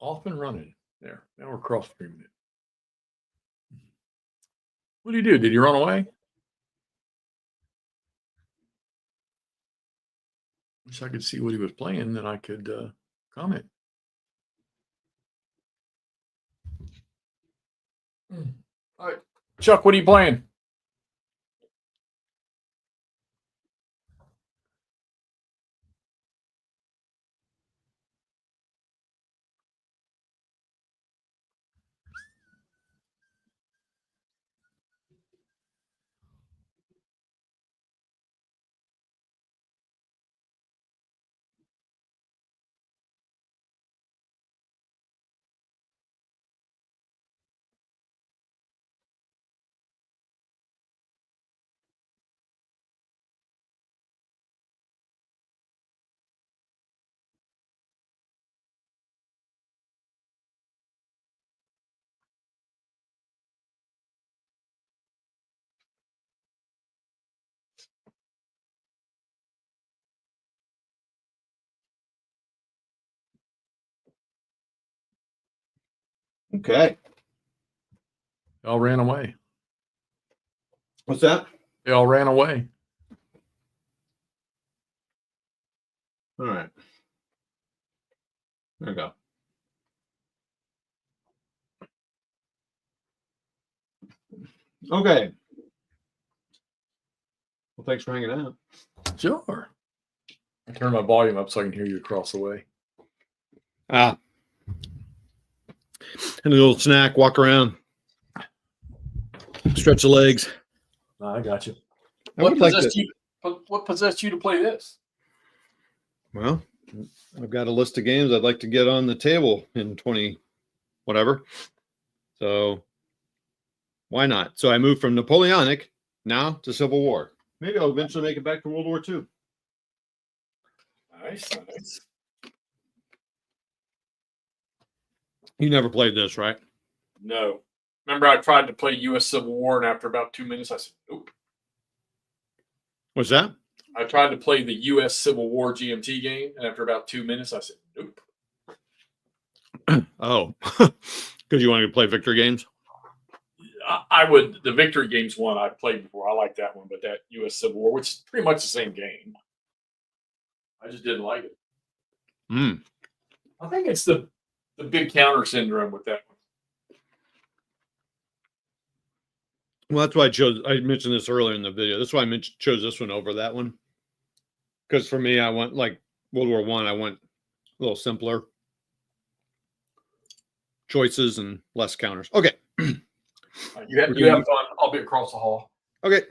Off and running. There. Now we're cross streaming it. What did he do? Did he run away? Wish I could see what he was playing, then I could comment. All right. Chuck, what are you playing? Okay. They all ran away. What's that? They all ran away. All right. There we go. Okay. Well, thanks for hanging out. Sure. I turn my volume up so I can hear you across the way. And a little snack, walk around, stretch the legs. I got you. What possessed you to play this? Well, I've got a list of games I'd like to get on the table in 20 whatever. So why not? So I moved from Napoleonic now to Civil War. Maybe I'll eventually make it back to World War II. Nice. You never played this, right? No. Remember, I tried to play U.S. Civil War, and after about 2 minutes, I said, nope. What's that? I tried to play the U.S. Civil War GMT game, and after about 2 minutes, I said, nope. Oh, because you wanted to play victory games? I would. The victory games one I played before. I like that one, but that U.S. Civil War, which is pretty much the same game, I just didn't like it. I think it's the big counter syndrome with that one. Well, that's why I mentioned this earlier in the video. That's why I chose this one over that one. Because for me, I went like World War I. I went a little simpler choices and less counters. Okay. You have fun. I'll be across the hall. Okay.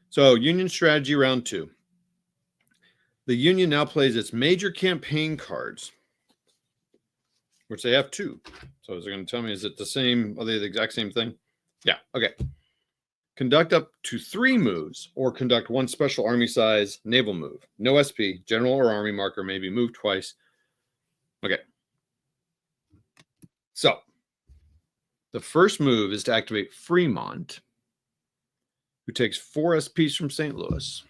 So Union strategy round 2. The Union now plays its major campaign cards, which they have 2. So is it going to tell me, is it the same? Are they the exact same thing? Yeah. Okay. Conduct up to 3 moves or conduct 1 special army size naval move. No SP, general or army marker may be moved twice. Okay. So the first move is to activate Fremont, who takes 4 SPs from St. Louis.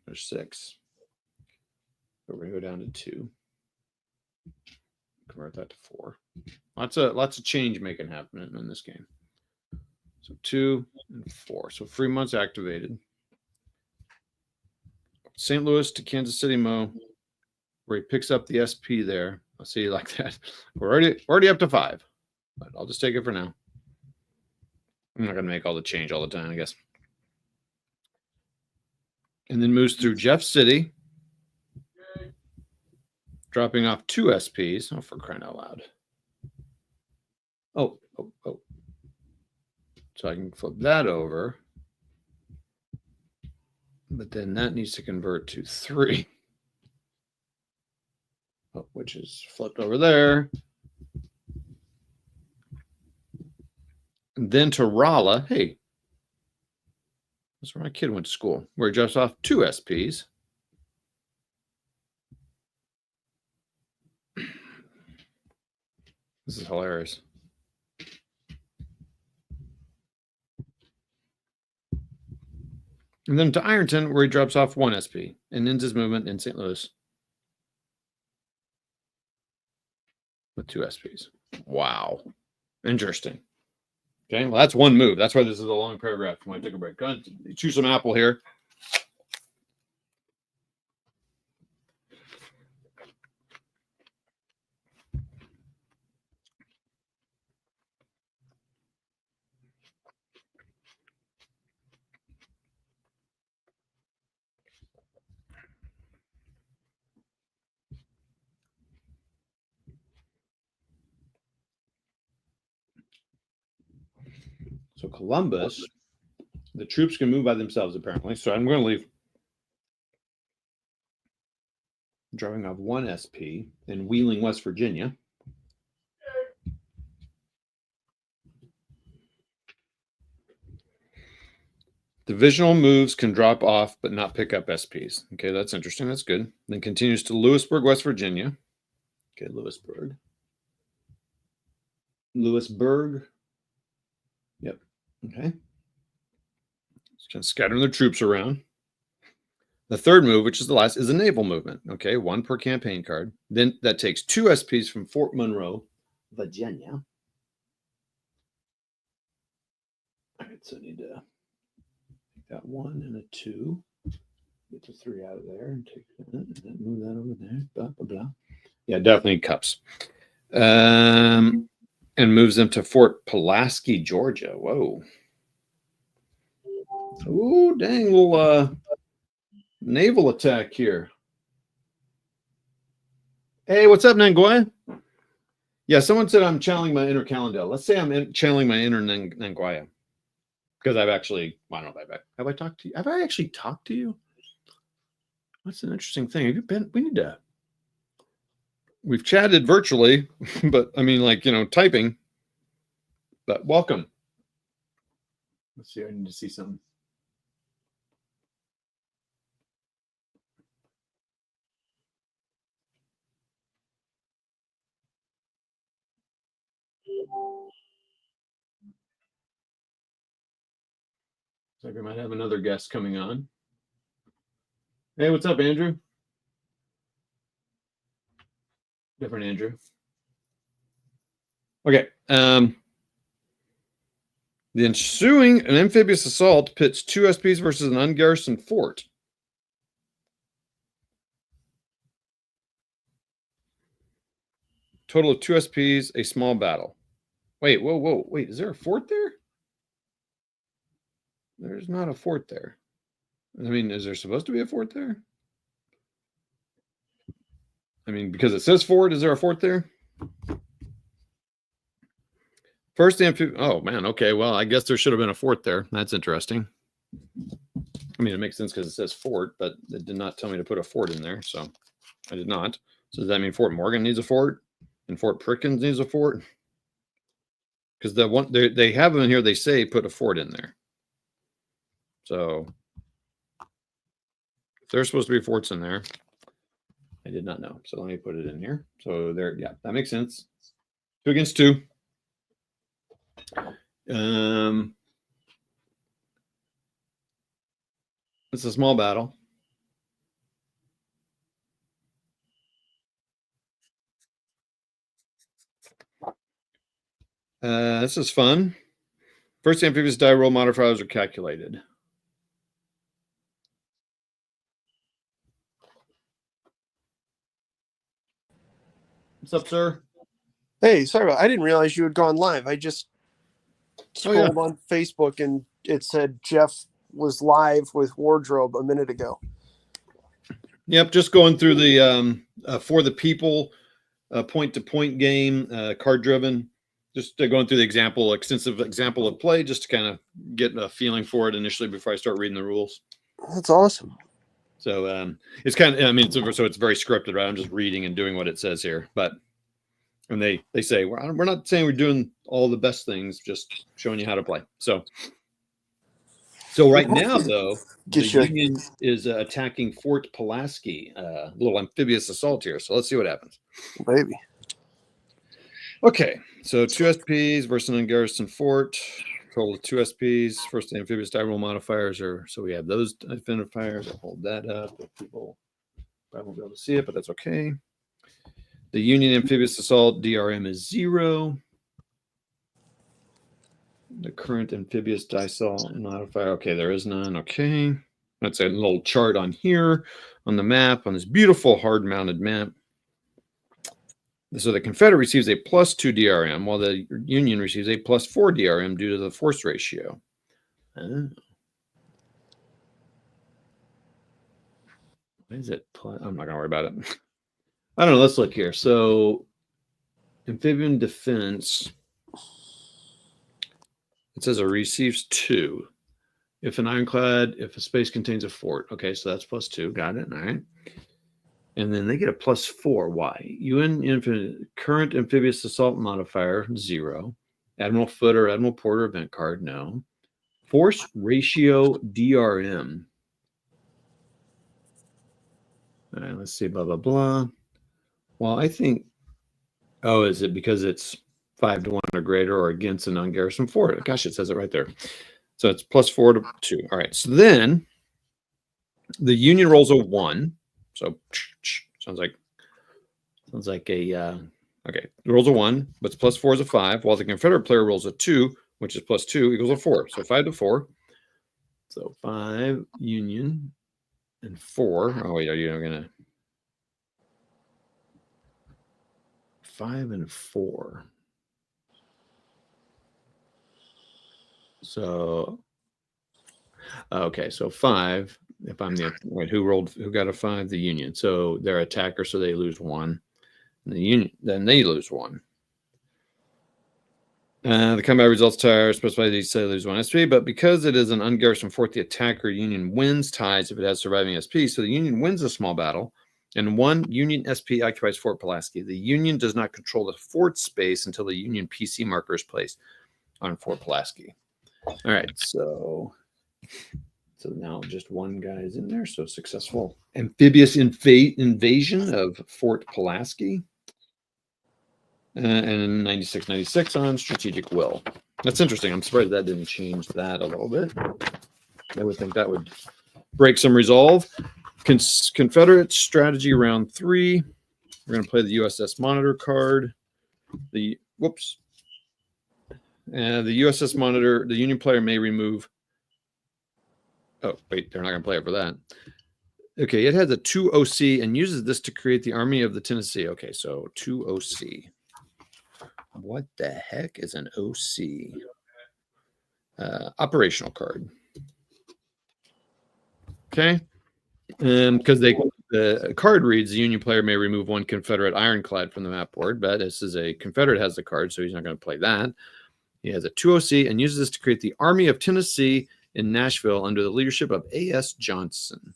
There's 6. But we're going to go down to 2. Convert that to 4. Lots of change making happening in this game. So 2 and 4. So Fremont's activated. St. Louis to Kansas City Mo, where he picks up the SP there. I'll see you like that. We're already up to 5, but I'll just take it for now. I'm not going to make all the change all the time, I guess. And then moves through Jeff City, dropping off 2 SPs. Oh, for crying out loud. Oh. So I can flip that over. But then that needs to convert to 3. Oh, which is flipped over there. And then to Rolla. Hey, that's where my kid went to school, where he drops off 2 SPs. This is hilarious. And then to Ironton, where he drops off 1 SP and ends his movement in St. Louis. with 2 SPs. Wow. Interesting. Okay, well, that's one move. That's why this is a long paragraph when I took a break. Go ahead, chew some apple here. So Columbus, the troops can move by themselves, apparently. So I'm going to leave. Driving off 1 SP in Wheeling, West Virginia. Divisional moves can drop off but not pick up SPs. Okay, that's interesting. That's good. Then continues to Lewisburg, West Virginia. Okay, Lewisburg. Yep. Okay. Just kind of scattering their troops around. The third move, which is the last, is a naval movement. Okay, 1 per campaign card. Then that takes 2 SPs from Fort Monroe, Virginia. All right, so I need to take that 1 and a 2. Get the 3 out of there and take that and then move that over there. Blah, blah, blah. Yeah, definitely cups. And moves them to Fort Pulaski, Georgia. Whoa. Ooh, dang, little naval attack here. Hey, what's up, Nangoya? Yeah, someone said I'm channeling my inner Calendar. Let's say I'm channeling my inner Nangoya. Because I've actually, I don't know if have I talked to you? Have I actually talked to you? That's an interesting thing. Have you been? We've chatted virtually, but I mean, like, typing. But welcome. Let's see. I need to see something. Looks like we might have another guest coming on. Hey, what's up, Andrew? Different Andrew. Okay. The ensuing an amphibious assault pits 2 SPs versus an ungarrisoned fort. Total of 2 SPs, a small battle. Wait, whoa. Wait, is there a fort there? There's not a fort there. I mean, is there supposed to be a fort there? I mean, because it says fort, is there a fort there? First amphibious. Oh, man. Okay. Well, I guess there should have been a fort there. That's interesting. I mean, it makes sense because it says fort, but it did not tell me to put a fort in there. So I did not. So does that mean Fort Morgan needs a fort and Fort Pickens needs a fort? Because the one they have them in here, they say put a fort in there. So if there's supposed to be forts in there, I did not know. So let me put it in here. So there, yeah, that makes sense. 2 against 2. It's a small battle. This is fun. First amphibious die roll modifiers are calculated. What's up, sir? Hey, sorry I didn't realize you had gone live. I just scrolled on Facebook and it said Jeff was live with WarDRobe a minute ago. Yep, just going through the for the people point-to-point game, card-driven. Just going through the extensive example of play, just to kind of get a feeling for it initially before I start reading the rules. That's awesome. So it's kind of, I mean, so it's very scripted, right? I'm just reading and doing what it says here. But when they say, we're not saying we're doing all the best things, just showing you how to play. So right now, though, the Union is attacking Fort Pulaski, a little amphibious assault here. So let's see what happens. Maybe. Okay, so 2 SPs versus an ungarrisoned fort. Total of 2 SPs. First amphibious die roll modifiers are, so we have those identifiers. I'll hold that up. People probably won't be able to see it, but that's okay. The Union amphibious assault DRM is 0. The current amphibious disassault modifier. Okay, there is none. Okay. That's a little chart on here on the map, on this beautiful hard-mounted map. So the Confederate receives a +2 DRM, while the Union receives a +4 DRM due to the force ratio. Oh. What is it? I'm not going to worry about it. I don't know. Let's look here. So amphibian defense, it says it receives 2. If an ironclad, if a space contains a fort. Okay, so that's +2. Got it. All right. And then they get a +4. Why? Current amphibious assault modifier, 0. Admiral Foote or Admiral Porter event card, no. Force ratio DRM. All right, let's see, blah, blah, blah. Well, I think, oh, is it because it's 5-1 or greater or against a non-garrison fort? Gosh, it says it right there. So it's +4 to 2. All right, so then the Union rolls a 1. So sounds like a okay. It rolls a 1, but it's +4 is a 5, while the Confederate player rolls a 2, which is +2 equals a 4. So 5 to 4. So 5 Union and 4. Oh wait, are you gonna 5 and 4? So okay, so 5. If I'm the wait, who got a 5? The Union. So they're attacker, so they lose 1. And the Union, then they lose 1. The combat results tire specify they say lose 1 SP, but because it is an ungarrisoned fort, the attacker Union wins ties if it has surviving SP. So the Union wins a small battle, and 1 Union SP occupies Fort Pulaski. The Union does not control the fort space until the Union PC marker is placed on Fort Pulaski. All right, so now just 1 guy is in there. So successful amphibious invasion of Fort Pulaski. And 96 on strategic will. That's interesting. I'm surprised that didn't change that a little bit. I would think that would break some resolve. Confederate strategy round 3. We're going to play the USS Monitor card. The USS Monitor, the Union player may remove. Oh, wait, they're not going to play it for that. Okay, it has a 2 OC and uses this to create the Army of the Tennessee. Okay, so 2 OC. What the heck is an OC? Operational card. Okay. Because the card reads, the Union player may remove 1 Confederate ironclad from the map board, but this is a Confederate has the card, so he's not going to play that. He has a 2 OC and uses this to create the Army of Tennessee in Nashville under the leadership of A.S. Johnson.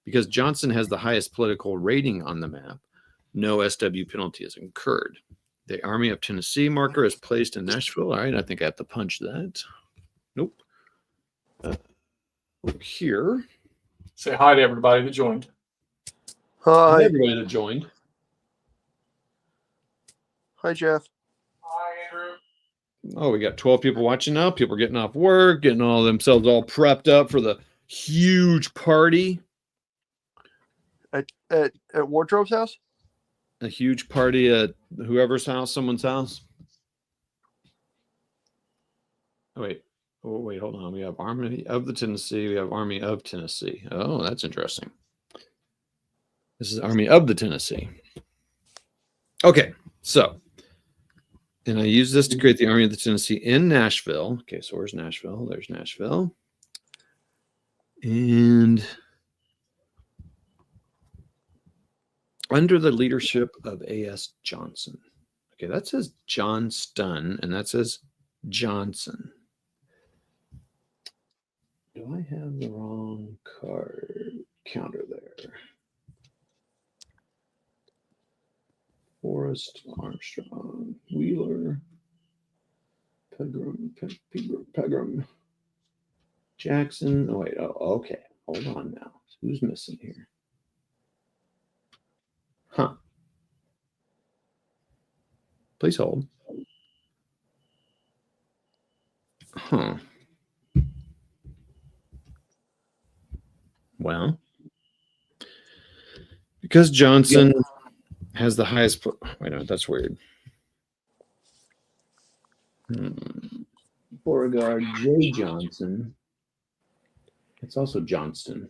Because Johnson has the highest political rating on the map, no SW penalty is incurred. The Army of Tennessee marker is placed in Nashville. All right, I think I have to punch that. Nope. Over here. Say hi to everybody that joined. Hi. Everybody that joined. Hi, Jeff. Hi, Andrew. Oh, we got 12 people watching now. People are getting off work, getting all themselves all prepped up for the huge party. At WarDRobe's house? A huge party at whoever's house, someone's house. Oh, wait, hold on. We have Army of the Tennessee. We have Army of Tennessee. Oh, that's interesting. This is Army of the Tennessee. Okay, so, and I use this to create the Army of the Tennessee in Nashville. Okay, so where's Nashville? There's Nashville. And under the leadership of A.S. Johnson. Okay, that says Johnston, and that says Johnson. Do I have the wrong card counter there? Forrest, Armstrong, Wheeler, Pegram, Jackson. Oh, wait. Oh, okay. Hold on now. Who's missing here? Huh. Please hold. Huh. Well, because Johnson has the highest. Wait a minute, that's weird. Beauregard J. Johnson. It's also Johnston.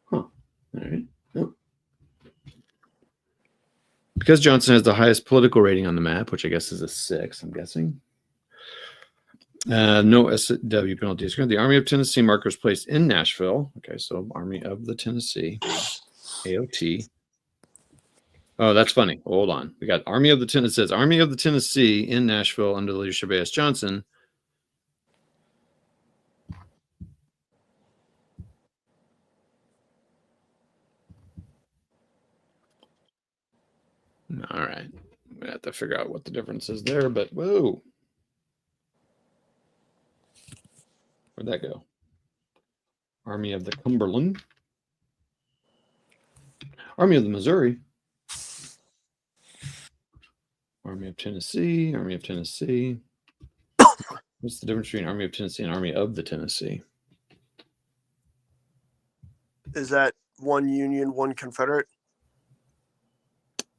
Huh. All right. Oh. Because Johnson has the highest political rating on the map, which I guess is a 6, I'm guessing. No SW penalties. The Army of Tennessee marker is placed in Nashville. Okay, so Army of the Tennessee, AOT. Oh, that's funny. Hold on. We got Army of the Tennessee. It says Army of the Tennessee in Nashville under the leadership of A.S. Johnson. All right. I'm going to have to figure out what the difference is there, but whoa. Where'd that go? Army of the Cumberland. Army of the Missouri. Army of Tennessee. Army of Tennessee. What's the difference between Army of Tennessee and Army of the Tennessee? Is that one Union, one Confederate?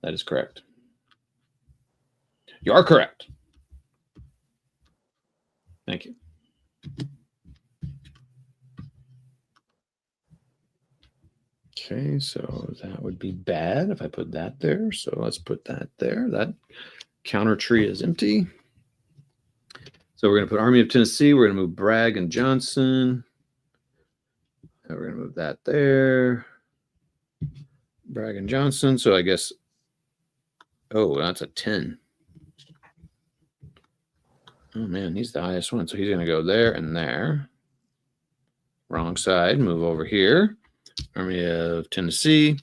That is correct. You are correct. Thank you. Okay, so that would be bad if I put that there. So let's put that there. That counter tree is empty. So we're going to put Army of Tennessee. We're going to move Bragg and Johnson. And we're going to move that there. Bragg and Johnson. So I guess, oh, that's a 10. Oh, man, he's the highest one. So he's going to go there and there. Wrong side. Move over here. Army of Tennessee.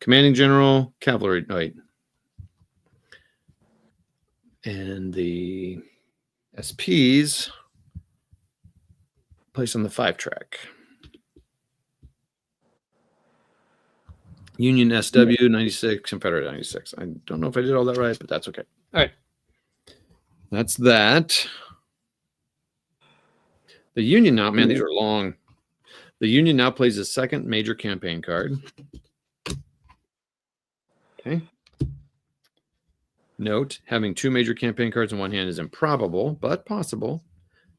Commanding General, Cavalry. Wait. And the SPs placed on the 5-track. Union SW 96, Confederate 96. I don't know if I did all that right, but that's okay. All right. That's that. The Union now, man, these are long. The Union now plays a second major campaign card. Okay. Note, having 2 major campaign cards in one hand is improbable, but possible.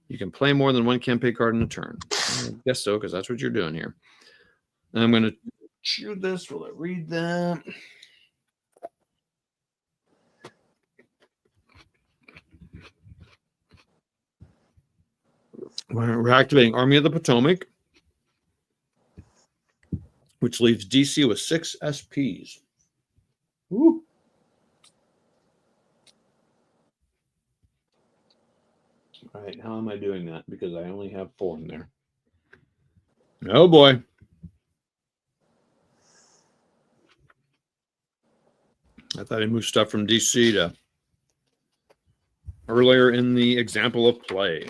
You can play more than 1 campaign card in a turn. I guess so, because that's what you're doing here. And I'm going to chew this. Will I read that? We're activating Army of the Potomac, which leaves DC with 6 SPs. Woo. All right, how am I doing that? Because I only have 4 in there. Oh, boy. I thought I moved stuff from DC to earlier in the example of play.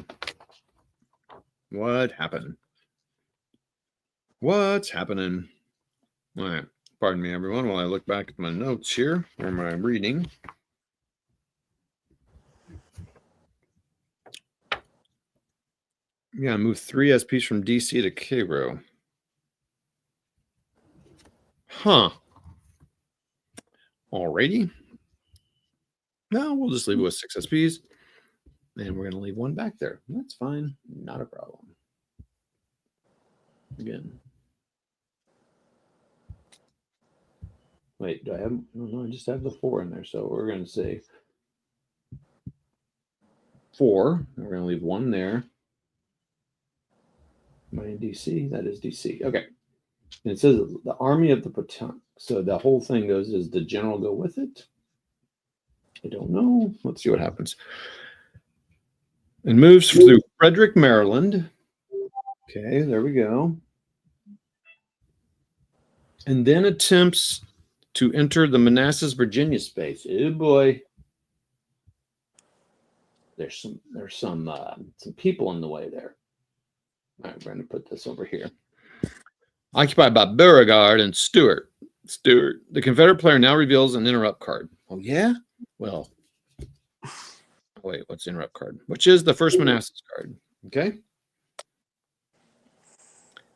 What happened? What's happening? All right. Pardon me, everyone, while I look back at my notes here, or my reading. Yeah, I moved 3 SPs from DC to Cairo. Huh. Alrighty. No, we'll just leave it with 6 SPs. And we're going to leave 1 back there. That's fine. Not a problem. Again. Wait, do I have? No, I just have the 4 in there. So we're going to say 4. We're going to leave 1 there. Am I in DC? That is DC. Okay. And it says the Army of the Potomac. So the whole thing goes, does the general go with it? I don't know. Let's see what happens. It moves through Frederick, Maryland. Okay, there we go. And then attempts to enter the Manassas, Virginia space. Oh boy. There's some people in the way there. All right, we're going to put this over here. Occupied by Beauregard and Stewart. The Confederate player now reveals an interrupt card. Oh, yeah? Well, wait, what's interrupt card? Which is the first Manassas card. Okay?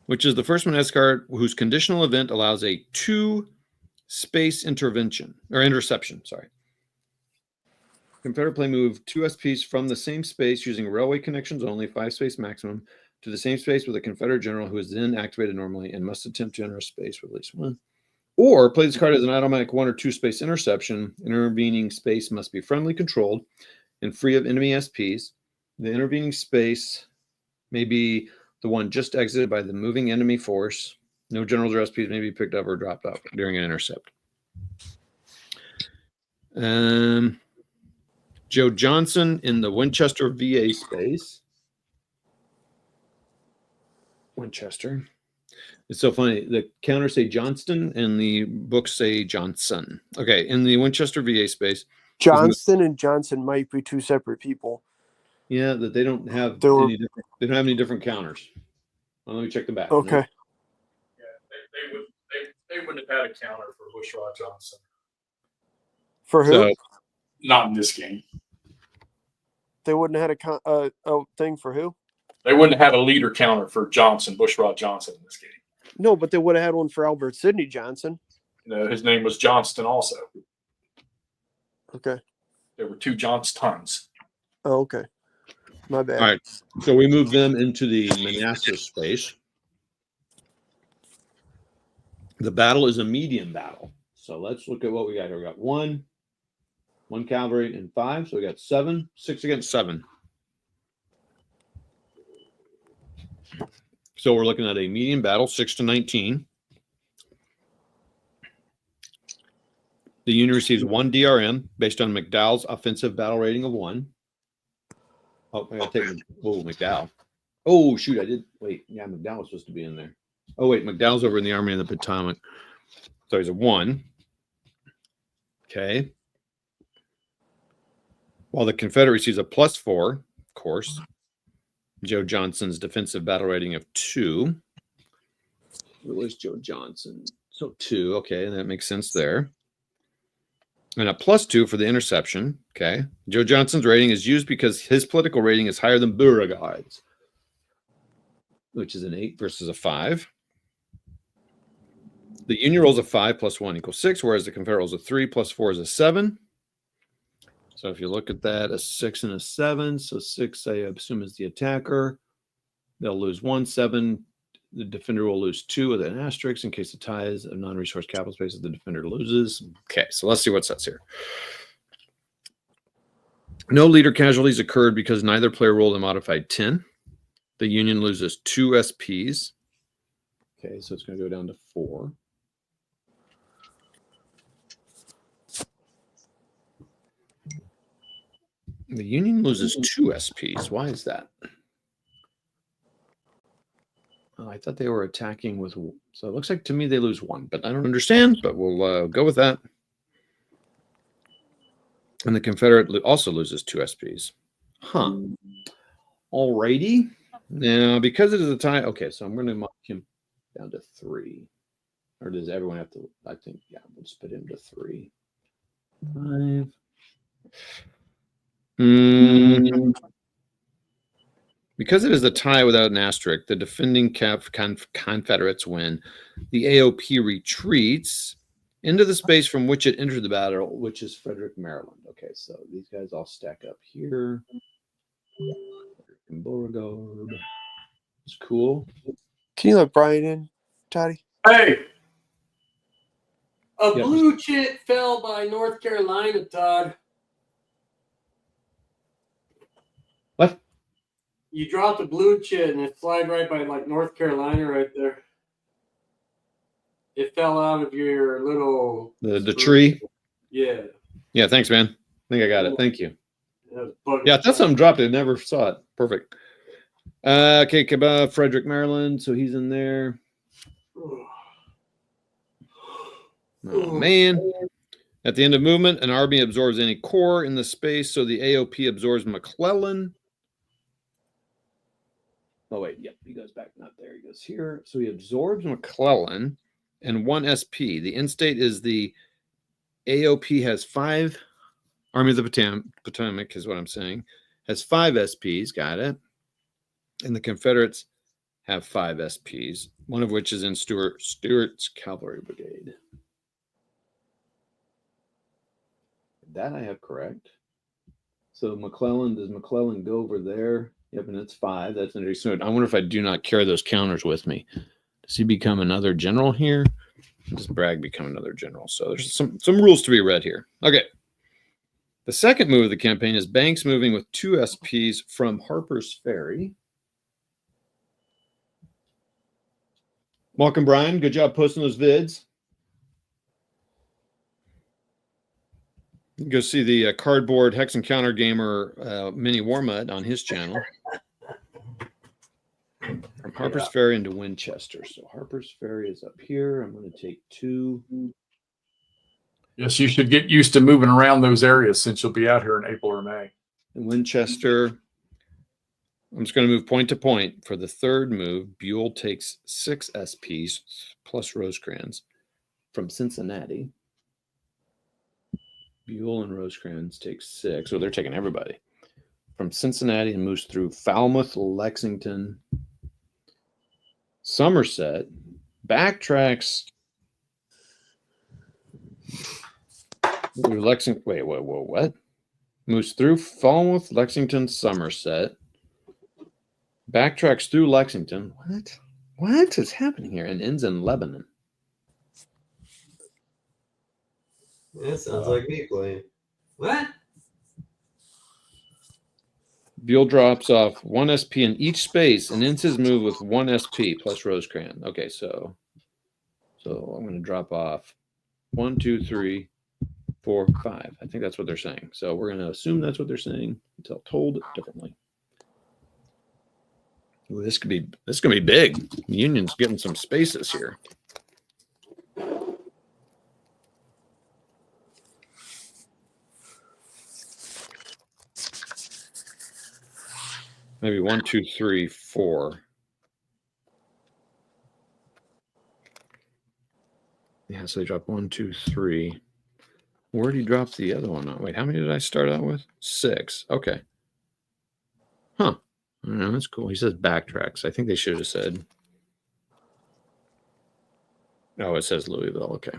Which is the first Manassas card whose conditional event allows a 2 space intervention or interception. Sorry. Confederate plane move 2 SPs from the same space using railway connections only, 5 space maximum, to the same space with a Confederate general who is then activated normally and must attempt to enter a space with at least 1. Or play this card as an automatic 1 or 2 space interception. Intervening space must be friendly controlled and free of enemy SPs. The intervening space may be the one just exited by the moving enemy force. No generals or SPs may be picked up or dropped off during an intercept. Joe Johnson in the Winchester VA space. Winchester. It's so funny. The counters say Johnston and the books say Johnson. Okay, in the Winchester VA space. Johnston and Johnson might be 2 separate people. Yeah, that they don't have They were- any different. They don't have any different counters. Well, let me check them back. Okay. No. Yeah, they wouldn't have had a counter for Bushrod Johnson. For who? So, Not in this game. They wouldn't have had a thing for who? They wouldn't have had a leader counter for Johnson, Bushrod Johnson in this game. No, but they would have had one for Albert Sidney Johnson. You know, his name was Johnston also. Okay. There were 2 Johnstons. Oh, okay. My bad. all right. So we move them into the Manassas space. The battle is a medium battle. So let's look at what we got here. We got 1 cavalry, and 5. So we got 7, 6 against 7. So we're looking at a medium battle, 6 to 19. The Union receives 1 DRM based on McDowell's offensive battle rating of 1. Oh, I gotta take McDowell. Oh, shoot, I did. Wait, yeah, McDowell was supposed to be in there. Oh, wait, McDowell's over in the Army of the Potomac. So he's a 1. Okay. While the Confederate receives a +4, of course. Joe Johnson's defensive battle rating of 2. Where was Joe Johnson? So 2. Okay, that makes sense there. And a +2 for the interception. Okay. Joe Johnson's rating is used because his political rating is higher than Beauregard's, which is an 8 versus a 5. The Union rolls a 5 + 1 = 6, whereas the Confederate rolls a 3 + 4 is a 7. So if you look at that, a 6 and a 7. So 6, I assume, is the attacker. They'll lose 1, 7. The defender will lose 2 with an asterisk in case the ties of non-resource capital spaces the defender loses. Okay, so let's see what says here. No leader casualties occurred because neither player rolled a modified 10. The Union loses 2 SPs. Okay, so it's going to go down to 4. The Union loses 2 SPs. Why is that? Oh, I thought they were attacking with... So it looks like to me they lose 1, but I don't understand, but we'll go with that. And the Confederate also loses 2 SPs. Huh. Alrighty. Now, because it is a tie... Okay, so I'm going to mark him down to 3. Or does everyone have to... I think, yeah, we'll just put him to 3. 5... Because it is a tie without an asterisk, the defending Confederates win. The AOP retreats into the space from which it entered the battle, which is Frederick, Maryland. Okay, so these guys all stack up here. Beauregard. It's cool. Can you let Brian in, Toddy? Hey, A Yeah. blue chit fell by North Carolina, Todd. What? You dropped a blue chit and it flied right by like North Carolina right there. It fell out of your little The tree. Yeah. Yeah, thanks, man. I think I got it. Thank you. That was Yeah, that's something dropped. I never saw it. Perfect. Okay, Frederick, Maryland. So he's in there. Oh, man. At the end of movement, an army absorbs any corps in the space, so the AOP absorbs McClellan. Oh, wait. Yep, he goes back. Not there. He goes here. So he absorbs McClellan and 1 SP. The end state is the AOP has 5. Army of the Potomac is what I'm saying. Has 5 SPs. Got it. And the Confederates have 5 SPs, one of which is in Stuart's Cavalry Brigade. That I have correct. So McClellan, does McClellan go over there? Yep, and it's 5. That's interesting. So I wonder if I do not carry those counters with me. Does he become another general here? Does Bragg become another general? So there's some rules to be read here. Okay. The second move of the campaign is Banks moving with 2 SPs from Harper's Ferry. Welcome, Brian. Good job posting those vids. You can go see the Cardboard Hex and Counter Gamer mini Warmut on his channel. From Harper's Ferry into Winchester. So Harper's Ferry is up here. I'm going to take 2. Yes, you should get used to moving around those areas since you'll be out here in April or May. In Winchester, I'm just going to move point to point. For the third move, Buell takes 6 SPs plus Rosecrans from Cincinnati. Buell and Rosecrans take 6. So they're taking everybody from Cincinnati and moves through Falmouth, Lexington, Somerset, backtracks through Lexington. Wait, what? Moves through Falmouth, Lexington, Somerset, backtracks through Lexington. What is happening here? And ends in Lebanon. That sounds like me playing. What? Buell drops off 1 SP in each space and ends his move with 1 SP plus Rosecrans. Okay, so I'm going to drop off 1, 2, 3, 4, 5. I think that's what they're saying. So we're going to assume that's what they're saying until told differently. Ooh, this could be big. The Union's getting some spaces here. Maybe 1, 2, 3, 4. Yeah, so they drop 1, 2, 3. Where did he drop the other one? Wait, how many did I start out with? 6. Okay. Huh. I don't know. That's cool. He says backtracks. I think they should have said. Oh, it says Louisville. Okay.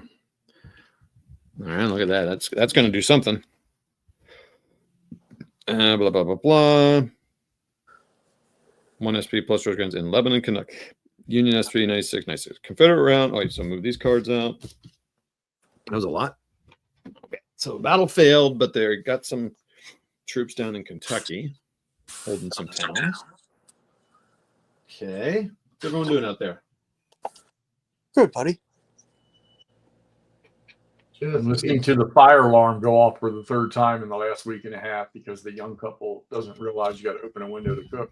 All right. Look at that. That's going to do something. Blah, blah, blah, blah. 1 SP plus Rosecrans in Lebanon, Kentucky. Union S3, 96, 96. Confederate round. Oh, wait, so move these cards out. That was a lot. Okay. So battle failed, but they got some troops down in Kentucky holding some towns. Okay. What's everyone doing out there? Good, buddy. I'm listening to the fire alarm go off for the 3rd time in the last week and a half because the young couple doesn't realize you got to open a window to cook.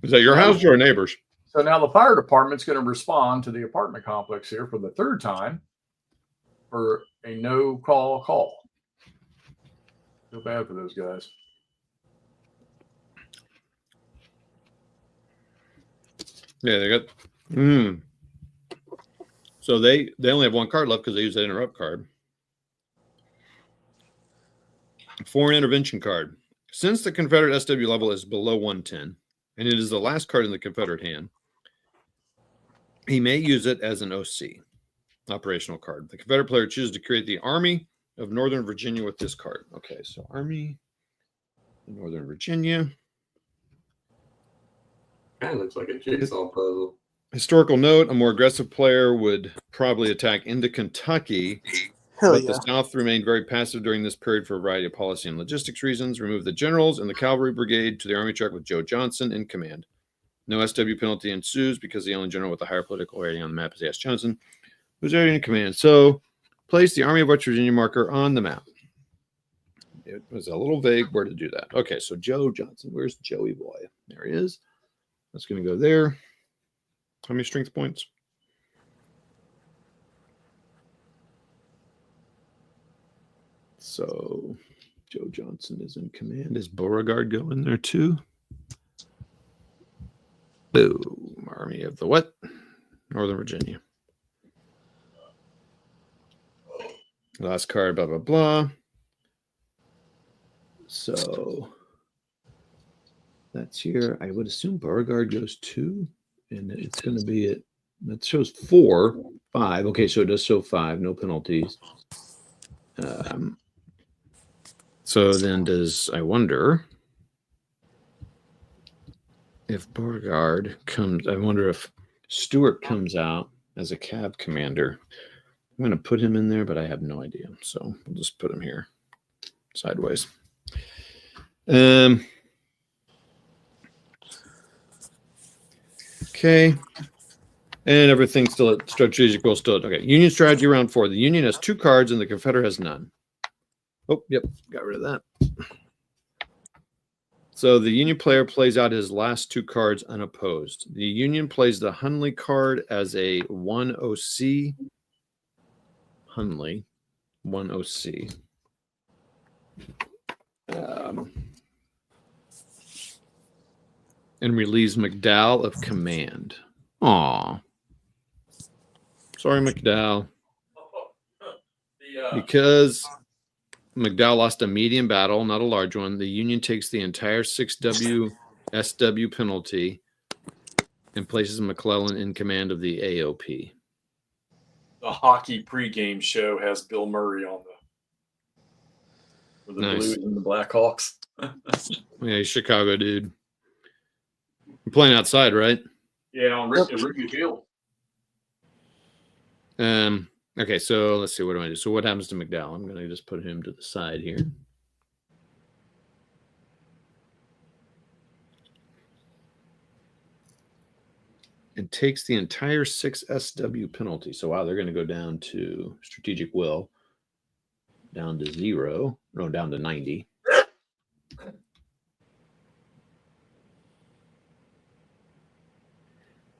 Is that your house or a neighbor's? So now the fire department's going to respond to the apartment complex here for the 3rd time for a no-call call. Feel bad for those guys. Yeah, they got. So they only have 1 card left because they use that interrupt card. Foreign intervention card. Since the Confederate SW level is below 110, and it is the last card in the Confederate hand, he may use it as an OC, operational card. The Confederate player chooses to create the Army of Northern Virginia with this card. Okay, so Army of Northern Virginia. Kind of looks like a jigsaw puzzle. Historical note, a more aggressive player would probably attack into Kentucky. Hell But yeah. the South remained very passive during this period for a variety of policy and logistics reasons. Remove the generals and the cavalry brigade to the Army truck with Joe Johnson in command. No SW penalty ensues because the only general with a higher political rating on the map is S. Johnson, who's already in command. So place the Army of West Virginia marker on the map. It was a little vague where to do that. Okay, so Joe Johnson. Where's Joey boy? There he is. That's going to go there. How many strength points? So Joe Johnson is in command. Does Beauregard go in there too? Boom. Army of the what? Northern Virginia. Last card, blah, blah, blah. So that's here. I would assume Beauregard goes 2. And it's going to be at, that shows 4, 5. Okay, so it does show 5, no penalties. So then I wonder if Beauregard comes, I wonder if Stewart comes out as a cab commander. I'm going to put him in there, but I have no idea. So we'll just put him here sideways. Okay. And everything's still at strategic goal still. Okay. Union strategy round 4. The Union has 2 cards and the Confederate has none. Oh, yep. Got rid of that. So the Union player plays out his last 2 cards unopposed. The Union plays the Hunley card as a 1OC. Hunley, 1OC. And relieves McDowell of command. Aw. Sorry, McDowell. Because McDowell lost a medium battle, not a large one, the Union takes the entire 6W SW penalty and places McClellan in command of the AOP. The hockey pregame show has Bill Murray on the Nice. Blues and the Blackhawks. Yeah, he's Chicago dude. We're playing outside, right? Yeah, on Wrigley Field. Okay, so let's see. What do I do? So what happens to McDowell? I'm going to just put him to the side here. And takes the entire 6 SW penalty. So wow, they're going to go down to strategic will, down to 0, no, down to 90.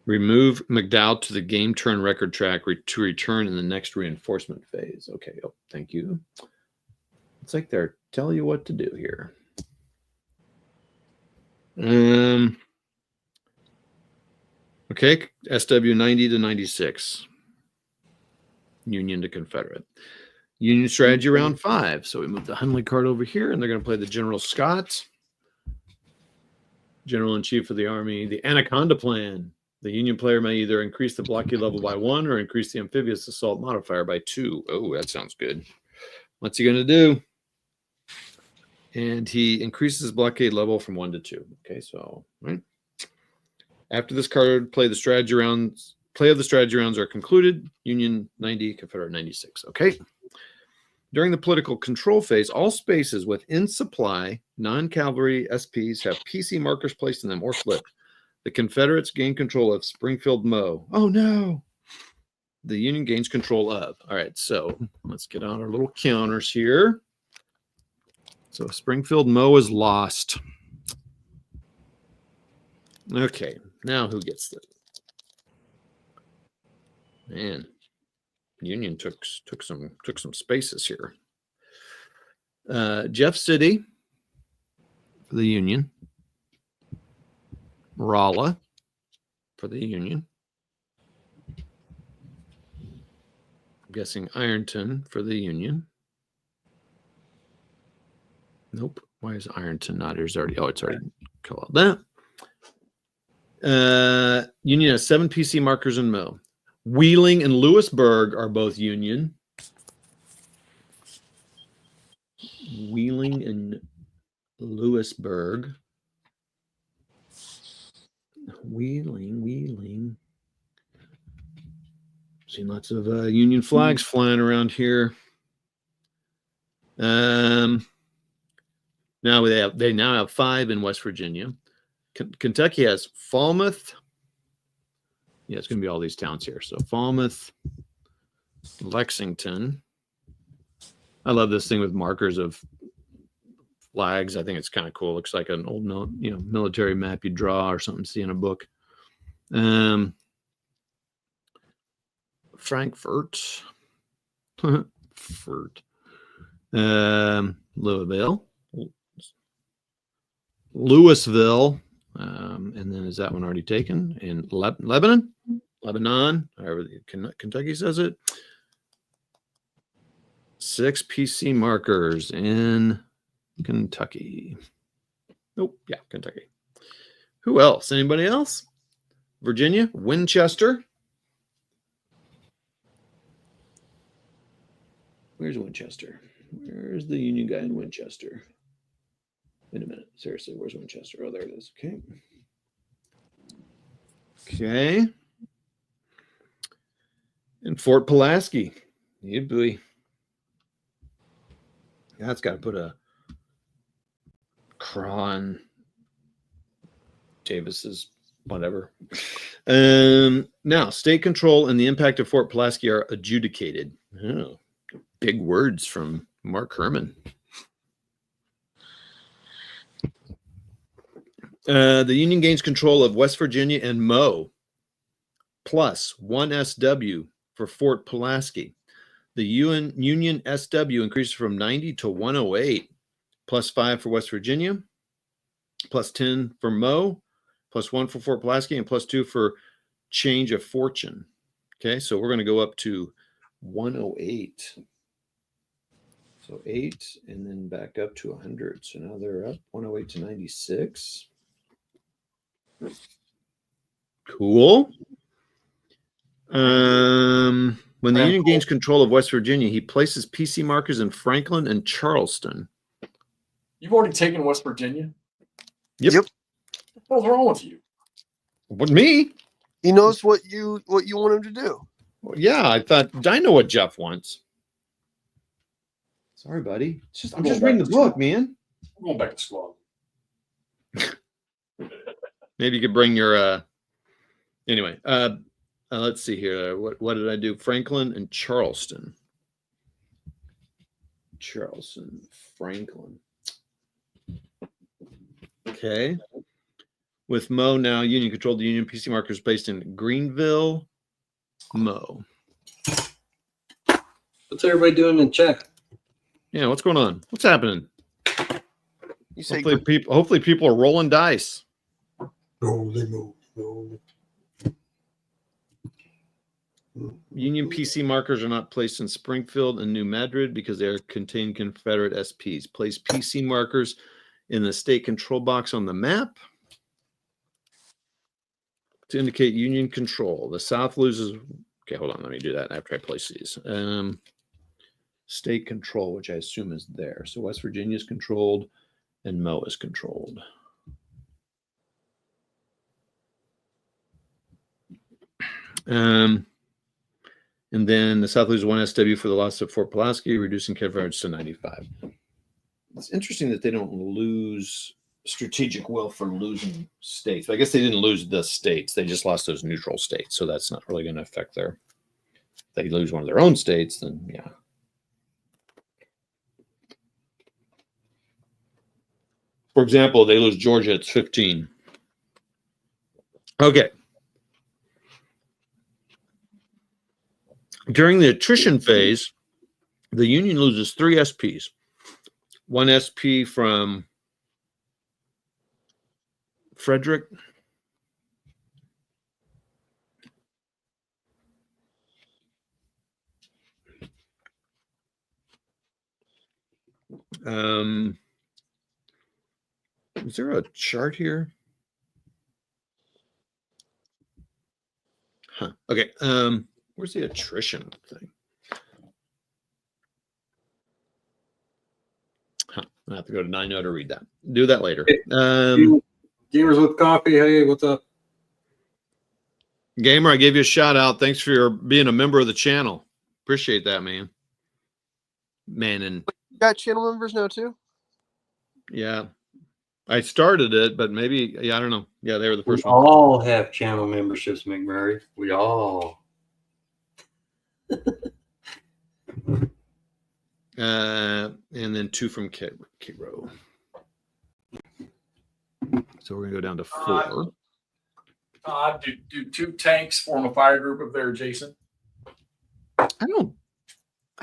Remove McDowell to the game turn record track to return in the next reinforcement phase. Okay, oh, thank you. It's like they're telling you what to do here. Okay, SW 90 to 96. Union to Confederate. Union strategy round 5. So we move the Hunley card over here, and they're going to play the General Scott, General-in-Chief of the Army, the Anaconda Plan. The Union player may either increase the blockade level by 1 or increase the amphibious assault modifier by 2. Oh, that sounds good. What's he going to do? And he increases blockade level from 1 to 2. Okay, so right after this card, play of the strategy rounds are concluded. Union 90, Confederate 96. Okay. During the political control phase, all spaces within supply non-cavalry SPs have PC markers placed in them or flipped. The Confederates gain control of Springfield Mo. Oh no. The Union gains control of. All right, so let's get on our little counters here. So Springfield Mo is lost. Okay, now who gets it? Man, Union took some spaces here. Jeff City for the Union. Rolla for the Union. I'm guessing Ironton for the Union. Nope. Why is Ironton not? It's already called that. Union has 7 PC markers in Mo. Wheeling and Lewisburg are both Union. Wheeling and Lewisburg. Wheeling. Seen lots of Union flags flying around here. Now they now have 5 in West Virginia. Kentucky has Falmouth. Yeah, it's going to be all these towns here. So Falmouth, Lexington. I love this thing with markers of flags. I think it's kind of cool. Looks like an old, military map you draw or something see in a book. Frankfurt, Louisville, Louisville, and then is that one already taken? In Lebanon, however Kentucky says it. 6 PC markers in Kentucky. Nope, yeah, Kentucky. Who else? Anybody else? Virginia, Winchester. Where's Winchester? Where's the Union guy in Winchester? Wait a minute. Seriously, where's Winchester? Oh, there it is. Okay. Okay. And Fort Pulaski. Yeah, boy. That's got to put a Cron Davis's whatever. Now, state control and the impact of Fort Pulaski are adjudicated. Oh, big words from Mark Herman. The Union gains control of West Virginia and Mo, plus 1 SW for Fort Pulaski. The Union SW increases from 90 to 108, plus 5 for West Virginia, plus 10 for Mo, plus 1 for Fort Pulaski, and plus 2 for change of fortune. Okay, so we're going to go up to 108. So 8 and then back up to 100. So now they're up 108 to 96. Cool. When the Union gains control of West Virginia, he places PC markers in Franklin and Charleston. You've already taken West Virginia? Yep. Yep. What's wrong with you? What, me? He knows what you want him to do. Well, yeah, I know what Jeff wants. Sorry, buddy. I'm just reading the book, man. I'm going back to squad. Maybe you could bring your anyway. Let's see here. What did I do? Franklin and Charleston. Charleston, Franklin. Okay. With Mo now, Union controlled the Union PC markers based in Greenville, Mo. What's everybody doing in chat? Yeah, what's going on? What's happening? You say Hopefully people are rolling dice. Union PC markers are not placed in Springfield and New Madrid because they contain Confederate SPs. Place PC markers in the state control box on the map to indicate Union control. The South loses. Okay, hold on. Let me do that after I place these. State control, which I assume is there. So West Virginia is controlled and Mo is controlled. And then the South loses 1 SW for the loss of Fort Pulaski, reducing Confederates to 95. It's interesting that they don't lose strategic will for losing states. But I guess they didn't lose the states. They just lost those neutral states. So that's not really going to affect their... If they lose one of their own states, then yeah. For example, they lose Georgia, it's 15. Okay. During the attrition phase, the Union loses 3 SPs. 1 SP from Frederick. Is there a chart here? Huh. Okay. Where's the attrition thing? Huh. I have to go to 9.0 to read that. Do that later. Gamers with coffee. Hey, what's up? Gamer, I gave you a shout out. Thanks for being a member of the channel. Appreciate that, man. And you got channel members now too? yeah. I started it, but maybe, yeah, I don't know. Yeah, they were the We first one. all have channel memberships, McMurray. We all. And then 2 from Kiro. So we're gonna go down to 4. Todd, do 2 tanks form a fire group if they're adjacent? I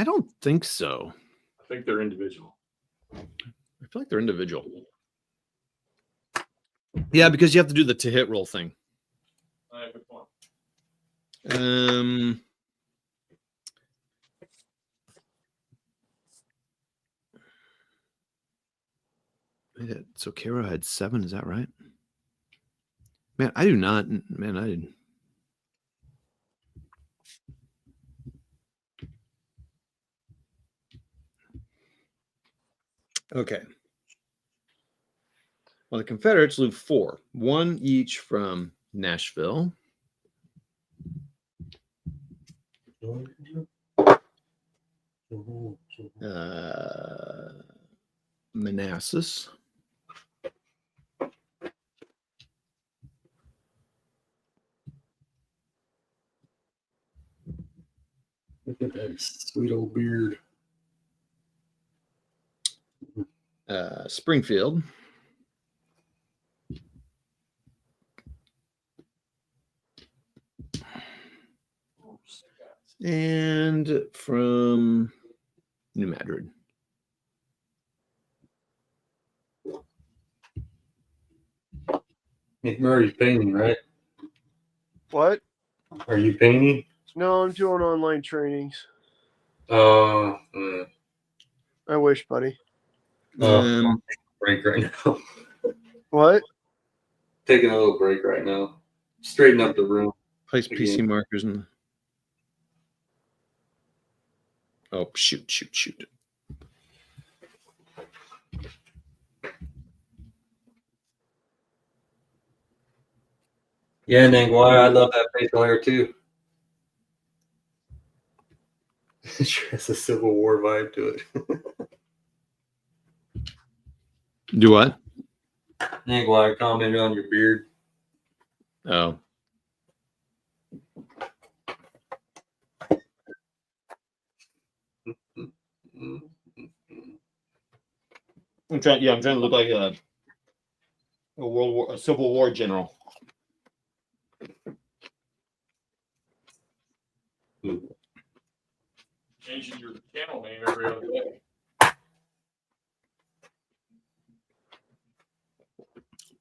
don't think so. I think they're individual. I feel like they're individual. Yeah, because you have to do the to hit roll thing. Good point. So Kiro had 7, is that right? Man, I do not. Man, I didn't. Okay. Well, the Confederates lose 4, 1 each from Nashville, Manassas, Look at that sweet old beard. Springfield, and from New Madrid. McMurray's painting, right? What? Are you painting? No, I'm doing online trainings. Uh, I wish, buddy. break right now. What? Taking a little break right now. Straighten up the room. Place PC markers in. Oh, shoot. Yeah, Nangwai, I love that facial hair too. Sure has a Civil War vibe to it. Do what? Nangwai commented on your beard. Oh. I'm trying to look like a Civil War general. Changing your channel name every other day.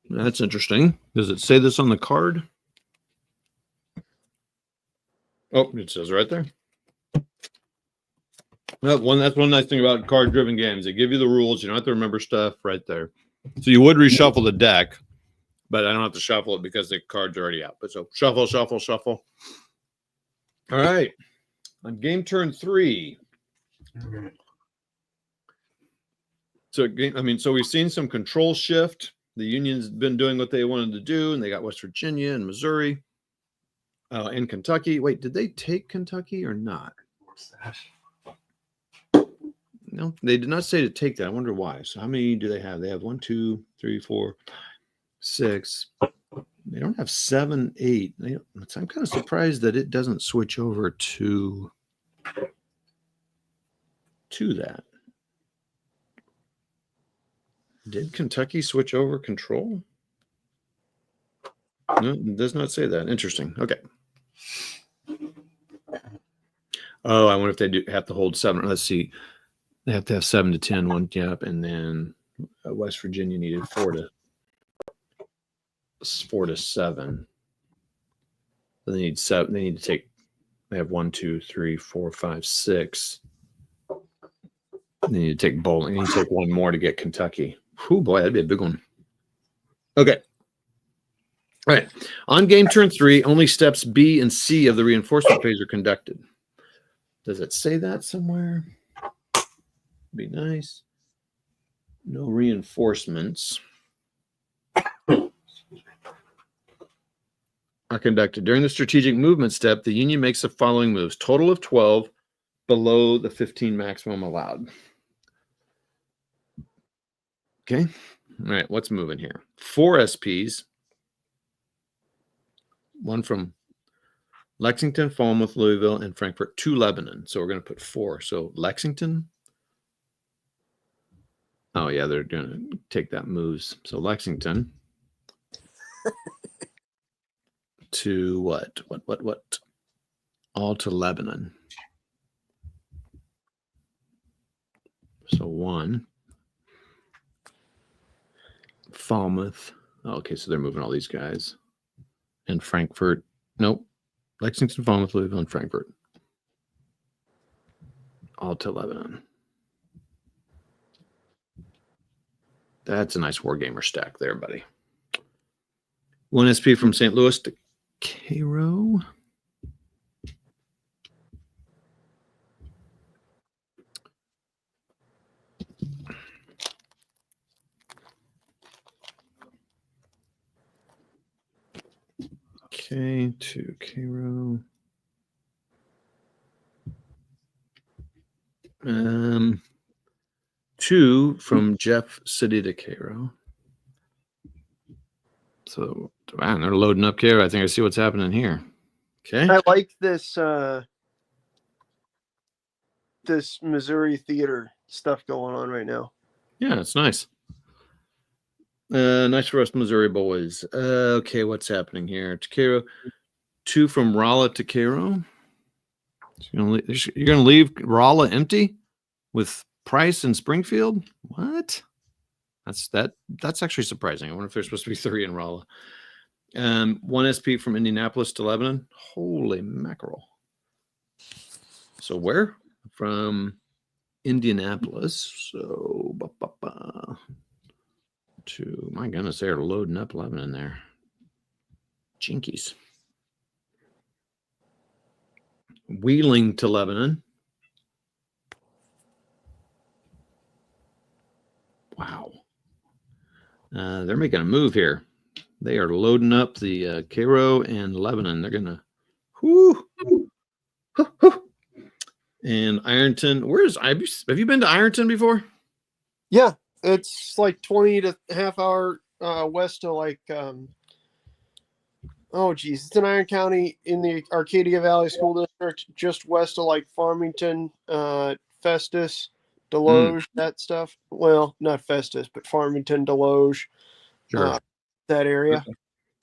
That's interesting. Does it say this on the card? Oh, it says right there. Well, that's one nice thing about card-driven games. They give you the rules. You don't have to remember stuff right there. So you would reshuffle the deck, but I don't have to shuffle it because the card's already out. But so shuffle. All right. On game turn 3. So we've seen some control shift. The Union's been doing what they wanted to do, and they got West Virginia and Missouri and Kentucky. Wait, did they take Kentucky or not? No, they did not say to take that. I wonder why. So how many do they have? They have 1, 2, 3, 4, 6. They don't have 7, 8. I'm kind of surprised that it doesn't switch over to that. Did Kentucky switch over control? No, it does not say that. Interesting. Okay. Oh, I wonder if they do have to hold 7. Let's see. They have to have 7 to 10. One, yep, and then West Virginia needed 4 to 7. So they need 7. They need to take. They have 1, 2, 3, 4, 5, 6. They need to take bowling. They need to take one more to get Kentucky. Oh boy, that'd be a big one. Okay. All right. On game turn 3, only steps B and C of the reinforcement phase are conducted. Does it say that somewhere? Be nice. No reinforcements are conducted. During the strategic movement step, the Union makes the following moves. Total of 12 below the 15 maximum allowed. Okay. All right. What's moving here? 4 SPs. One from Lexington, Falmouth, Louisville, and Frankfurt to Lebanon. So we're going to put 4. So Lexington. Oh, yeah, they're going to take that moves. So Lexington to what? All to Lebanon. So 1. Falmouth. Okay, so they're moving all these guys. And Frankfurt. Nope. Lexington, Falmouth, Louisville, and Frankfurt. All to Lebanon. That's a nice Wargamer stack there, buddy. 1 SP from St. Louis to Cairo. Okay, to Cairo. Two from Jeff City to Cairo. So, man, they're loading up Cairo. I think I see what's happening here. Okay. I like this this Missouri theater stuff going on right now. Yeah, it's nice. Nice for us Missouri boys. Okay, what's happening here? To Cairo. Two from Rolla to Cairo. So you're gonna leave Rolla empty with Price and Springfield? What? That's actually surprising. I wonder if there's supposed to be 3 in Rolla. One SP from Indianapolis to Lebanon. Holy mackerel. So where? From Indianapolis. So to, my goodness, they're loading up Lebanon there. Jinkies. Wheeling to Lebanon. Wow. They're making a move here. They are loading up the Cairo and Lebanon. They're going to, and Ironton. Have you been to Ironton before? Yeah, it's like 20 to half hour west of like it's in Iron County in the Arcadia Valley School District, just west of like Farmington, Festus, Deloge, that stuff. Well, not Festus, but Farmington, Deloge, Sure. that area.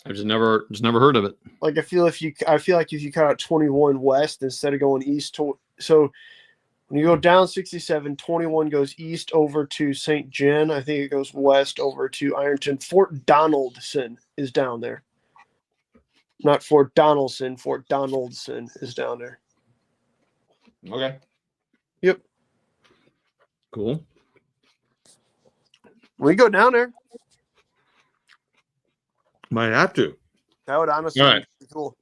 I've just never heard of it. Like I feel like if you cut out 21 west instead of going east to, so when you go down 67, 21 goes east over to St. Jen. I think it goes west over to Ironton. Fort Donaldson is down there. Not Fort Donaldson. Fort Donaldson is down there. Okay. Yep. Cool. We go down there. Might have to. That would honestly All right. be cool.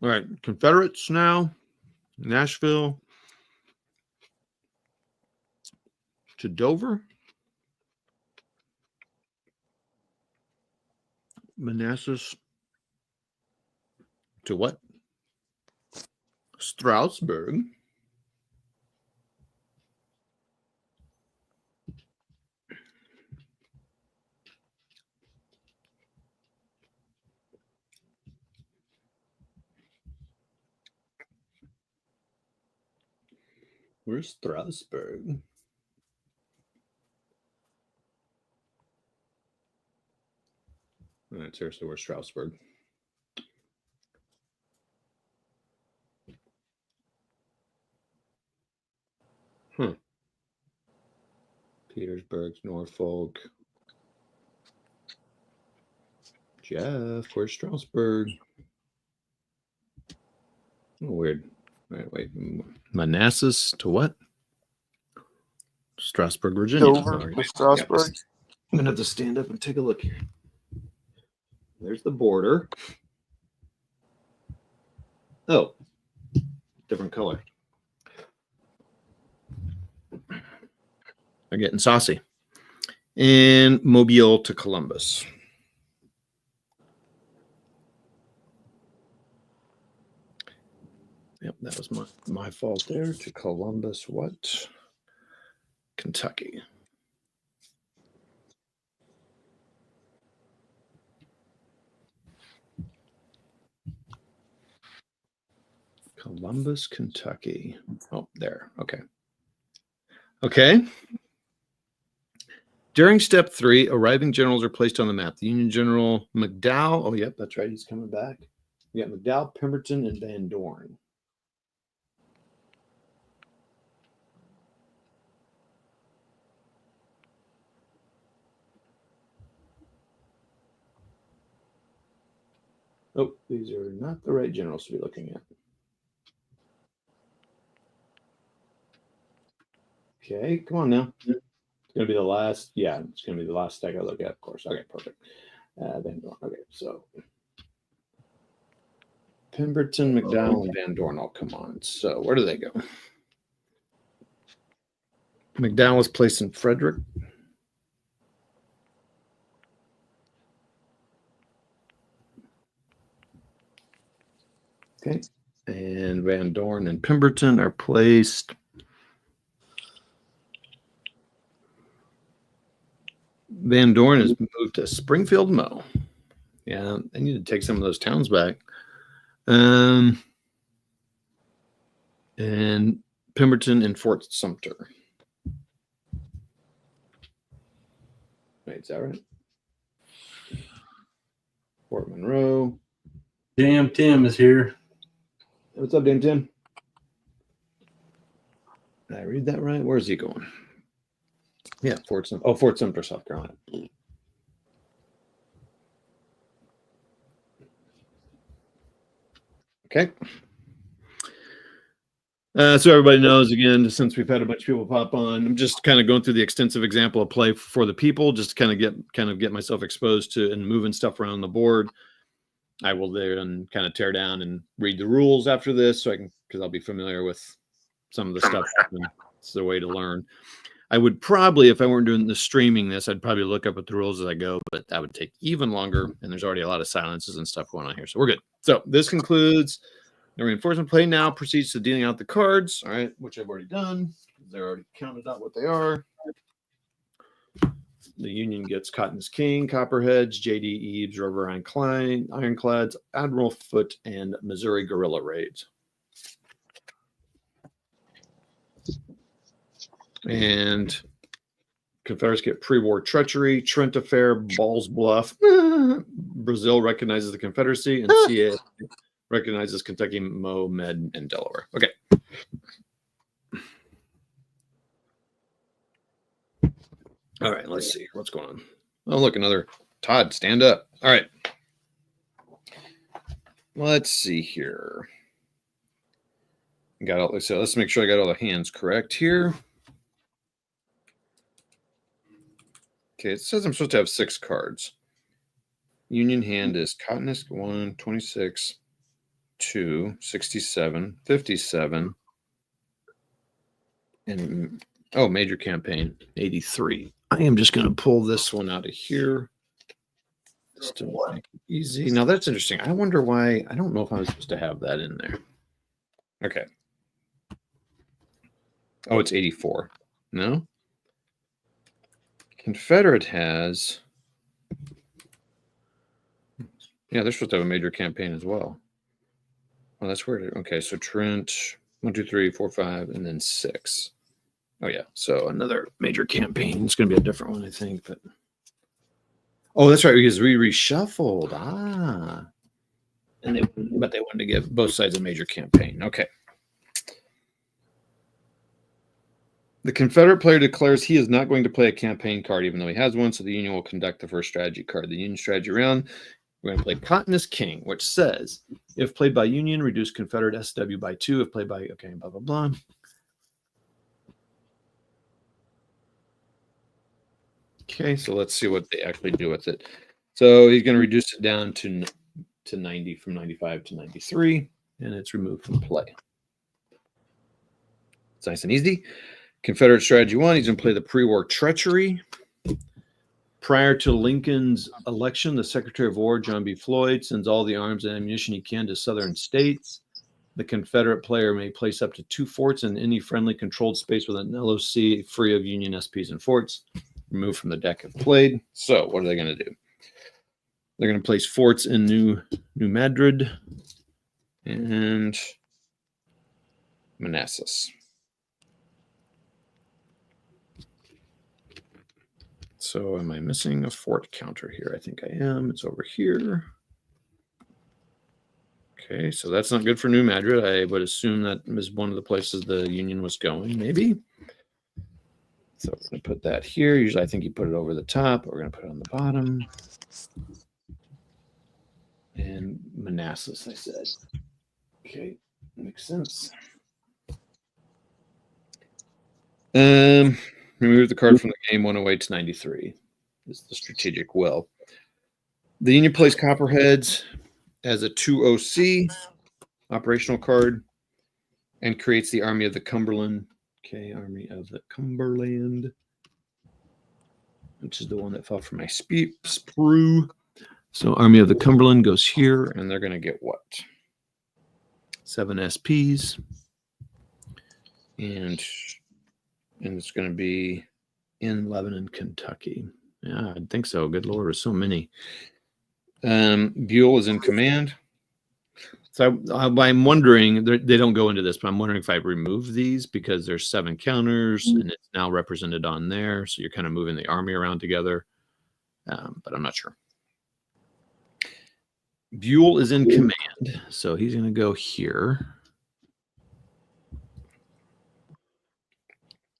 All right. Confederates now. Nashville to Dover. Manassas to what? Stroudsburg. Where's Strasbourg? All right, seriously, where's Strasbourg? Petersburg, Norfolk. Jeff, where's Strasbourg? Oh, weird. Wait. Manassas to what? Strasburg, Virginia. Dover to Strasburg. I'm gonna have to stand up and take a look here. There's the border. Oh, different color. They're getting saucy. And Mobile to Columbus. Yep, that was my fault there. To Columbus, what? Kentucky. Columbus, Kentucky. Oh, there. Okay. Okay. During step 3, arriving generals are placed on the map. The Union General McDowell. Oh, yep, that's right. He's coming back. We got McDowell, Pemberton, and Van Dorn. Oh, these are not the right generals to be looking at. Okay, come on now. It's going to be the last. Yeah, it's going to be the last stack I look at, of course. Okay, perfect. Van Dorn. Okay, so Pemberton, McDowell, and Van Dorn. Oh, come on. So where do they go? McDowell is placed in Frederick. Okay. And Van Dorn and Pemberton are placed. Van Dorn has moved to Springfield Mo. Yeah, they need to take some of those towns back. And Pemberton and Fort Sumter. Wait, is that right? Fort Monroe. Damn Tim is here. What's up, Dan Tim? Did I read that right? Where's he going? Yeah, Fort Sumter. Oh, Fort Sumter, South Carolina. Okay. So everybody knows, again, since we've had a bunch of people pop on, I'm just kind of going through the extensive example of play for the people, just to kind of get myself exposed to and moving stuff around the board. I will then kind of tear down and read the rules after this, so I can, because I'll be familiar with some of the stuff. It's the way to learn. I would probably, if I weren't doing the streaming this, I'd probably look up at the rules as I go, but that would take even longer. And there's already a lot of silences and stuff going on here, so we're good. So this concludes the reinforcement play. Now proceeds to dealing out the cards. All right, which I've already done. They're already counted out what they are. The Union gets Cotton's King, Copperheads, J.D. Eaves, Rover Ironclads, Admiral Foote, and Missouri Guerrilla Raids. And Confederates get pre-war treachery, Trent Affair, Balls Bluff. Brazil recognizes the Confederacy, and CA recognizes Kentucky, Mo, Med, and Delaware. Okay. All right, let's see what's going on. Oh, look, another Todd, stand up. All right. Let's see here. Got all, so let's make sure I got all the hands correct here. Okay, it says I'm supposed to have 6 cards. Union hand is Cottonist 1, 26, 2, 67, 57, and oh, major campaign 83. I am just going to pull this one out of here just to make it easy. Now that's interesting. I wonder why. I don't know if I was supposed to have that in there. Okay. Oh, it's 84. No. Confederate has. Yeah, they're supposed to have a major campaign as well. Oh, that's weird. Okay, so Trent 1, 2, 3, 4, 5, and then 6. Oh yeah, so another major campaign. It's going to be a different one, I think. But oh, that's right, because we reshuffled. And but they wanted to give both sides a major campaign. Okay. The Confederate player declares he is not going to play a campaign card, even though he has one. So the Union will conduct the first strategy card. The Union strategy round. We're going to play Cottonist King, which says if played by Union, reduce Confederate SW by 2. If played by blah blah blah. Okay, so let's see what they actually do with it. So he's going to reduce it down to 90 from 95 to 93, and it's removed from play. It's nice and easy. Confederate strategy 1, he's going to play the pre-war treachery. Prior to Lincoln's election, the Secretary of War, John B. Floyd, sends all the arms and ammunition he can to southern states. The Confederate player may place up to 2 forts in any friendly controlled space with an LOC free of Union SPs and forts. Removed from the deck if played. So what are they going to do? They're going to place forts in New Madrid and Manassas. So am I missing a fort counter here? I think I am. It's over here. Okay, so that's not good for New Madrid. I would assume that is one of the places the Union was going, maybe. So we're going to put that here. Usually I think you put it over the top, but we're going to put it on the bottom. And Manassas, I said. Okay, makes sense. Remove the card from the game 108 to 93. This is the strategic will. The Union plays Copperheads as a 2OC operational card and creates the Army of the Cumberland. Okay, Army of the Cumberland, which is the one that fell from my sprue. So Army of the Cumberland goes here, and they're going to get what? 7 SPs. And it's going to be in Lebanon, Kentucky. Yeah, I think so. Good Lord, there's so many. Buell is in command. So I'm wondering, they don't go into this, but I'm wondering if I remove these because there's 7 counters and it's now represented on there. So you're kind of moving the army around together, but I'm not sure. Buell is in command, so he's going to go here.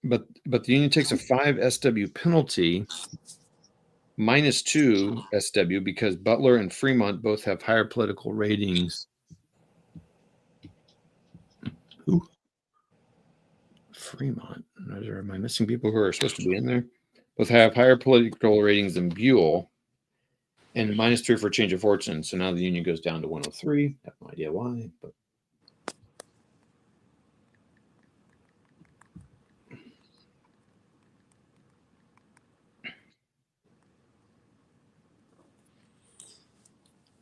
But the Union takes a 5 SW penalty, -2 SW, because Butler and Fremont both have higher political ratings. Who? Fremont. Am I missing people who are supposed to be in there? Both have higher political ratings than Buell, and -3 for change of fortune. So now the Union goes down to 103. I have no idea why, but.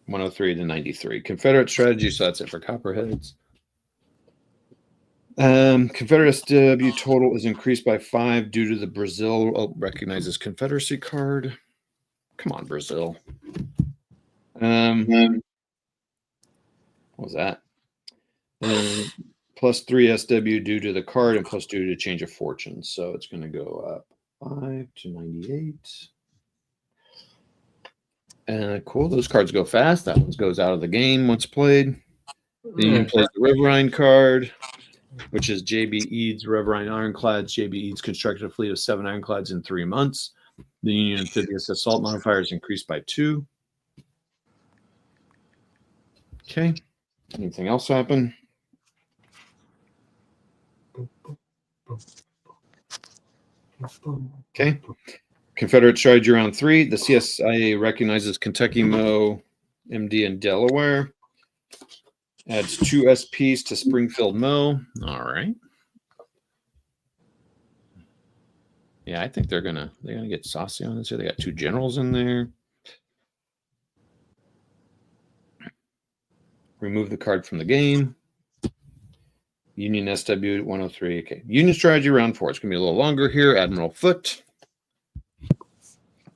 (103 to 93). Confederate strategy, so that's it for Copperheads. Confederate SW total is increased by 5 due to the Brazil recognizes Confederacy card. Come on, Brazil. What was that? +3 SW due to the card and +2 to change of fortune. So it's going to go up 5 to 98. Cool. Those cards go fast. That one goes out of the game once played. The Union plays the Riverine card, which is J.B. Eads Riverine Ironclads. J.B. Eads constructed a fleet of 7 ironclads in 3 months. The Union amphibious assault modifier is increased by 2. Okay. Anything else happen? Okay. Confederate strategy round 3. The CSIA recognizes Kentucky, Mo, MD, and Delaware. Adds 2 SPs to Springfield, Mo. All right. Yeah, I think they're gonna get saucy on this here. They got 2 generals in there. Remove the card from the game. Union SW 103. Okay. Union strategy round 4. It's gonna be a little longer here. Admiral Foote.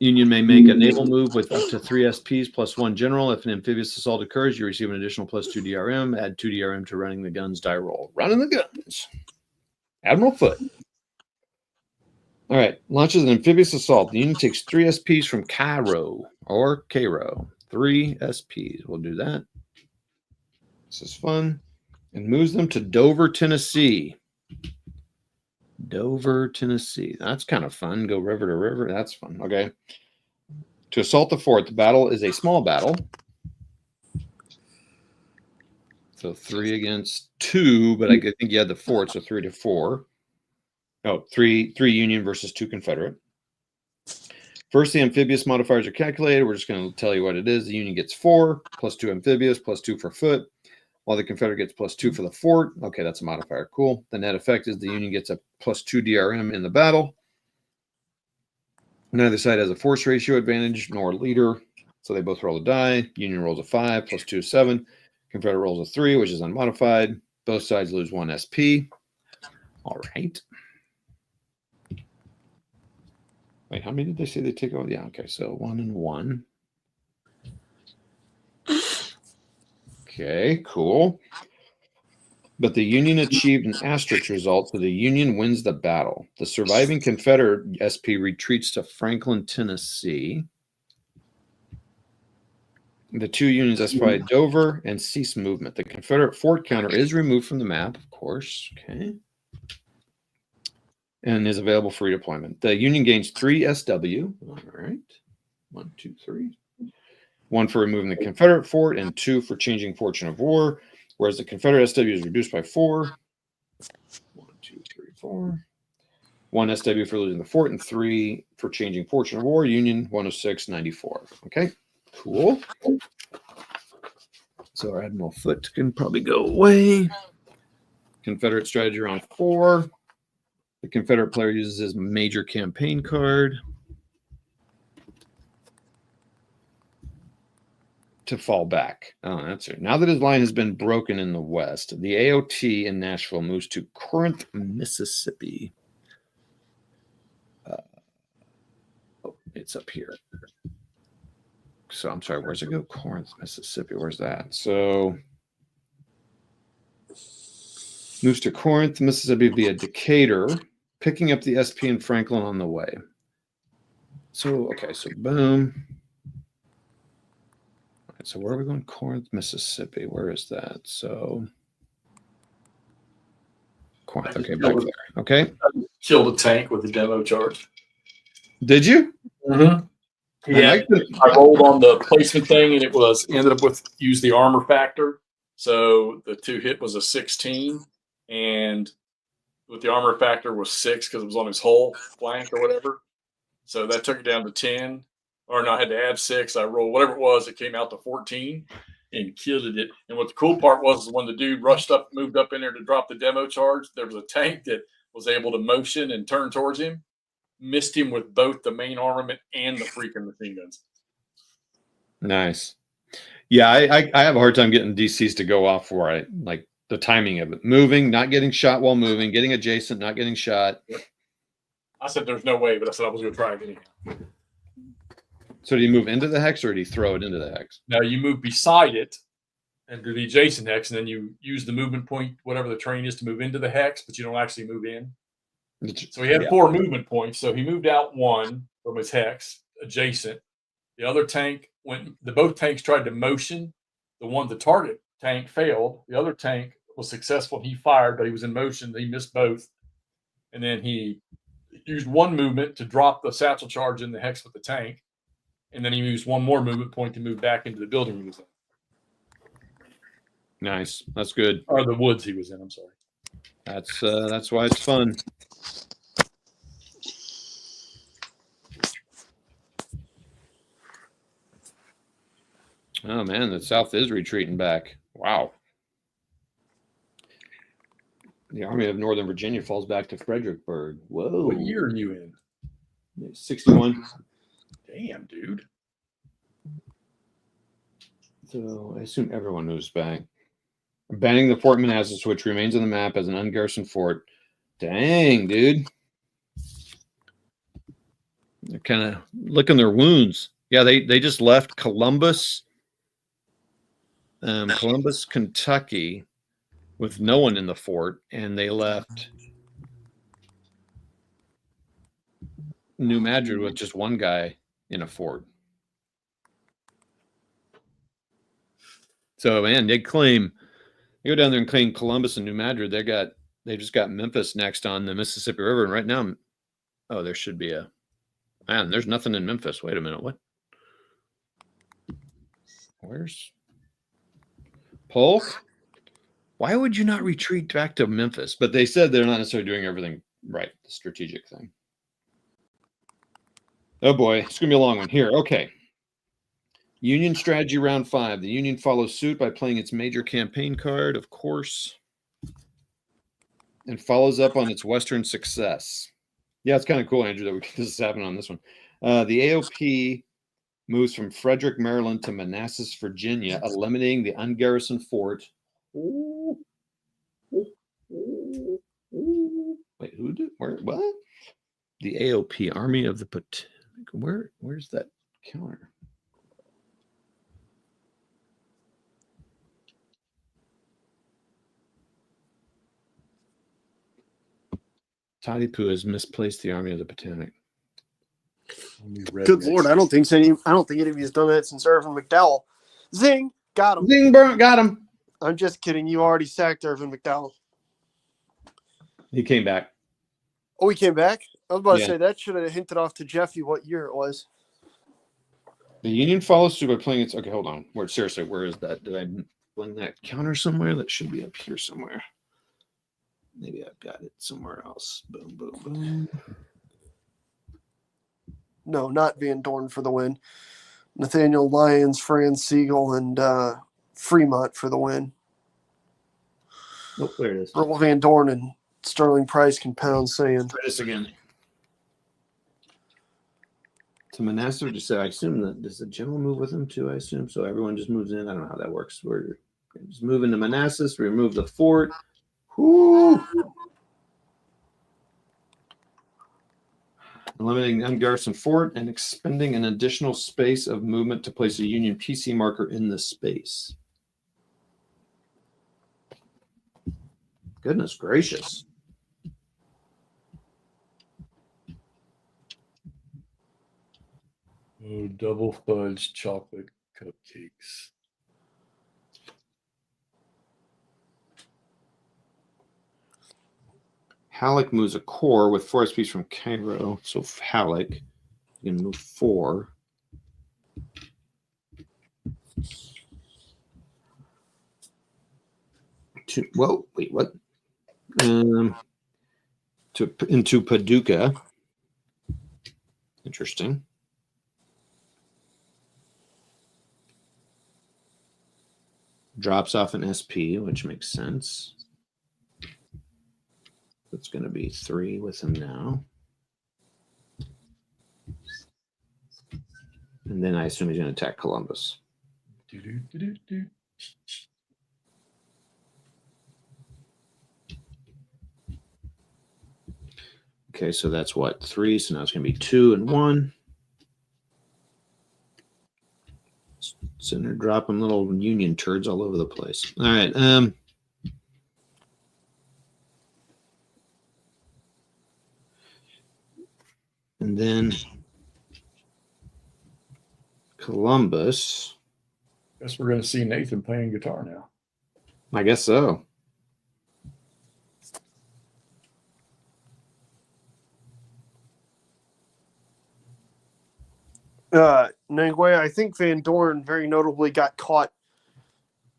Union may make a naval move with up to 3 SPs +1 general. If an amphibious assault occurs, you receive an additional +2 DRM. Add 2 DRM to running the guns die roll. Running the guns. Admiral Foote. All right. Launches an amphibious assault. The Union takes 3 SPs from Cairo or Cairo. 3 SPs. We'll do that. This is fun. And moves them to Dover, Tennessee. Dover, Tennessee. That's kind of fun. Go river to river. That's fun. Okay. To assault the fort, the battle is a small battle. So 3 against 2, but I think you had the fort, so 3 to 4. Oh, 3 Union versus 2 Confederate. First, the amphibious modifiers are calculated. We're just going to tell you what it is. The Union gets 4, +2 amphibious, +2 for foot, while the Confederate gets +2 for the fort. Okay, that's a modifier. Cool. The net effect is the Union gets a +2 DRM in the battle. Neither side has a force ratio advantage nor leader, so they both roll a die. Union rolls a 5, +2 is 7. Confederate rolls a 3, which is unmodified. Both sides lose 1 SP. All right. Wait, how many did they say they take over? Yeah, okay, so 1 and 1. Okay, cool. But the Union achieved an asterisk result, so the Union wins the battle. The surviving Confederate SP retreats to Franklin, Tennessee. The 2 Unions SPI Dover and cease movement. The Confederate fort counter is removed from the map, of course. Okay. And is available for redeployment. The Union gains 3 SW. All right. 1, 2, 3. 1 for removing the Confederate fort and 2 for changing fortune of war. Whereas the Confederate SW is reduced by 4. 1, 2, 3, 4. 1 SW for losing the fort and 3 for changing fortune of war. Union 106, 94. Okay, cool. So our Admiral Foote can probably go away. Confederate strategy round 4. The Confederate player uses his major campaign card. to fall back. Oh, that's it. Now that his line has been broken in the West, the AOT in Nashville moves to Corinth, Mississippi. Oh, it's up here. So I'm sorry, where's it go? Corinth, Mississippi. Where's that? So moves to Corinth, Mississippi via Decatur, picking up the SP in Franklin on the way. So, okay, so boom. All right, so where are we going? Corinth, Mississippi. Where is that? So Corinth, okay, back there. Okay. Killed a tank with a demo charge. Did you? Mm-hmm. Yeah, I rolled on the placement thing, and it was ended up with use the armor factor. So the 2 hit was a 16, and with the armor factor was 6 because it was on his whole flank or whatever. So that took it down to 10, or no, I had to add 6. I rolled whatever it was. It came out to 14 and killed it. And what the cool part was when the dude rushed up, moved up in there to drop the demo charge, there was a tank that was able to motion and turn towards him. Missed him with both the main armament and the freaking machine guns. Nice. Yeah, I have a hard time getting DCs to go off where I like the timing of it. Moving, not getting shot while moving, getting adjacent, not getting shot. I said there's no way, but I said I was going to try it anyhow. So do you move into the hex or do you throw it into the hex? Now you move beside it and do the adjacent hex, and then you use the movement point, whatever the terrain is, to move into the hex, but you don't actually move in. So he had 4 movement points. So he moved out 1 from his hex adjacent. The other tank both tanks tried to motion. The target tank failed. The other tank was successful. He fired, but he was in motion. He missed both. And then he used 1 movement to drop the satchel charge in the hex with the tank. And then he used 1 more movement point to move back into the building he was in. Nice. That's good. Or the woods he was in, I'm sorry. That's why it's fun. Oh man, the South is retreating back. Wow. The Army of Northern Virginia falls back to Fredericksburg. Whoa. What year are you in? 61. Damn, dude. So I assume everyone moves back. Banning the Fort Manassas, which remains on the map as an ungarrisoned fort. Dang, dude. They're kind of licking their wounds. Yeah, they just left Columbus, Kentucky, with no one in the fort, and they left New Madrid with just 1 guy in a fort. So man, they claim you go down there and claim Columbus and New Madrid. They just got Memphis next on the Mississippi River, and right now, oh, there should be there's nothing in Memphis. Wait a minute, what? Where's Polk? Why would you not retreat back to Memphis? But they said they're not necessarily doing everything right, the strategic thing. Oh boy, it's gonna be a long one here. Okay. Union strategy round 5. The Union follows suit by playing its major campaign card, of course, and follows up on its Western success. Yeah, it's kind of cool, Andrew, that this is happening on this one. The AOP moves from Frederick, Maryland to Manassas, Virginia, eliminating the ungarrisoned fort. Wait, who did? Where? What? The AOP, Army of the Potomac. Where's that counter? Toddy Poo has misplaced the Army of the Potomac. Good Lord, I don't think any of you has done that since Irvin McDowell. Zing, got him. Zing, burn, got him. I'm just kidding. You already sacked Irvin McDowell. He came back. Oh, he came back? I was about to say that should have hinted off to Jeffy what year it was. The Union follows suit by playing its. Okay, hold on. Where is that? Did I bring that counter somewhere? That should be up here somewhere. Maybe I've got it somewhere else. Boom, boom, boom. No, not Van Dorn for the win. Nathaniel Lyons, Franz Siegel, and Fremont for the win. Oh, there it is. Earl Van Dorn and Sterling Price can pound sand. Try this again. to Manassas. Just I assume that does the general move with them too? I assume so. Everyone just moves in. I don't know how that works. We're just moving to Manassas. Remove the fort. Whoo! Eliminating ungarrisoned fort and expending an additional space of movement to place a Union PC marker in the space. Goodness gracious. Oh, double fudge chocolate cupcakes. Halleck moves a core with forest piece from Cairo. So Halleck, you can move 4. Whoa, wait, what? Into Paducah. Interesting. Drops off an SP, which makes sense. It's going to be 3 with him now. And then I assume he's going to attack Columbus. Okay, so that's what? 3. So now it's going to be 2 and 1. Sitting there dropping little Union turds all over the place. All right. And then Columbus. Guess we're going to see Nathan playing guitar now. I guess so. Nangway, I think Van Dorn very notably got caught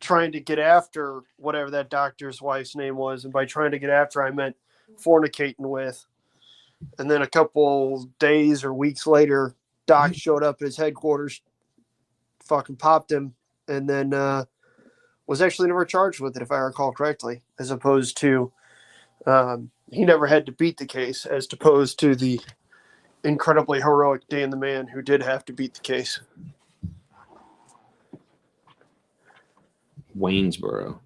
trying to get after whatever that doctor's wife's name was. And by trying to get after, I meant fornicating with. And then a couple days or weeks later, Doc showed up at his headquarters, fucking popped him, and then was actually never charged with it, if I recall correctly, as opposed to he never had to beat the case, as opposed to the incredibly heroic Dan the Man who did have to beat the case. Waynesboro.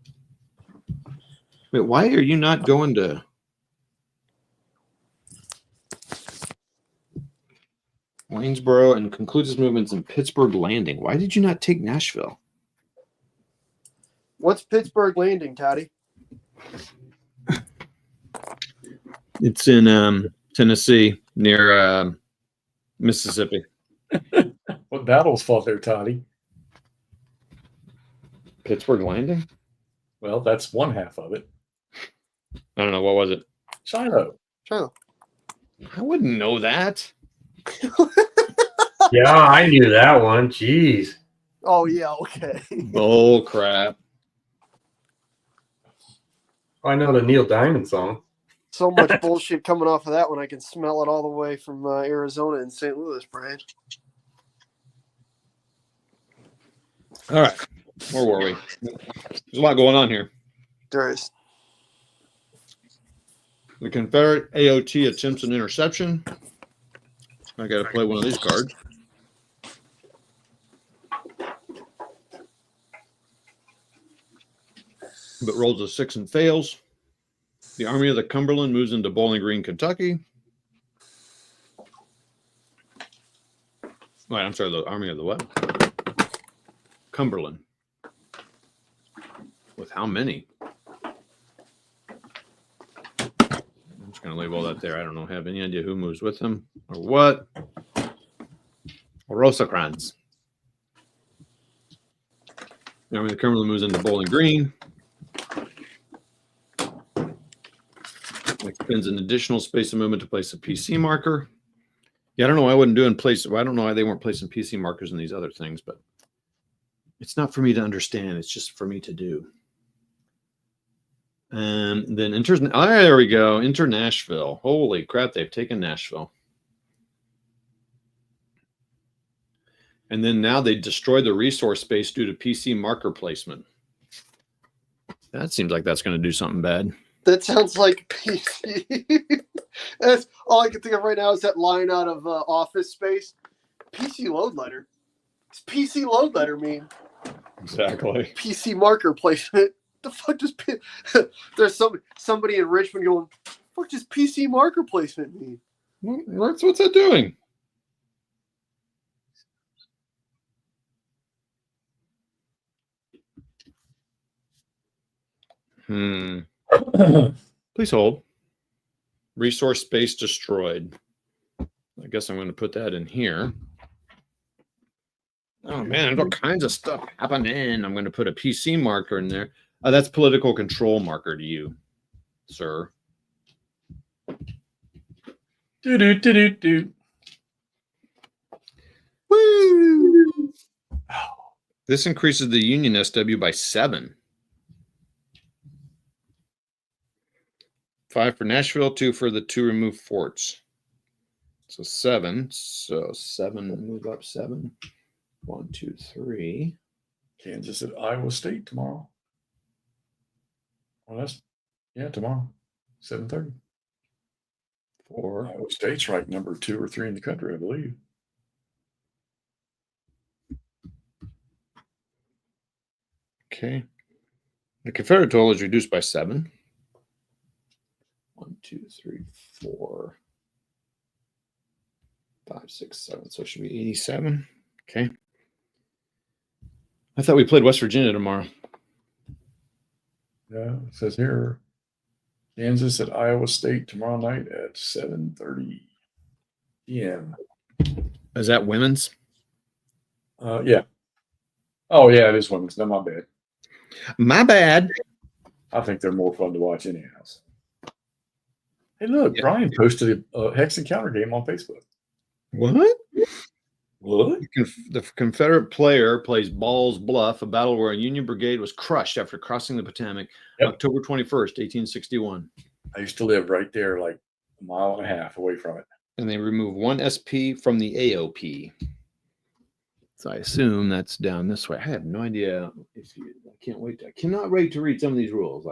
Wait, why are you not going to Waynesboro and concludes his movements in Pittsburgh Landing? Why did you not take Nashville? What's Pittsburgh Landing, Toddy? It's in Tennessee near Mississippi. What battles fought there, Toddy? Pittsburgh Landing? Well, that's one half of it. I don't know. What was it? Shiloh. Shiloh. I wouldn't know that. Yeah, I knew that one. Jeez. Oh, yeah, okay. Oh, crap. I know the Neil Diamond song. So much bullshit coming off of that one. I can smell it all the way from Arizona and St. Louis, Brian. All right. Where were we? There's a lot going on here. There is. The Confederate AOT attempts an interception. I got to play one of these cards. But rolls a 6 and fails. The Army of the Cumberland moves into Bowling Green, Kentucky. Wait, I'm sorry, the Army of the what? Cumberland. With how many? I'm just going to leave all that there. I don't know. Have any idea who moves with them or what? Rosecrans. The Army of the Cumberland moves into Bowling Green. Expends an additional space of movement to place a PC marker. Yeah, I don't know why I wouldn't do in place. I don't know why they weren't placing PC markers in these other things, but it's not for me to understand. It's just for me to do. And then there we go. Enter Nashville. Holy crap, they've taken Nashville. And then now they destroy the resource space due to PC marker placement. That seems like that's going to do something bad. That sounds like PC. That's all I can think of right now is that line out of Office Space. PC load letter. It's PC load letter mean? Exactly. PC marker placement. The fuck does there's somebody in Richmond going, what does PC marker placement mean? What's that doing? Please hold. Resource space destroyed. I guess I'm going to put that in here. Oh man, there's all kinds of stuff happening. I'm going to put a PC marker in there. That's political control marker to you, sir. Do. Woo! This increases the Union SW by 7. 5 for Nashville, 2 for the 2 removed forts. So 7. So 7, move up 7. 1, 2, 3. Kansas at Iowa State tomorrow. Well, tomorrow, 7:30. 4. Iowa State's ranked number 2 or 3 in the country, I believe. Okay. The Confederate total is reduced by 7. 1, 2, 3, 4, 5, 6, 7. So it should be 87. Okay. I thought we played West Virginia tomorrow. Yeah, it says here, Kansas at Iowa State tomorrow night at 7:30 p.m. Is that women's? Yeah. Oh, yeah, it is women's. No, my bad. My bad. I think they're more fun to watch anyhow. Hey, look, Yeah. Brian posted a Hex Encounter game on Facebook. What? What? The Confederate player plays Ball's Bluff, a battle where a Union brigade was crushed after crossing the Potomac, October 21st, 1861. I used to live right there, like a mile and a half away from it. And they remove 1 SP from the AOP. So I assume that's down this way. I have no idea. I can't wait. I cannot wait to read some of these rules.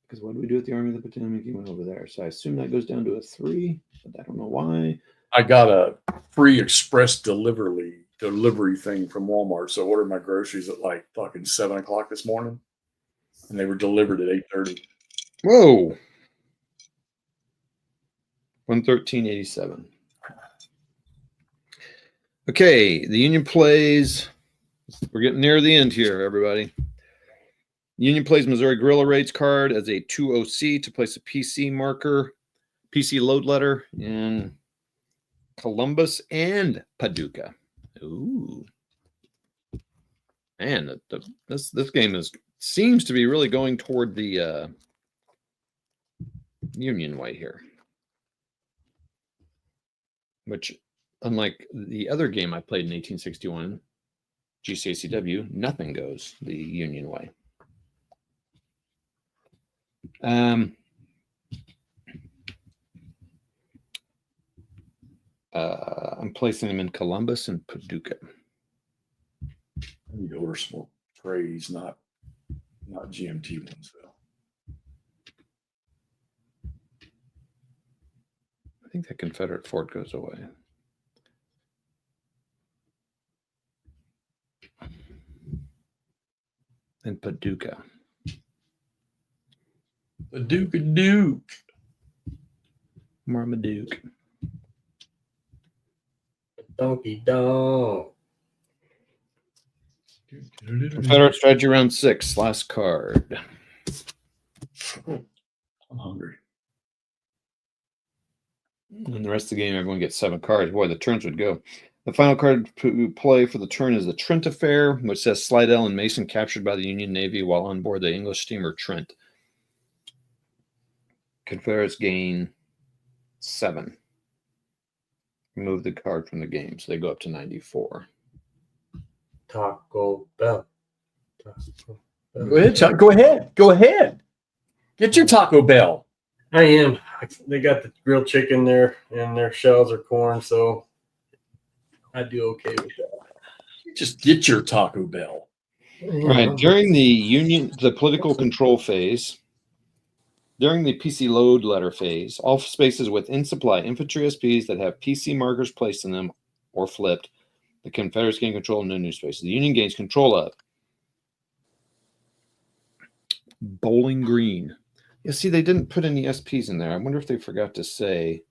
Because what do we do with the Army of the Potomac? He went over there. So I assume that goes down to a 3, but I don't know why. I got a free express delivery thing from Walmart. So I ordered my groceries at like fucking 7 o'clock this morning, and they were delivered at 8:30. Whoa. 113.87. Okay, the Union plays. We're getting near the end here, everybody. Union plays Missouri Guerrilla Raids card as a 2OC to place a PC marker, PC load letter in Columbus and Paducah. Ooh. Man, this game seems to be really going toward the Union way here. Which, unlike the other game I played in 1861, GCACW, nothing goes the Union way. I'm placing them in Columbus and Paducah. I need to order some more trays, not GMT ones though. I think the Confederate fort goes away. And Paducah. The Duke of Duke. Marmaduke. Donkey Dong. Confederate strategy round 6, last card. I'm hungry. And the rest of the game, everyone gets 7 cards. Boy, the turns would go. The final card to play for the turn is the Trent Affair, which says Slidell and Mason captured by the Union Navy while on board the English steamer Trent. Confederates gain 7. Remove the card from the game, so they go up to 94. Taco Bell. Go ahead, Chuck. Go ahead. Go ahead. Get your Taco Bell. I am. They got the grilled chicken there, and their shells are corn, so I do okay with that. Just get your Taco Bell. All right. During the political control phase, During the PC load letter phase, all spaces within supply infantry SPs that have PC markers placed in them or flipped, the Confederates gain control of no new spaces. The Union gains control of Bowling Green. Yeah, see, they didn't put any SPs in there. I wonder if they forgot to say.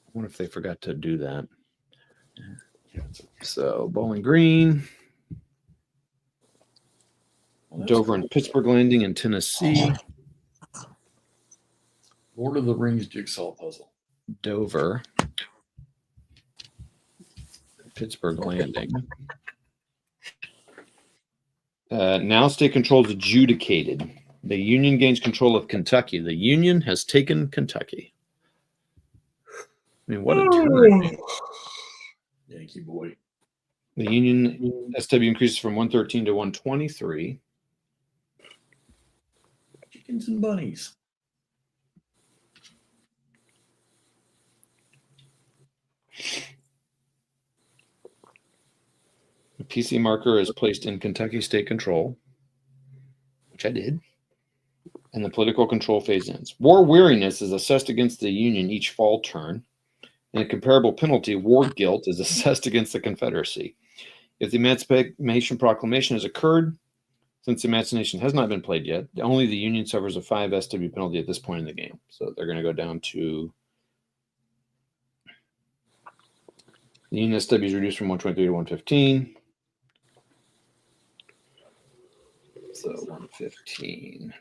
I wonder if they forgot to do that. So Bowling Green, Dover and Pittsburgh Landing in Tennessee. Lord of the Rings jigsaw puzzle. Dover, Pittsburgh Landing. Now state control is adjudicated. The Union gains control of Kentucky. The Union has taken Kentucky. I mean, what a turn. Yankee boy. The Union SW increases from 113 to 123. Chickens and bunnies. The PC marker is placed in Kentucky state control, which I did, and the political control phase ends. War weariness is assessed against the Union each fall turn, and a comparable penalty, war guilt, is assessed against the Confederacy. If the Emancipation Proclamation has occurred, since the Emancipation has not been played yet, only the Union suffers a 5 SW penalty at this point in the game. So they're going to go down to the Union SW is reduced from 123 to 115. So 115.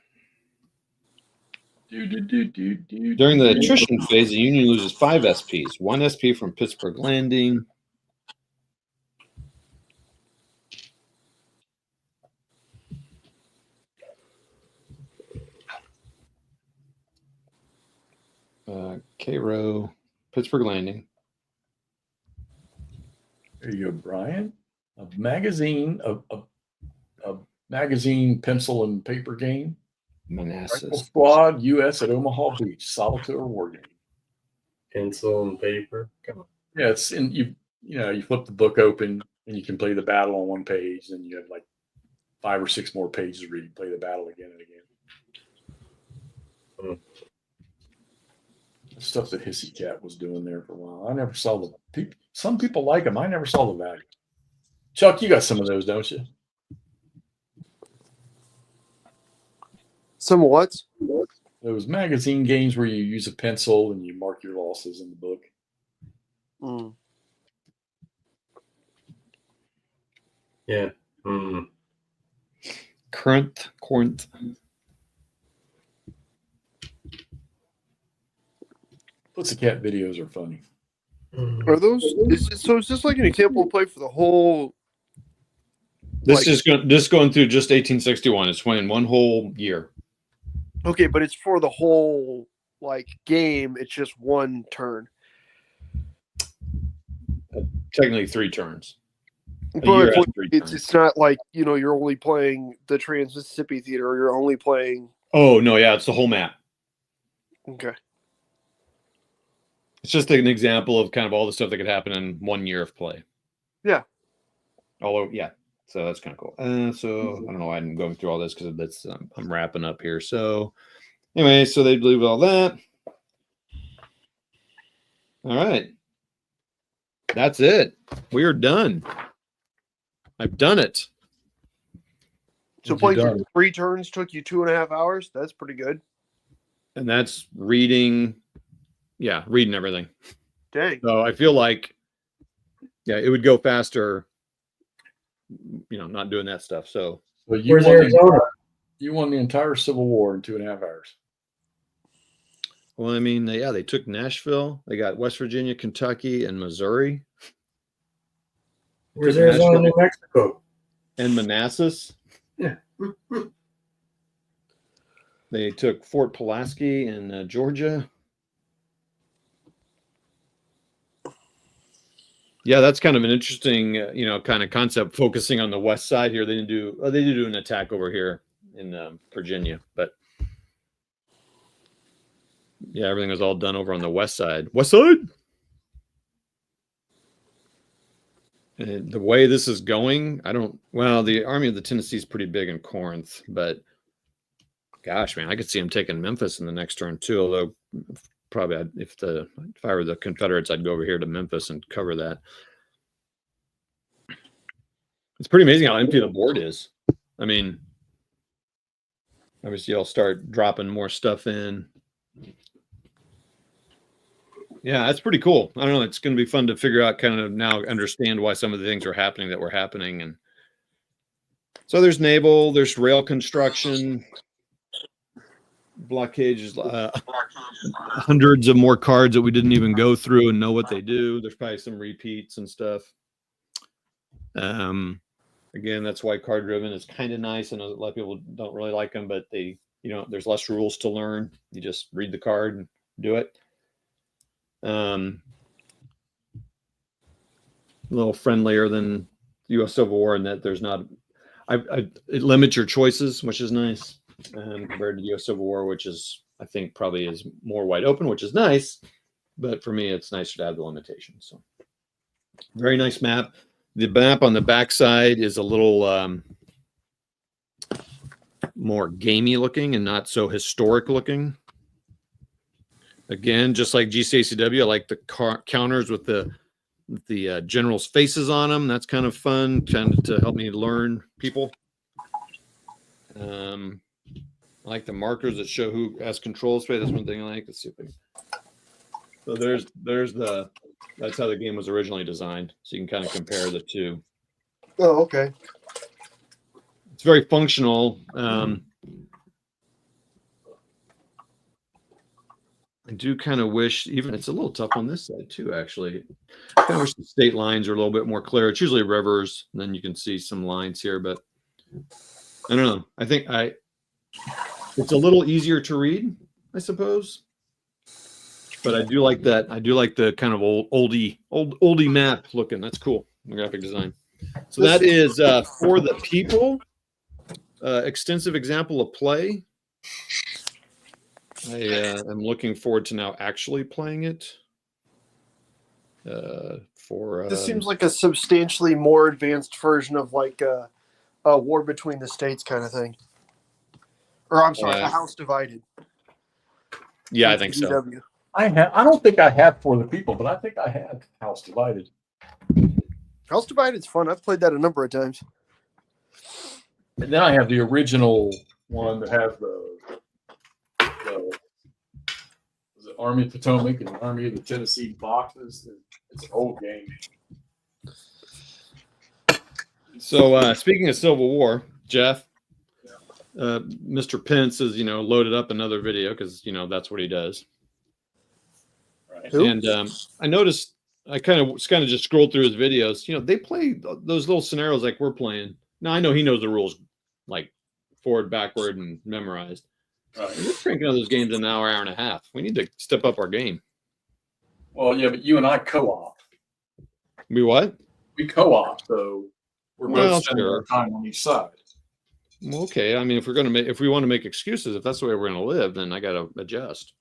During the attrition phase, the Union loses 5 SPs. 1 SP from Pittsburgh Landing. Cairo, Pittsburgh Landing. There you go, Brian. A magazine, a magazine pencil and paper game. Rifle Manassas. Squad US at Omaha Beach. Solitaire war game. Pencil and paper. Come on. Yeah, it's in you flip the book open and you can play the battle on one page, and you have like 5 or 6 more pages where you play the battle again and again. Stuff that Hissy Cat was doing there for a while. I never saw the people. Some people like them. I never saw the value. Chuck, you got some of those, don't you? Some what? Those magazine games where you use a pencil and you mark your losses in the book. Mm. Yeah. Corinth. Pussycat videos are funny. Are those? Is this like an example play for the whole? This is going through just 1861. It's winning one whole year. Okay, but it's for the whole game. It's just one turn. Technically 3 turns. But it's not like you're only playing the Trans-Mississippi Theater, or you're only playing. Oh no, yeah, it's the whole map. Okay. It's just an example of kind of all the stuff that could happen in 1 year of play. Yeah. Yeah. So that's kind of cool. So I don't know why I'm going through all this because that's I'm wrapping up here. So anyway, so they believe all that. All right. That's it. We are done. I've done it. So playing through 3 turns took you 2.5 hours. That's pretty good. And that's reading. Yeah, reading everything. Dang. So I feel like, it would go faster, not doing that stuff. So Where's Arizona? You won the entire Civil War in 2.5 hours. Well, I mean, they took Nashville. They got West Virginia, Kentucky, and Missouri. Where's Arizona, New Mexico? And Manassas. Yeah. They took Fort Pulaski in Georgia. Yeah, that's kind of an interesting, kind of concept, focusing on the west side here. They did do an attack over here in Virginia, but yeah, everything was all done over on the west side. West side. The way this is going, the Army of the Tennessee is pretty big in Corinth, but gosh, man, I could see him taking Memphis in the next turn too. Although probably if I were the Confederates, I'd go over here to Memphis and cover that. It's pretty amazing how empty the board is. I mean, obviously, I'll start dropping more stuff in. Yeah, that's pretty cool. I don't know. It's going to be fun to figure out, kind of now understand why some of the things are happening that were happening. And so there's naval, there's rail construction, blockages, hundreds of more cards that we didn't even go through and know what they do. There's probably some repeats and stuff. Again, that's why card driven is kind of nice. I know that a lot of people don't really like them, but there's less rules to learn. You just read the card and do it. A little friendlier than U.S. Civil War in that there's not. It limits your choices, which is nice, compared to U.S. Civil War, which is, I think, probably is more wide open, which is nice. But for me, it's nicer to have the limitations. So, very nice map. The map on the backside is a little more gamey looking and not so historic looking. Again, just like GCACW, I like the counters with the generals' faces on them. That's kind of fun, kind of to help me learn people. I like the markers that show who has control space. That's one thing I like. Let's see if I can. So that's how the game was originally designed. So you can kind of compare the two. Oh, okay. It's very functional. I do kind of wish, even it's a little tough on this side too, actually. I kind of wish the state lines are a little bit more clear. It's usually rivers, and then you can see some lines here, but I don't know. I think it's a little easier to read, I suppose. But I do like that. I do like the kind of oldie map looking. That's cool. The graphic design. So that is For the People. Extensive example of play. I am looking forward to now actually playing it. This seems like a substantially more advanced version of like a War Between the States kind of thing. Or I'm sorry, A House Divided. Yeah, I think so. I don't think I have For the People, but I think I have House Divided. House Divided's fun. I've played that a number of times. And then I have the original one that has the Army of Potomac and the Army of the Tennessee boxes. It's an old game. So speaking of Civil War, Jeff, Mr. Pence has loaded up another video because that's what he does. Right. Who? And I noticed I kind of just scrolled through his videos. They play those little scenarios like we're playing. Now I know he knows the rules like forward, backward, and memorized. Right. We're cranking out those games in an hour and a half. We need to step up our game. Well, yeah, but you and I co-op. We what? We co-op, so we're Well, both spending sure. our time on each side. Well, okay. I mean, if we want to make excuses, if that's the way we're going to live, then I got to adjust.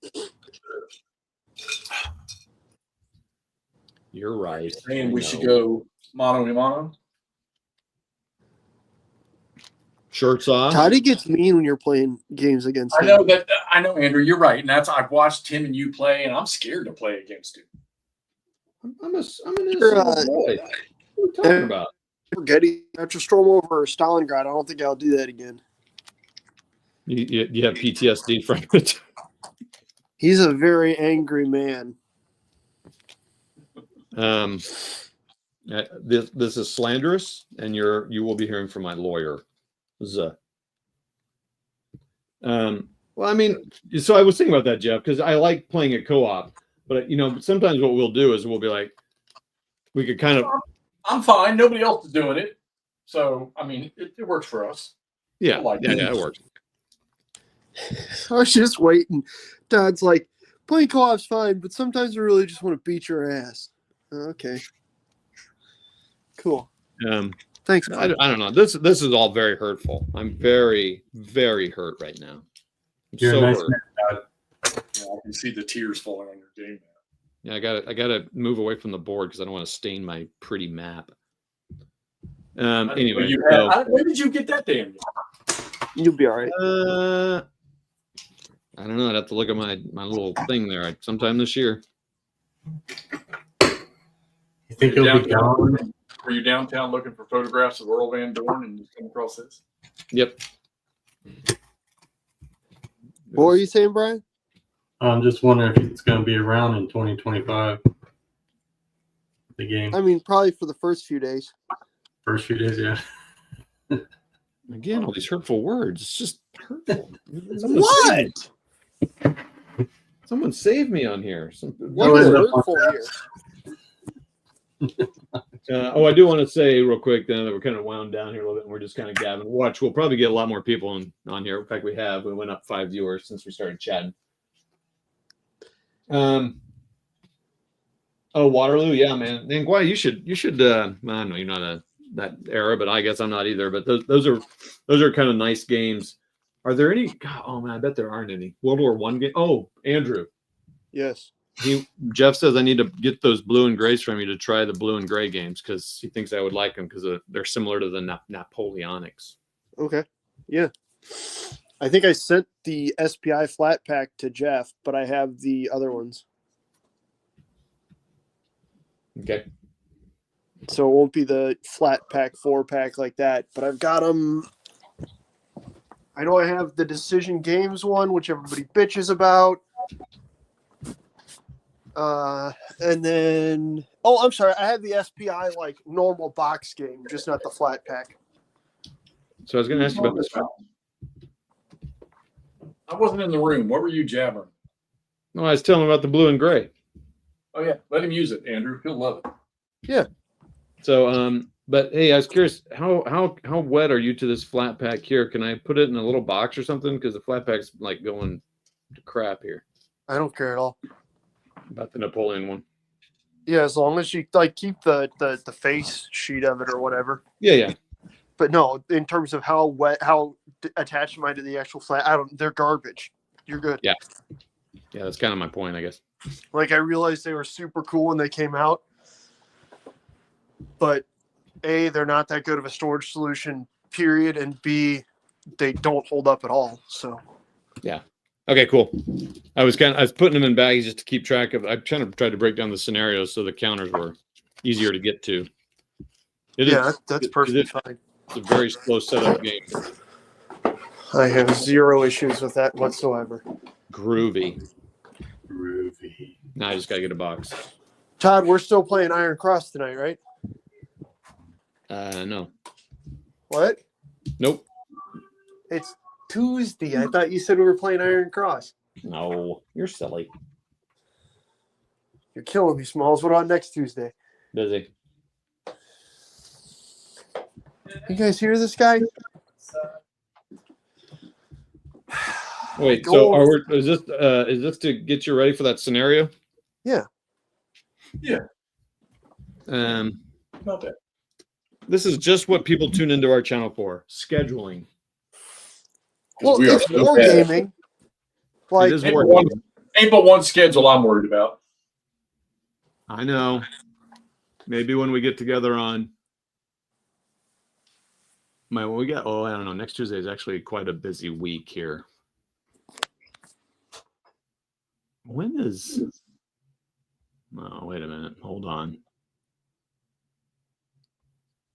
You're right. And we should go mano a mano. Shirts off. Toddy gets mean when you're playing games against him. I know, Andrew. You're right, and I've watched him and you play, and I'm scared to play against him. I'm an innocent boy. What are you talking about? Forgetting after storm over Stalingrad, I don't think I'll do that again. You have PTSD from it. He's a very angry man. This is slanderous, and you will be hearing from my lawyer. Well, I mean, so I was thinking about that, Jeff, because I like playing at co-op, but sometimes what we'll do is we'll be like, we could kind of. I'm fine. Nobody else is doing it, so I mean, it works for us. Yeah, it works. I was just waiting. Todd's like, playing co-op's fine, but sometimes I really just want to beat your ass. Okay. Cool. Thanks. I don't know. This is all very hurtful. I'm very, very hurt right now. You're so a nice hurt. man, Todd. Yeah, I can see the tears falling on your game now. Yeah, I gotta move away from the board because I don't want to stain my pretty map. Anyway, You so, where did you get that damn game? You'll be all right. I don't know. I'd have to look at my little thing there sometime this year. You think it'll be gone? Were you downtown looking for photographs of Earl Van Dorn and you came across this? Yep. What were you saying, Brian? I'm just wondering if it's going to be around in 2025. The game. I mean, probably for the first few days. First few days, yeah. Again, all these hurtful words. It's just hurtful. What? Someone save me on here. What Oh, is is it- hurtful here? I do want to say real quick then that we're kind of wound down here a little bit and we're just kind of gabbing. Watch, we'll probably get a lot more people on here. In fact, we went up 5 viewers since we started chatting. Waterloo, yeah, man. And Guy, you should I know you're not that era, but I guess I'm not either. But those are kind of nice games. Are there any? God, oh man, I bet there aren't any World War I game. Oh, Andrew. Yes. Jeff says I need to get those blue and grays from you to try the blue and gray games because he thinks I would like them because they're similar to the Napoleonics. Okay. Yeah. I think I sent the SPI flat pack to Jeff, but I have the other ones. Okay. So it won't be the flat pack 4-pack like that, but I've got them. I know I have the Decision Games one, which everybody bitches about. And then, I'm sorry, I have the SPI like normal box game, just not the flat pack. So I was going to ask you about this. I wasn't in the room. What were you jabbering? No, I was telling him about the blue and gray. Oh yeah, let him use it, Andrew. He'll love it. Yeah. So, but hey, I was curious, how wet are you to this flat pack here? Can I put it in a little box or something? Because the flat pack's like going to crap here. I don't care at all. About the Napoleon one. Yeah, as long as you like keep the face sheet of it or whatever. Yeah. But no, in terms of how attached am I to the actual flat, they're garbage. You're good. Yeah, that's kind of my point, I guess. Like, I realized they were super cool when they came out, but A, they're not that good of a storage solution, period, and B, they don't hold up at all. So yeah. Okay, cool. I was putting them in bags just to keep track of. I kind of tried to break down the scenarios so the counters were easier to get to. That's perfectly fine. It's a very slow setup game. I have zero issues with that whatsoever. Groovy. Groovy. Now I just gotta get a box. Todd, we're still playing Iron Cross tonight, right? No. What? Nope. It's Tuesday. I thought you said we were playing Iron Cross. No. You're silly. You're killing me, Smalls. What about next Tuesday? Busy. You guys hear this guy? Wait, so is this to get you ready for that scenario? Yeah. Yeah. Not bad. This is just what people tune into our channel for. Scheduling. Well, We are it's so wargaming. Like, It is Ain't war but one- gaming. Ain't but one schedule I'm worried about. I know. Maybe when we get together on I don't know. Next Tuesday is actually quite a busy week here. When is? Oh, wait a minute. Hold on.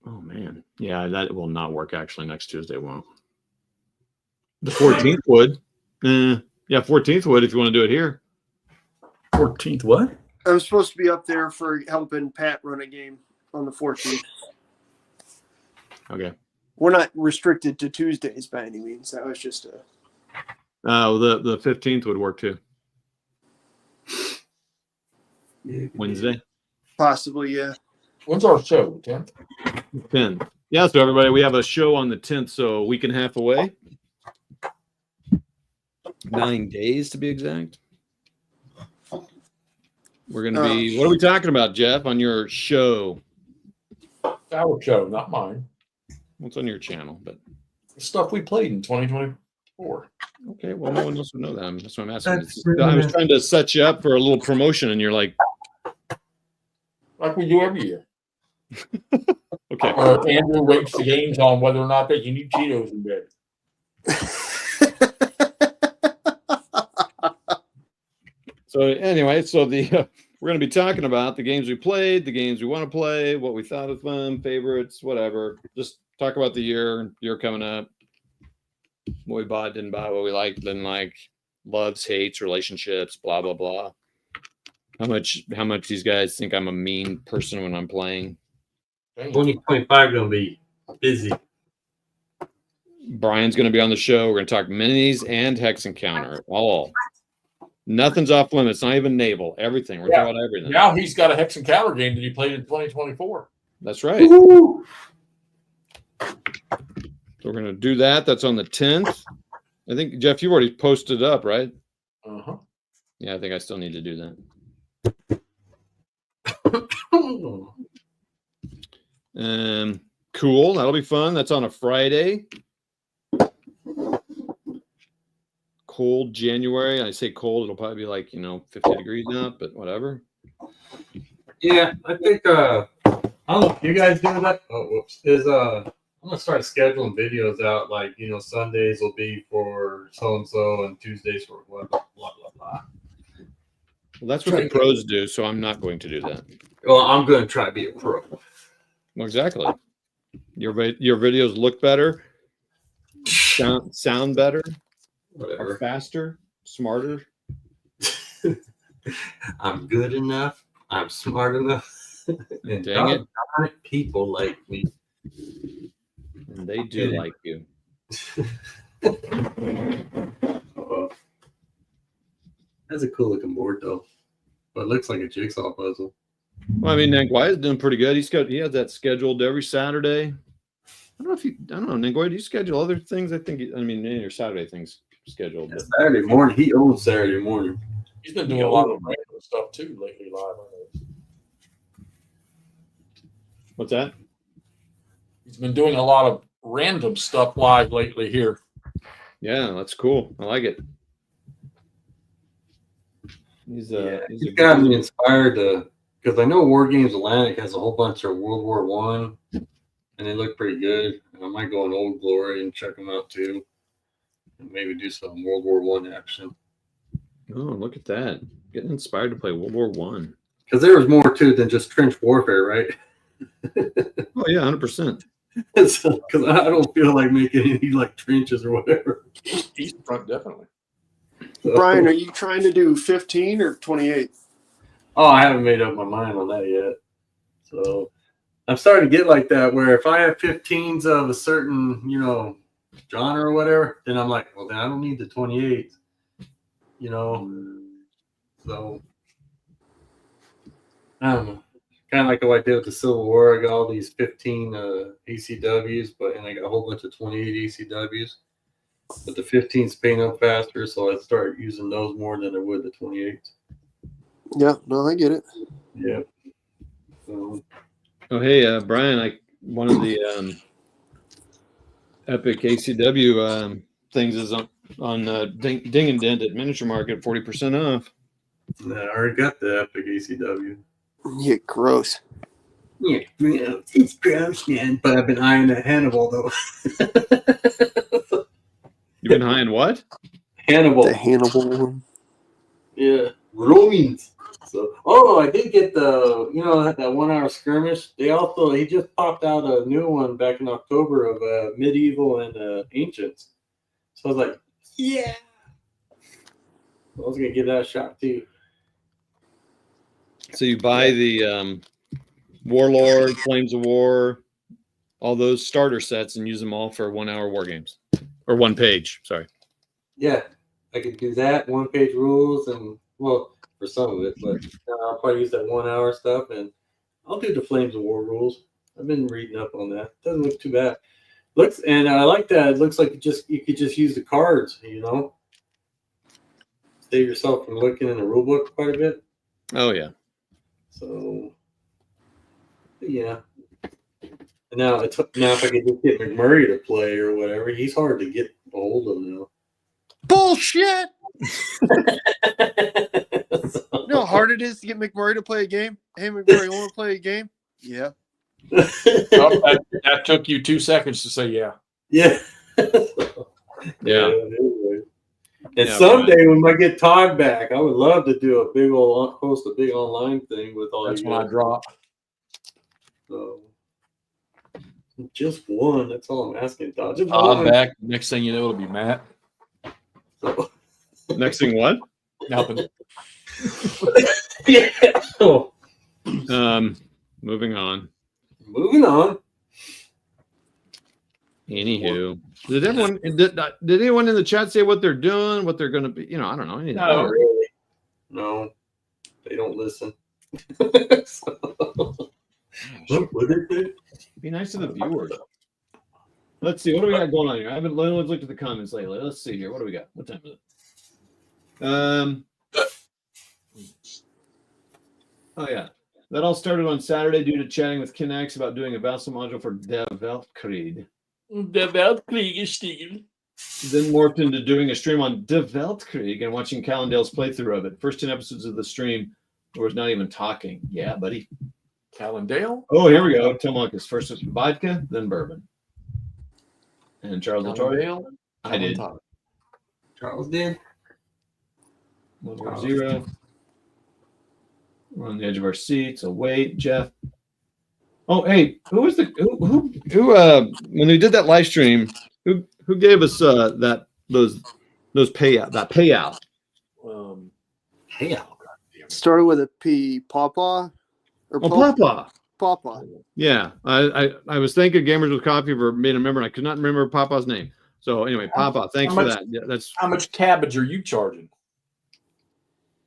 Oh man, yeah, that will not work. Actually, next Tuesday won't. The 14th would. Yeah, 14th would if you want to do it here. 14th, what? I'm supposed to be up there for helping Pat run a game on the 14th. Okay. We're not restricted to Tuesdays by any means. That was just a. The 15th would work too. Wednesday. Possibly, yeah. When's our show? 10th? 10th. Yeah, so everybody, we have a show on the 10th, so a week and a half away. 9 days to be exact. We're going to be, what are we talking about, Jeff, on your show? Our show, not mine. What's on your channel? But The stuff we played in 2024. okay, well, no one else would know that. That's what I'm asking. I was trying to set you up for a little promotion, and you're like, Like we do every year. Okay. Andrew rates the games on whether or not they can eat Cheetos in bed. So anyway, so we're going to be talking about the games we played, the games we want to play, what we thought of them, favorites, whatever. Just talk about the year coming up, what we bought, didn't buy, what we liked, didn't like, loves, hates, relationships, blah blah blah. How much these guys think I'm a mean person when I'm playing? 2025 gonna be busy. Brian's going to be on the show. We're going to talk minis and Hex Encounter. All. Nothing's off limits. Not even naval. Everything. We're talking about everything. Now he's got a Hex Encounter game that he played in 2024. That's right. So we're going to do that. That's on the 10th. I think, Jeff, you've already posted up, right? Uh-huh. Yeah, I think I still need to do that. Cool. That'll be fun. That's on a Friday. Cold January. I say cold. It'll probably be like, 50 degrees now, but whatever. Yeah, I think I don't know if you guys do that. Oh, whoops. I'm gonna start scheduling videos out like, Sundays will be for so and so and Tuesdays for blah blah blah blah. Well, that's what the pros do, so I'm not going to do that. Well, I'm gonna try to be a pro. Well, exactly. Your videos look better, sound better, Whatever. are faster, smarter. I'm good enough. I'm smart enough. And Dang it. people like me. And they do like you. That's a cool looking board though. But it looks like a jigsaw puzzle. Well, I mean, Nangwai is doing pretty good. He has that scheduled every Saturday. I don't know, Nangwai, do you schedule other things? I think, your Saturday things scheduled. But... Saturday morning. He owns Saturday morning. He's been doing a lot of random stuff too lately live. What's that? He's been doing a lot of random stuff live lately here. Yeah, that's cool. I like it. He's got me inspired to, because I know War Games Atlantic has a whole bunch of World War One, and they look pretty good. And I might go on Old Glory and check them out too, and maybe do some World War One action. Oh, look at that! Getting inspired to play World War One. Because there was more to it than just trench warfare, right? Oh yeah, 100%. Because I don't feel like making any like trenches or whatever. East front, definitely. So, Brian, are you trying to do 15 or 28? Oh, I haven't made up my mind on that yet. So I'm starting to get like that where if I have 15s of a certain, genre or whatever, then I'm like, well, then I don't need the 28. So I don't know. Kind of like what I did with the Civil War. I got all these 15 ACWs, and I got a whole bunch of 28 ACWs. But the 15s paint up faster, so I started using those more than I would the 28s. Yeah, no, I get it. Yeah. So, Oh hey, Brian, one of the epic ACW things is on Ding and Dent at Miniature Market, 40% off. I already got the epic ACW. Yeah, gross. Yeah, it's gross, man. But I've been eyeing that Hannibal though. You've been high in what? Hannibal. The Hannibal one. Yeah, Romans. So, I did get the that 1 hour skirmish. He just popped out a new one back in October of medieval and ancients. So I was like, yeah. I was gonna give that a shot too. So you buy the Warlord, Flames of War, all those starter sets, and use them all for 1 hour war games, or 1 page. Sorry. Yeah, I could do that 1 page rules, and for some of it, but I'll probably use that 1 hour stuff, and I'll do the Flames of War rules. I've been reading up on that. Doesn't look too bad. And I like that. It looks like you could just use the cards. Save yourself from looking in the rule book quite a bit. Oh yeah. So, yeah. And now if I could just get McMurray to play or whatever, he's hard to get a hold of now. Bullshit! You know how hard it is to get McMurray to play a game? Hey, McMurray, you want to play a game? Yeah. That took you 2 seconds to say yeah. Yeah. Yeah. Anyway. And Yeah, someday when I get Todd back, I would love to do a big old host a big online thing with all That's you when I guys. drop. So just one. That's all I'm asking, Todd. Just Todd one. back. Next thing you know, it'll be Matt. So, Next thing, what? Nothing. yeah. Oh, Moving on. moving on. Anywho, did anyone in the chat say what they're doing, what they're going to be? You know, I don't know. Anything. Not really. No, they don't listen. What did they? Be nice to the viewers. Let's see. What do we got going on here? I haven't looked at the comments lately. Let's see here. What do we got? What time is it? Oh, yeah. That all started on Saturday due to chatting with Kinex about doing a Vassal module for Der Weltkrieg. The Weltkrieg is still. Then morphed into doing a stream on Der Weltkrieg and watching Callendale's playthrough of it. First 10 episodes of the stream, there was not even talking. Yeah, buddy. Callendale? Oh, here we go. Telemachus. First was vodka, then bourbon. And Charles Latour. I did. Charles did. 1-0. We're on the edge of our seats. So wait, Jeff. Oh, hey, who was the who when we did that live stream? Who gave us those payout payout? Yeah. Started with a P. Papa? Or Papa. Papa. Yeah, I was thanking Gamers with Coffee for being a member, and I could not remember Papa's name. So anyway, Papa, thanks for that. Yeah, that's How much cabbage are you charging?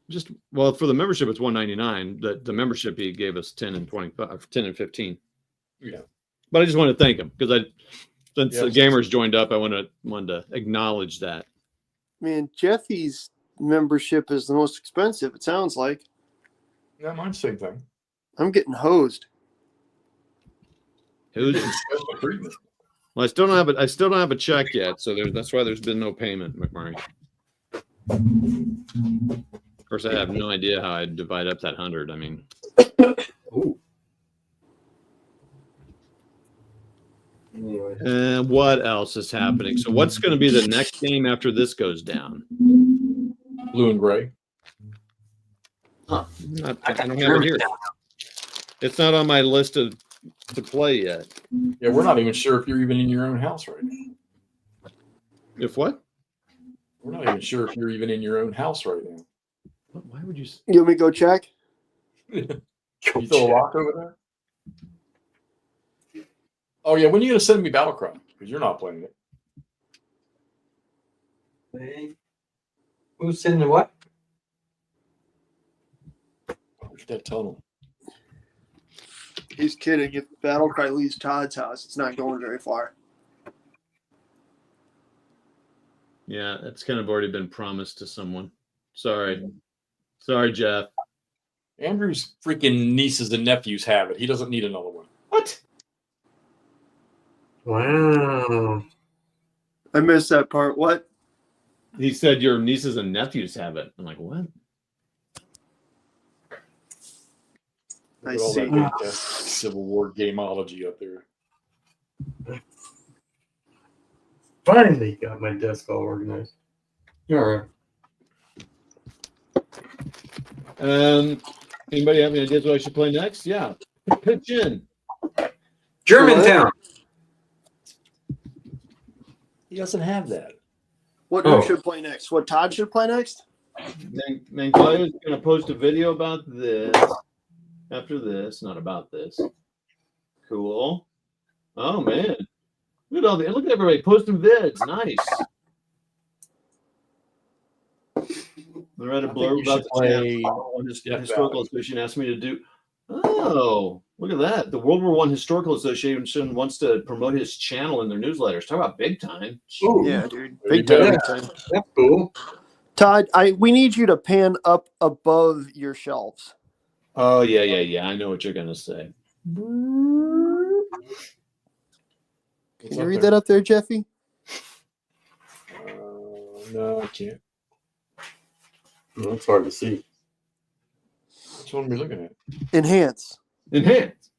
just well for the membership. It's $199. The membership he gave us 10 and 25, 10 and 15. Yeah, but I just want to thank him because since the Yes. Gamers joined up, I wanted to acknowledge that. Man, Jeffy's membership is the most expensive, it sounds like. Yeah, mine's the same thing. I'm getting hosed. Who's Special treatment. Well, I still don't have a check yet, so that's why there's been no payment, McMurray. Of course, I have no idea how I divide up that 100. I mean, Ooh. Anyway. what else is happening? So, what's going to be the next game after this goes down? Blue and gray. I don't have it here. It's not on my list to play yet. Yeah, we're not even sure if you're even in your own house right now. If what? We're not even sure if you're even in your own house right now. Why would you? You want me to go check? You throw a rock over there? Oh yeah, when are you gonna send me Battlecry? Because you're not playing it. Hey. Who's sending what? Look at that tunnel. He's kidding. If Battlecry leaves Todd's house, it's not going very far. Yeah, that's kind of already been promised to someone. Sorry, Jeff. Andrew's freaking nieces and nephews have it. He doesn't need another one. What? Wow. I missed that part. What? He said your nieces and nephews have it. I'm like, what? Look I at all see. that fantastic Civil War gameology up there. Finally got my desk all organized. All right. Anybody have any ideas what I should play next? Yeah, pitch in. Germantown. He doesn't have that. What Oh. who should play next? What Todd should play next? Mancoya is going to post a video about this after this, not about this. Cool. Oh man, look at everybody posting vids. Nice. I read a I think blurb you about should the play channel. Jeff Historical Valley. Association asked me to do. Oh, look at that! The World War I Historical Association wants to promote his channel in their newsletters. Talk about big time. Ooh, Yeah, dude. There you Big time, go. big time. that's cool. Todd, we need you to pan up above your shelves. Oh yeah. I know what you're gonna say. Can It's you up read there. that up there, Jeffy? No, I can't. That's hard to see. Which one are we looking at? Enhance. Enhance.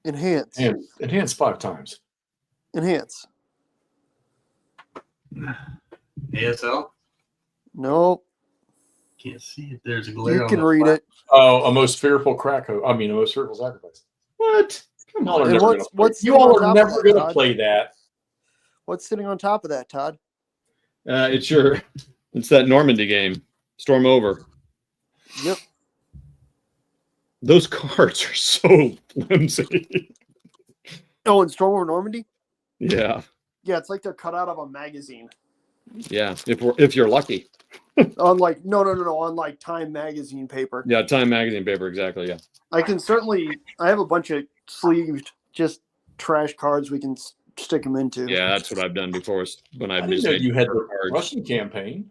Enhance. Enhance 5 times. Enhance. ASL? Nope. Can't see it. There's a glare You on can the read flat. it. Oh, a most fearful crack. A most fearful sacrifice. What? Come Y'all are on. And never what's- gonna play. what's You sitting all on are top of never that, going to Todd? play that. What's sitting on top of that, Todd? It's that Normandy game. Storm over. Yep. Those cards are so flimsy. Oh, and Storm over Normandy? Yeah. Yeah, it's like they're cut out of a magazine. Yeah. If you're lucky. On like on like Time magazine paper. Yeah, Time magazine paper, exactly. Yeah. I have a bunch of sleeved just trash cards we can stick them into. Yeah, that's what I've done before when I I've didn't just know made you had the cards. Russian campaign.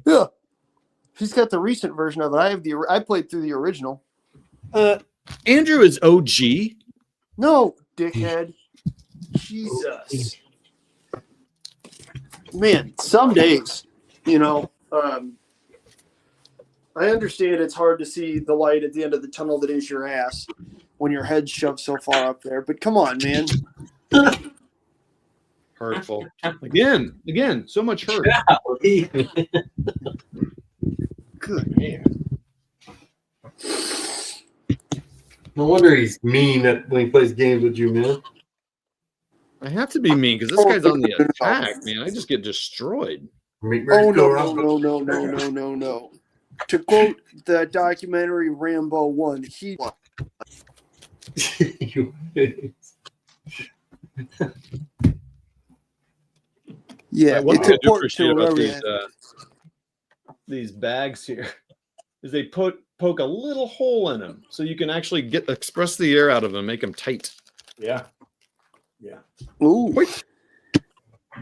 Yeah. He's got the recent version of it. I played through the original. Andrew is OG. No, dickhead. Jesus. Man, some days, I understand it's hard to see the light at the end of the tunnel that is your ass when your head's shoved so far up there. But come on, man. Hurtful. Again, so much hurt. Good. Man. No wonder he's mean when he plays games with you, man. I have to be mean because this guy's on the attack, man. I just get destroyed. Oh, no. To quote the documentary Rambo 1, Yeah, What it's I do important to appreciate about remember these bags here is they poke a little hole in them so you can actually express the air out of them, make them tight. Yeah. Yeah. that. Ooh.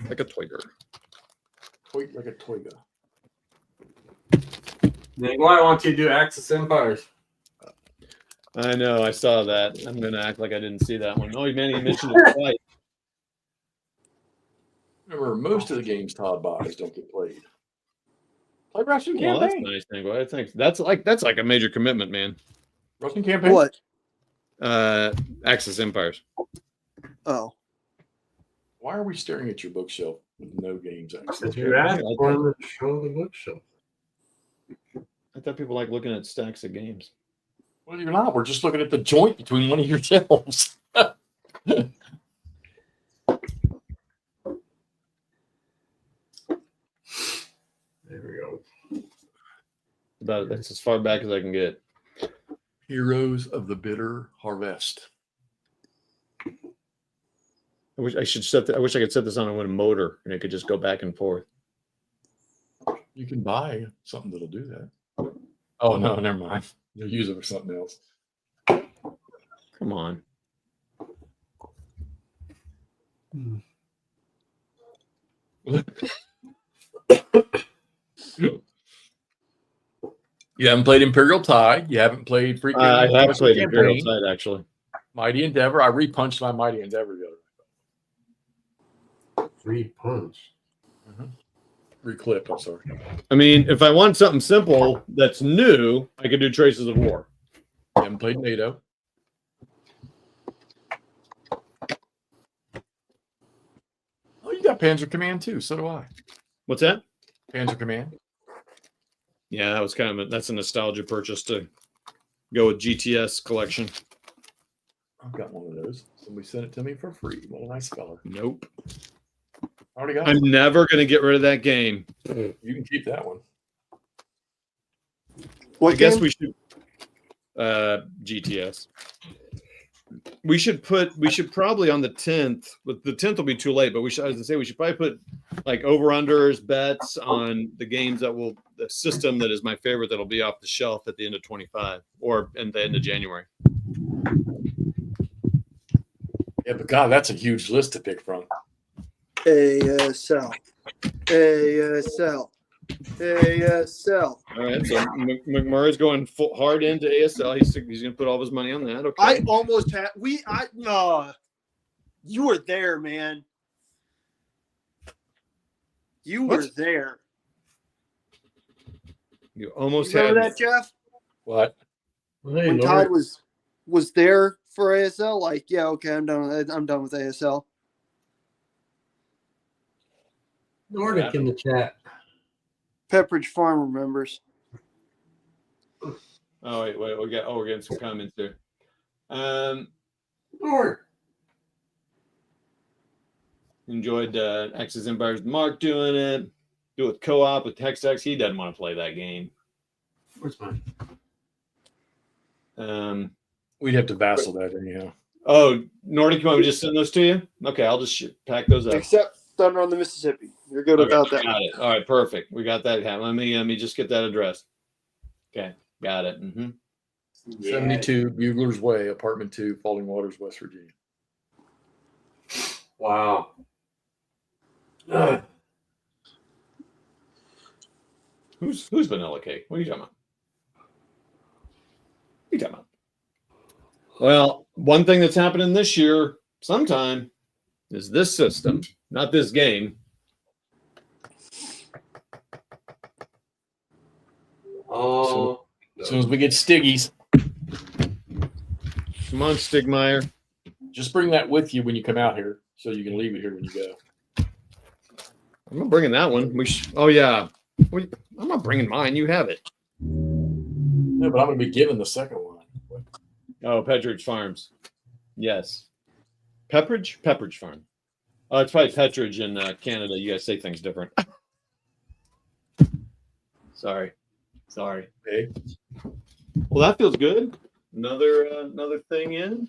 Like a twigger. Like a toiga. Why I want you to do Axis Empires? I know, I saw that. I'm going to act like I didn't see that one. Oh, man, he mentioned it twice. Remember, most of the games Todd buys don't get played. Play Russian Well, that's campaign. nice, Tango. I think that's like a major commitment, man. Russian campaign. What? Axis Empires. Oh. Why are we staring at your bookshelf with no games? Because you asked for him to show the bookshelf. I thought people like looking at stacks of games. Well, you're not. We're just looking at the joint between one of your shelves. There we go. That's as far back as I can get. Heroes of the Bitter Harvest. I wish I could set this on with a motor and it could just go back and forth. You can buy something that'll do that. Oh no, never mind. You'll use it for something else. Come on. You haven't played Imperial Tide. You haven't played freaking. I have Russian played campaign. Imperial Tide, actually. Mighty Endeavor. I repunched my Mighty Endeavor the other Free punch. night. Reclip. I'm sorry. I mean, if I want something simple that's new, I could do Traces of War. You haven't played NATO. Oh, you got Panzer Command too. So do I. What's that? Panzer Command. Yeah, that was that's a nostalgia purchase to go with GTS collection. I've got one of those. Somebody sent it to me for free. What a nice feller. Nope. Already got I'm it. never going to get rid of that game. You can keep that one. What I guess game? we should GTS. We should probably on the 10th, but the 10th will be too late, but we should probably put like over-unders bets on the games the system that is my favorite that'll be off the shelf at the end of 25 or at the end of January. Yeah, but God, that's a huge list to pick from. ASL. All right, so McMurray's going hard into ASL. He's going to put all of his money on that. Okay. I almost had you were there, man. You were there. You almost You remember had that, Jeff? What? Hey, When Nord. Todd was there for ASL, like, yeah, okay, I'm done with it. I'm done with ASL. Nordic in the chat. Pepperidge Farm remembers. Oh wait, we're getting some comments there. Nord. Enjoyed Axis Empires. Mark doing it. Do it with co-op with TextX. He doesn't want to play that game. Where's mine? We'd have to vassal that anyhow. Oh, Nordic, you want me to just send those to you? Okay, I'll just pack those up. Except Thunder on the Mississippi. You're good Okay, without that. got it. All right, perfect. We got that. Let me just get that address. Okay, got it. 72 Bugler's Way, Apartment 2, Falling Waters, West Virginia. Wow. Who's Vanilla Cake? What are you talking about? What are you talking about? Well, one thing that's happening this year, sometime, is this system, not this game. Oh. As soon as we get Stiggies, Come on, Stigmeyer. just bring that with you when you come out here, so you can leave it here when you go. I'm not bringing that one. Oh yeah. I'm not bringing mine. You have it. No, but I'm going to be giving the second one. Oh, Pepperidge Farms. Yes. Pepperidge Farm. Oh, it's probably Petridge in Canada. You guys say things different. Sorry. Hey, Well, that feels good. Another thing in.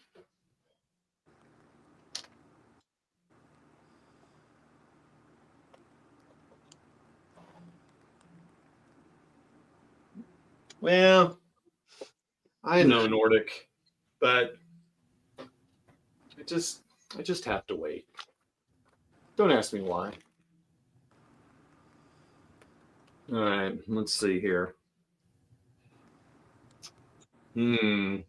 Well, I know Nordic, but I just have to wait. Don't ask me why. All right, let's see here. I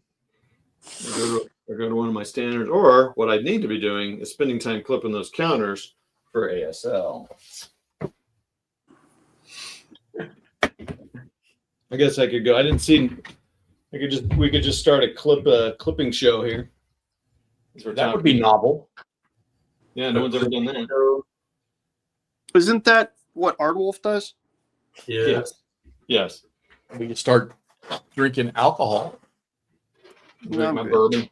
go to one of my standards, or what I need to be doing is spending time clipping those counters for ASL. I guess I could go. I didn't see. We could just start a clipping show here. that would be novel. Yeah, no one's ever done that. Isn't that what Ardwolf does? Yeah. Yes. We could start drinking alcohol. Drink I'm my good. bourbon.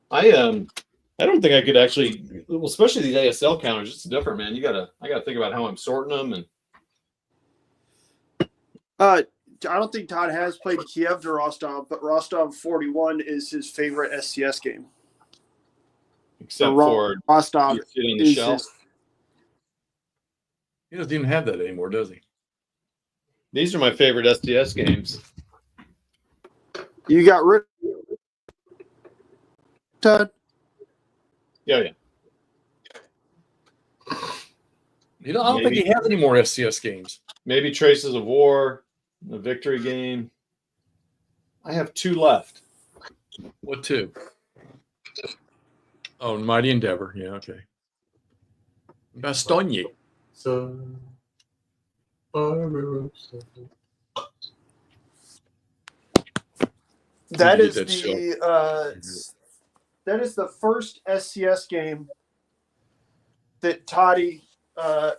I don't think I could actually, well, especially these ASL counters. It's different, man. I gotta think about how I'm sorting them, and I don't think Todd has played Kiev to Rostov, but Rostov 41 is his favorite SCS game. except Ro- for Rostov you sit on the is shelf. his. He doesn't even have that anymore, does he? These are my favorite STS games. You got rid of Todd? Yeah. I don't think he has any more SCS games. Maybe Traces of War, the Victory game. I have 2 left. What two? Oh, Mighty Endeavor. Yeah, okay. Bastogne. So. That You is get that that is the first SCS game that Toddy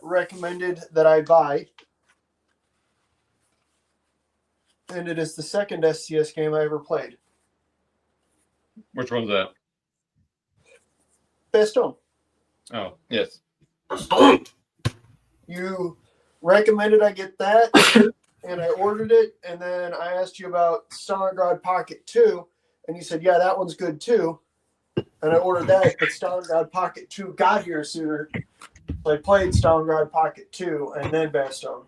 recommended that I buy. And it is the second SCS game I ever played. Which one's that? Bastogne. Oh, yes. You recommended I get that, and I ordered it, and then I asked you about Stalingrad Pocket 2, and you said, yeah, that one's good too. And I ordered that, but Stalingrad Pocket 2 got here sooner. So I played Stalingrad Pocket 2 and then Bastogne.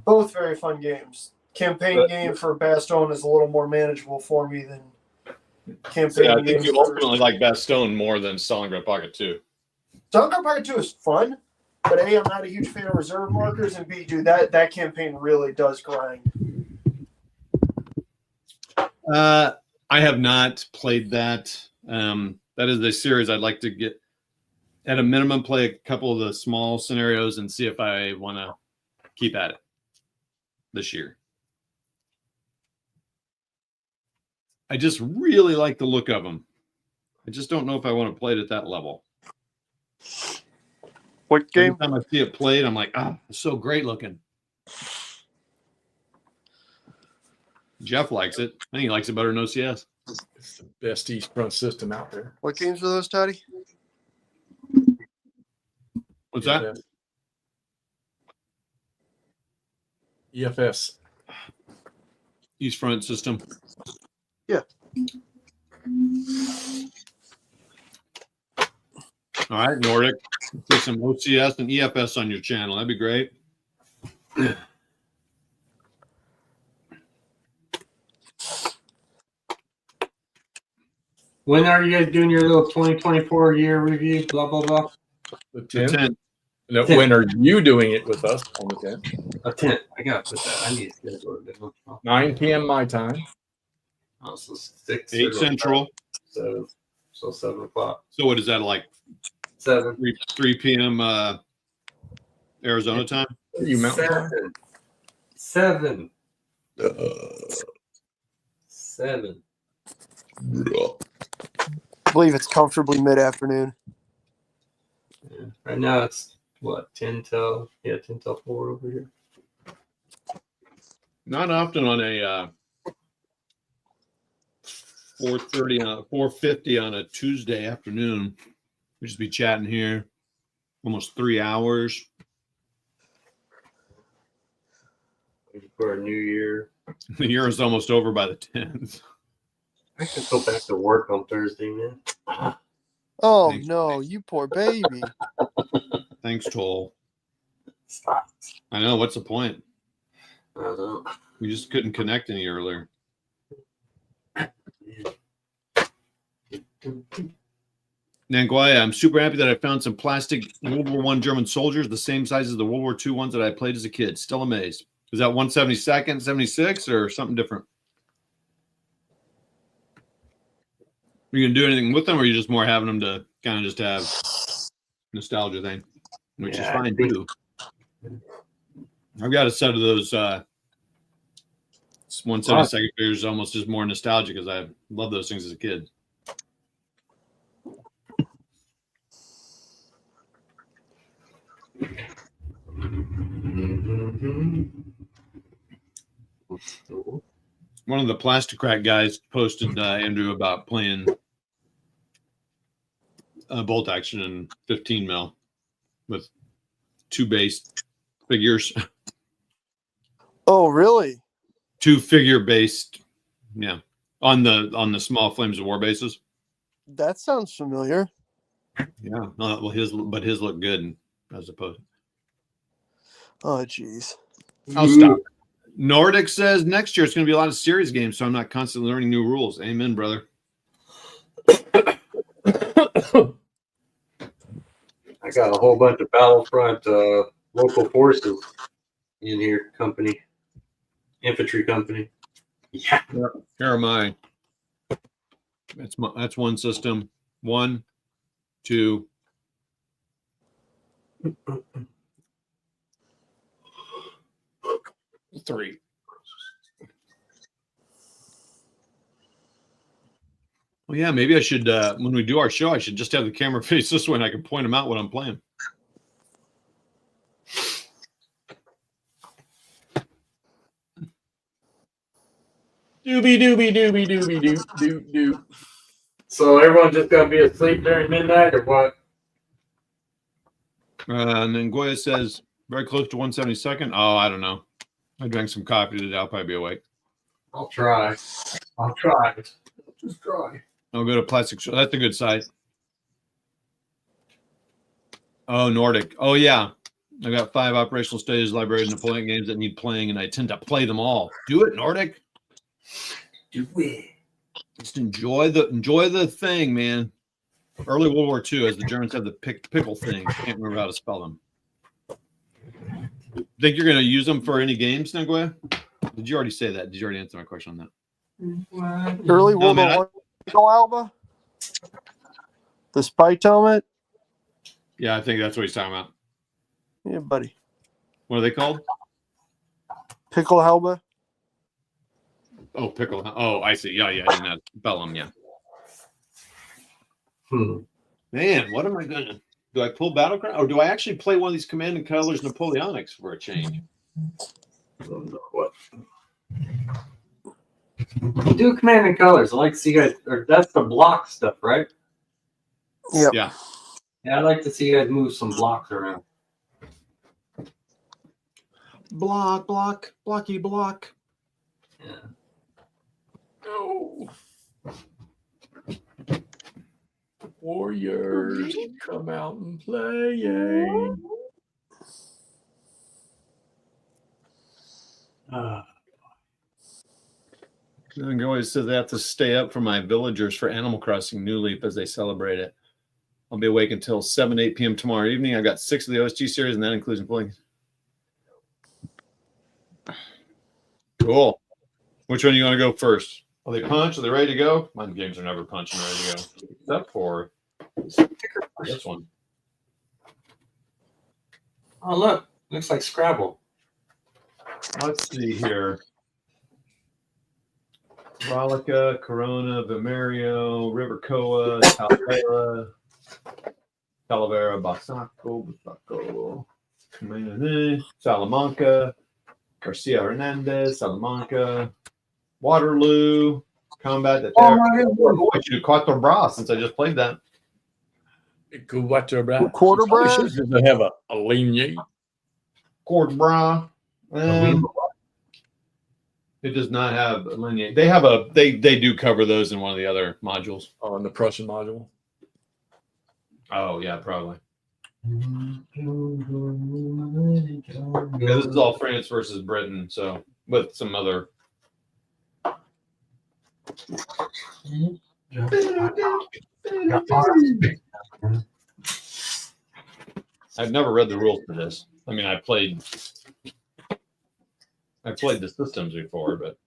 Both very fun games. Campaign game for Bastogne is a little more manageable for me than campaign Yeah, I think games you for ultimately like Bastogne more than Stalingrad Pocket 2. Stalingrad Pocket 2 is fun, but A, I'm not a huge fan of reserve markers, and B, dude, that campaign really does grind. I have not played that. That is the series I'd like to get, at a minimum, play a couple of the small scenarios and see if I want to keep at it this year. I just really like the look of them. I just don't know if I want to play it at that level. What game? Every time I see it played, I'm like, it's so great looking. Jeff likes it. I think he likes it better than OCS. It's the best East front system out there. What games are those, Toddy? What's that? EFS. East front system. Yeah. All right, Nordic. Do some OCS and EFS on your channel. That'd be great. When are you guys doing your little 2024 year review? Blah blah blah. The The 10th. 10th. No, when are you doing it with us on the 10th? A 10. I gotta put that. I need to schedule it. 9 p.m. my time. Oh, so 6 8 Central. So 7 o'clock. So what is that, like 7. 3 p.m. Arizona time? Are you mountain time? 7. 7. I believe it's comfortably mid-afternoon. Yeah. Right now it's what 10 till 4 over here. Not often on a 4:30 4:50 on a Tuesday afternoon. We just be chatting here almost 3 hours. For a new year. The year is almost over by the 10th. I could go back to work on Thursday, man. Oh Thanks. no, you poor baby. Thanks, Toll. Stop. I know. What's the point? I don't know. We just couldn't connect any earlier. Nanguaya, I'm super happy that I found some plastic World War I German soldiers the same size as the World War II ones that I played as a kid. Still amazed. Is that 172nd, 76, or something different? Are you going to do anything with them, or are you just more having them to kind of just have nostalgia thing, which is fine too. I've got a set of those 172nd figures, almost just more nostalgia because I love those things as a kid. One of the plastic crack guys posted Andrew about playing bolt action in 15 mil with 2 base figures. Oh, really? 2 figure based, yeah, on the small Flames of War bases. That sounds familiar. Yeah, well, his look good as opposed. Oh, jeez. I'll stop. Nordic says next year it's going to be a lot of series games, so I'm not constantly learning new rules. Amen, brother. I got a whole bunch of Battlefront local forces in here, infantry company. Yeah. Here are mine. That's one system. 1, 2. 3. Well, yeah, maybe I should, when we do our show, I should just have the camera face this way and I can point them out when I'm playing. Doobie doobie doobie doobie doo doo doo. So everyone just gonna be asleep during midnight or what? And then Goya says very close to 172nd. Oh, I don't know. I drank some coffee today. I'll probably be awake. I'll try. Just try. I'll go to Plastic Show. That's a good site. Oh, Nordic. Oh, yeah. I got 5 operational stages, libraries, and Napoleon games that need playing, and I tend to play them all. Do it, Nordic. Do it. Just enjoy the thing, man. Early World War II, as the Germans have the pickle thing. Can't remember how to spell them. Think you're going to use them for any games, Nagoya? Did you already say that? Did you already answer my question on that? Early No, World man, War Eagle Alba? The spike helmet? Yeah, I think that's what he's talking about. Yeah, buddy. What are they called? Pickle Helba? Oh, pickle. Oh, I see. Yeah, I didn't have Bellum. Yeah. Man, what am I gonna? Do I pull Battlecry, or do I actually play one of these Command and Colors Napoleonics for a change? I don't know what. Do Command and Colors. I like to see you guys. Or that's the block stuff, right? Yep. Yeah. Yeah, I like to see you guys move some blocks around. Blocky block. Yeah. No. Warriors, come out and play. And always says I have to stay up for my villagers for Animal Crossing New Leaf as they celebrate it. I'll be awake until 8 p.m. tomorrow evening. I've got 6 of the OSG series, and that includes playing. Cool. Which one are you going to go first? Are they punch? Are they ready to go? My games are never punching ready to go. Except for this one. Oh, look. Looks like Scrabble. Let's see here. Rolica, Corona, Vimerio, Rivercoa, Talavera, Basaco, Salamanca, Garcia Hernandez, Salamanca, Waterloo, Combat the Terror. Oh, I should do Quattro Bra since I just played that. Quarter Bras? Does it have a lignite? Quattro Bra. It does not have a lineage. They have they do cover those in one of the other modules. Oh, in the Prussian module. Oh yeah, probably. Yeah, this is all France versus Britain, so with some other. I've never read the rules for this. I mean, I played the systems before, but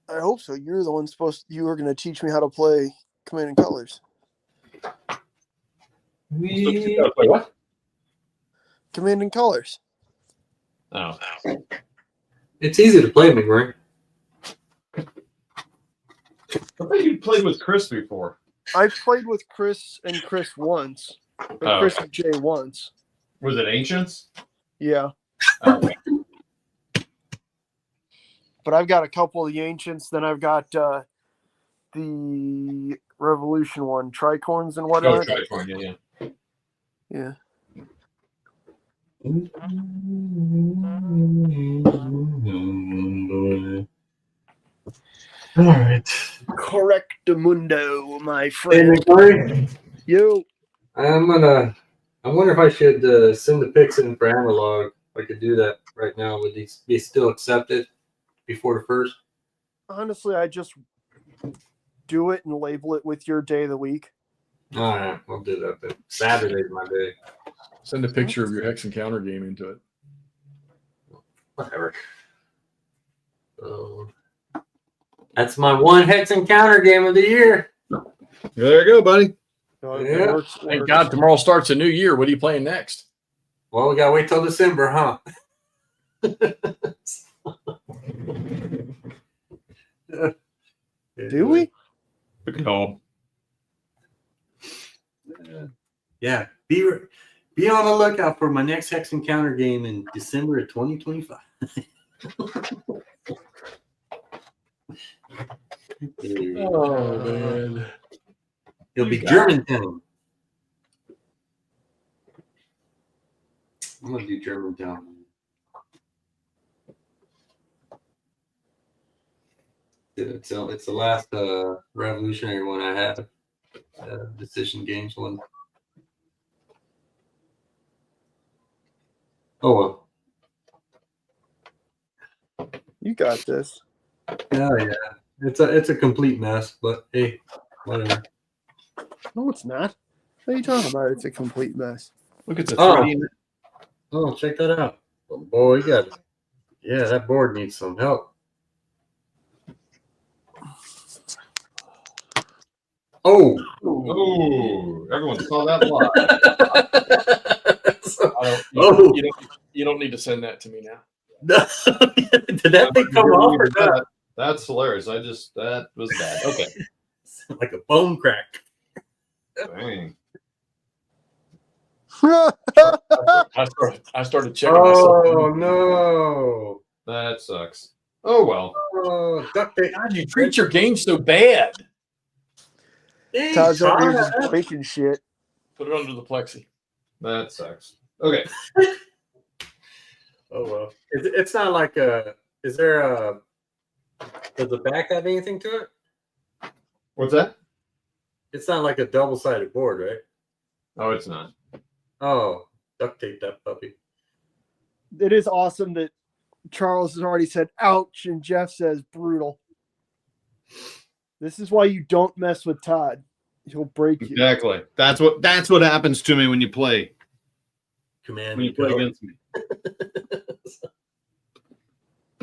I hope so. You're the one you were going to teach me how to play Command and Colors. Wait, what? Command and Colors. Oh, It's easy to play, McGray. I thought you played with Chris before. I've played with Chris once. Or Chris and Jay once. Was it Ancients? Yeah. Oh. But I've got a couple of the Ancients. Then I've got the Revolution one, Tricorns and whatnot. Oh, Tricorn, yeah. Yeah. All right. Correctamundo, my Hey, friend. McGray. Yo. I wonder if I should send the pics in for analog. If I could do that right now. Would these be still accepted before the first? Honestly, I just do it and label it with your day of the week. All right, I'll do that then. Saturday's my day. Send a picture of your Hex Encounter game into it. Whatever. That's my one Hex Encounter game of the year. There you go, buddy. So Yeah. it works. Thank God tomorrow starts a new year. What are you playing next? Well, we gotta wait till December, huh? Do we? No. Yeah. Be on the lookout for my next Hex Encounter game in December of 2025. Oh man. It'll be Germantown. I'm gonna do Germantown. It's the last revolutionary one I have. Decision games one. Oh well. You got this. Oh yeah. It's a complete mess, but hey, whatever. No, it's not. What are you talking about? It's a complete mess. Look at the Oh. 3D. Oh, check that out. Oh, boy, you got it. Yeah, that board needs some help. Oh. Oh, everyone saw that live. You don't need to send that to me now. Did that thing come off or not? That's hilarious. That was bad. Okay. Like a bone crack. Dang. I started checking myself. Oh no! That sucks. Oh well. Oh, duct tape. God, you treat your game so bad. Dang, Todd's over here Todd. just breaking shit. Put it under the plexi. That sucks. Okay. Oh well. It's not like a. Is there a? Does the back have anything to it? What's that? It's not like a double-sided board, right? Oh, it's not. Oh, duct tape that puppy. It is awesome that Charles has already said ouch and Jeff says brutal. This is why you don't mess with Todd. He'll break you. Exactly. That's what happens to me when you play. Command When you play against me.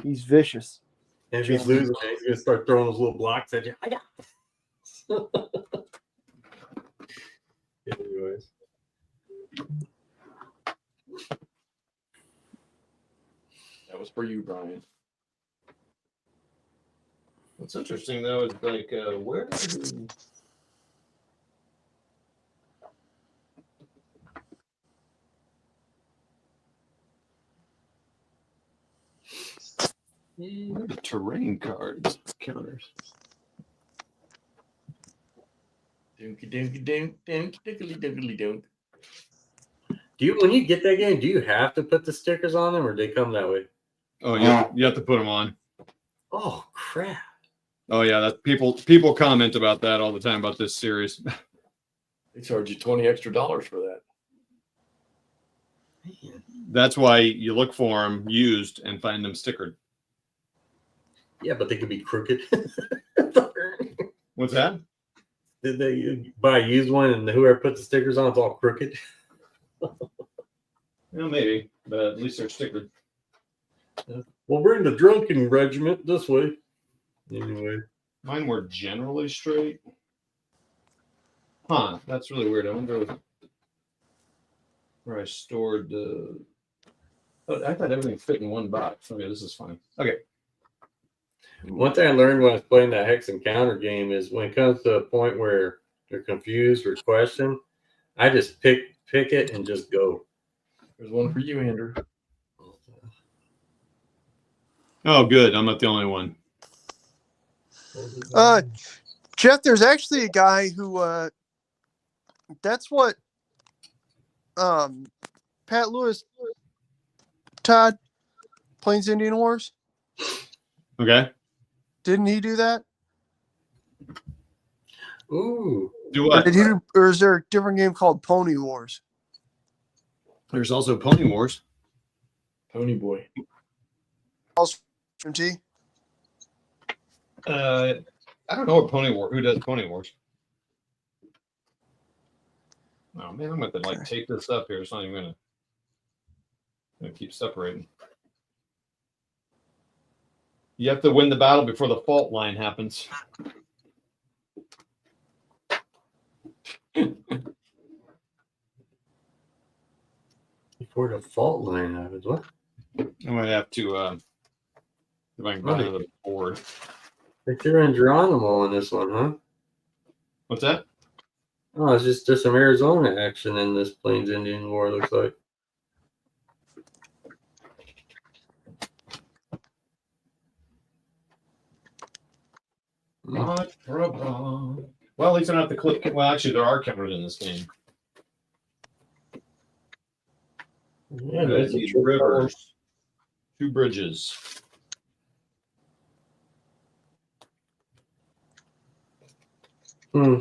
He's vicious. And if he's losing, he's gonna start throwing those little blocks at you. Anyways. That was for you, Brian. What's interesting though is like where terrain cards counters. Dinky dinky dink dink dinkly dinkly dink. When you get that game, do you have to put the stickers on them, or they come that way? Oh yeah, you have to put them on. Oh crap! Oh yeah, that people comment about that all the time about this series. They charge you $20 extra for that. That's why you look for them used and find them stickered. Yeah, but they could be crooked. What's that? Did they buy a used one and whoever put the stickers on it's all crooked? Well, maybe, but at least they're stickered. We'll bring the drunken regiment this way. Anyway. Mine were generally straight. Huh, that's really weird. I wonder where I stored the. Oh, I thought everything fit in one box. Okay, this is funny. Okay. One thing I learned when I was playing that Hex Encounter game is when it comes to a point where they're confused or question, I just pick it and just go. There's one for you, Andrew. Oh, good. I'm not the only one. Jeff, there's actually a guy who that's what Pat Lewis, Todd, Plains Indian Wars. Okay. Didn't he do that? Ooh. Do what? Or is there a different game called Pony Wars? There's also Pony Wars. Pony Boy. From T? I don't know what Pony War. Who does Pony Wars? Oh man, I'm going to tape this up here. It's not even gonna keep separating. You have to win the battle before the fault line happens. Before the fault line happens, what? I might have to if I can find another board. Like you're in Geronimo in this one, huh? What's that? Oh, it's just some Arizona action in this Plains Indian War, looks like. Not trouble. Well, at least I don't have to click. Well, actually, there are counters in this game. Yeah, that's a true rivers. 2 bridges. Hmm.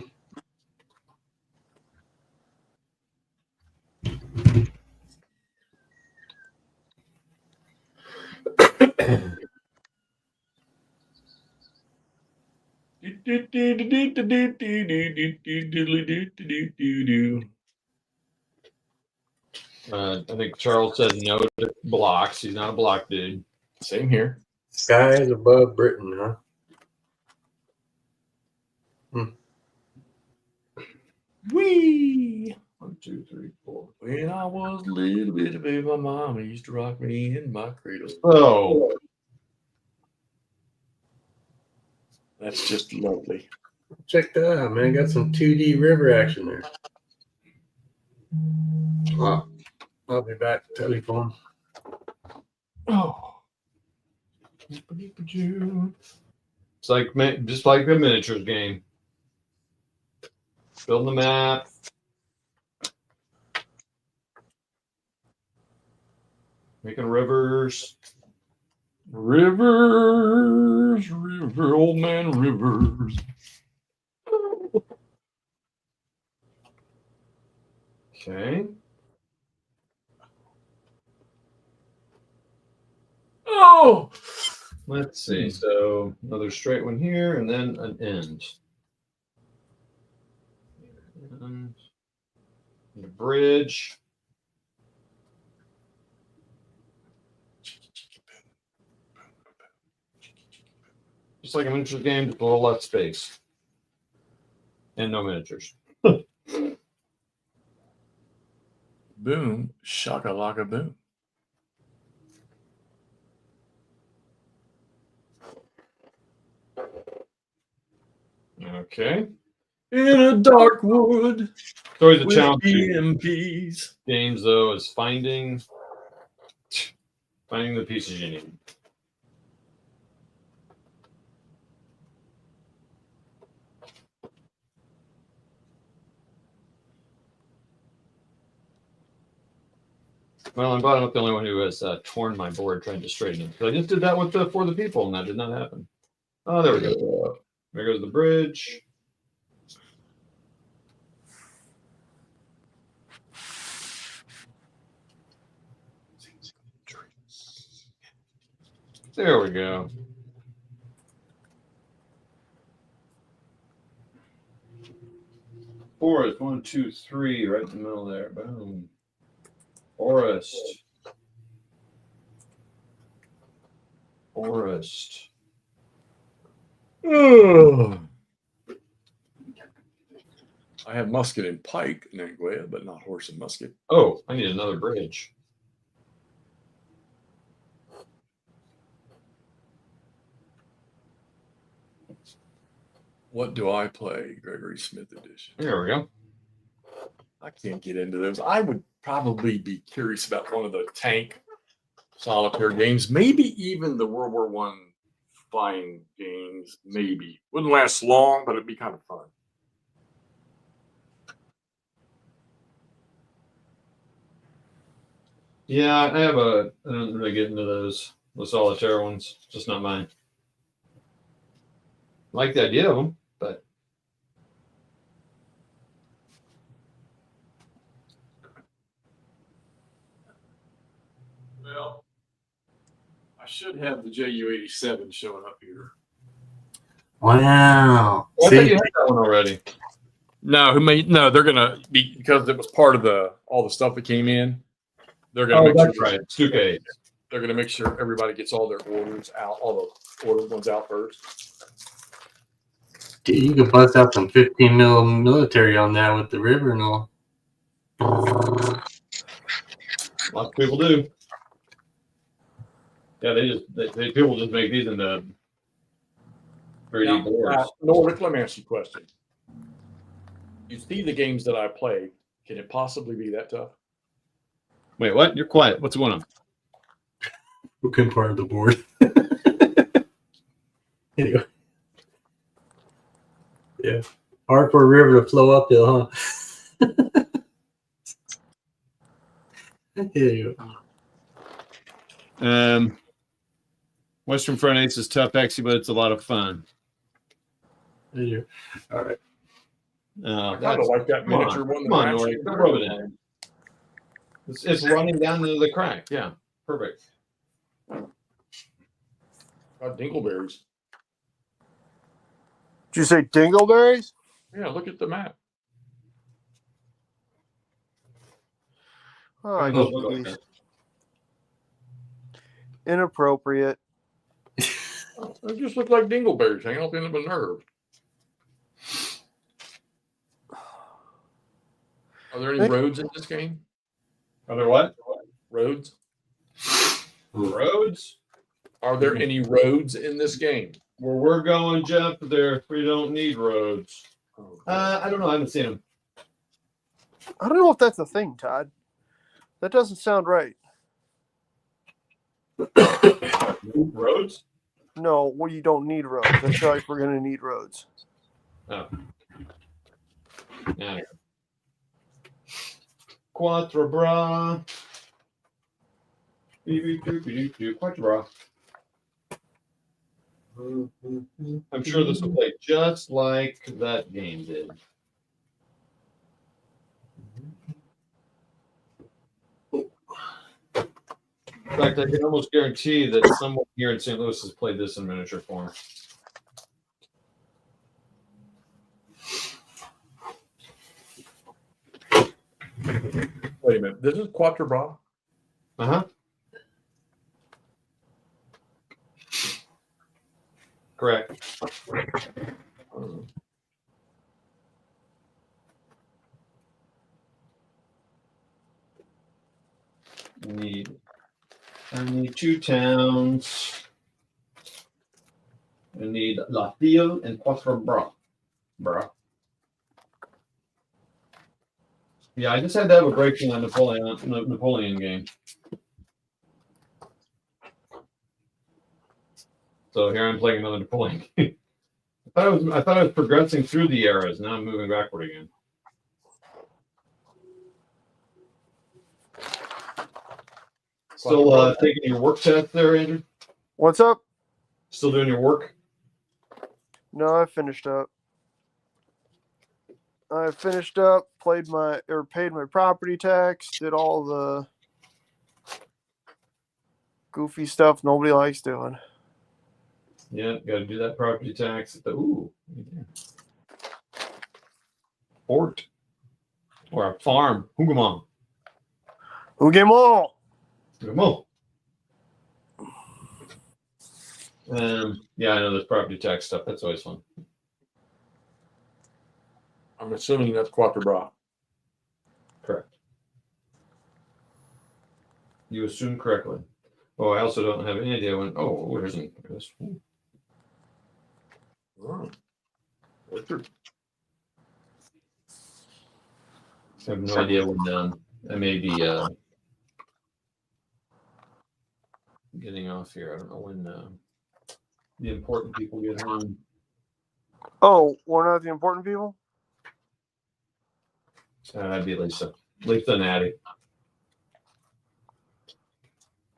I think Charles said no to blocks. He's not a block dude. Same here. Skies above Britain, huh? Wee. 1, 2, 3, 4. When I was a little bit of baby, my mama used to rock me in my cradle. Oh, That's just lovely. Check that out, man. Got some 2D river action there. Wow. I'll be back. Telephone. Oh. it's like just like a miniatures game. Building the map. Making rivers. Rivers, river, old man rivers. Okay. Oh, Let's see. So another straight one here, and then an end. And a bridge. Just like a miniatures game, just a little less space. And no miniatures. boom, shakalaka boom. Okay. In a dark wood It's always a with challenge. EMPs. Games though is finding the pieces you need. Well, I'm glad I'm not the only one who has torn my board trying to straighten it. I just did that with For the People, and that did not happen. Oh, there we go. There goes the bridge. There we go. Forest, 1, 2, 3, right in the middle there. Boom. Forest. Forest. I have musket and pike in Anguilla, but not horse and musket. Oh, I need another bridge. What do I play? Gregory Smith edition. There we go. I can't get into those. I would probably be curious about one of the tank solitaire games, maybe even the World War I flying games. Maybe wouldn't last long, but it'd be kind of fun. Yeah, I don't really get into the solitaire ones. Just not mine. I like the idea of them, but Well, I should have the JU-87 showing up here. Wow. I thought you See? had that one already. No, they're gonna be, because it was part of all the stuff that came in. They're gonna make sure right. Suke. they're gonna make sure everybody gets all their orders out, all the ordered ones out first. Dude, you could bust out some 15 mil military on that with the river and all. Lots of people do. Yeah, people just make these into 3D boards. Nordic, let me ask you a question. You see the games that I play, can it possibly be that tough? Wait, what? You're quiet. What's going on? Who couldn't part of the board? Anyway. Yeah. Hard for a river to flow uphill, huh? Here you go. Western Front Ace is tough, Exy, but it's a lot of fun. There you go. All right. I kind of like that miniature one. Come on, Nordic. Don't rub it in. It's running down into the crack. Yeah, perfect. Got dingleberries. Did you say dingleberries? Yeah, look at the map. Oh, I Oh, got okay. these. Inappropriate. They just look like dingleberries hanging off the end of a nerve. Are there any roads in this game? Are there what? Roads? Roads? Are there any roads in this game? Where we're going, Jeff, we don't need roads. I don't know. I haven't seen them. I don't know if that's a thing, Todd. That doesn't sound right. Roads? No, well, you don't need roads. I feel like we're gonna need roads. Oh. Yeah. Quattro bra. Quattro bra. I'm sure this will play just like that game did. In fact, I can almost guarantee that someone here in St. Louis has played this in miniature form. Wait a minute. This is Quatre Bras? Uh-huh. Correct. I need 2 towns. I need La Ville and Quatre Bras. Yeah, I just had to have a break from that Napoleon game. So here I'm playing another Napoleon game. I thought I was progressing through the eras. Now I'm moving backward again. Still taking your work test there, Andrew? What's up? Still doing your work? No, I finished up. Paid my property tax, did all the goofy stuff nobody likes doing. Yeah, got to do that property tax at the fort or a farm. Hougamon. Hougamon. Yeah, I know this property tax stuff. That's always fun. I'm assuming that's Quatre Bras. Correct. You assume correctly. Oh, I also don't have any idea when. Oh, where's this? Oh. I have no idea when I may be getting off here. I don't know when the important people get home. Oh, we're not the important people? That'd be Lisa. Lisa and Addie.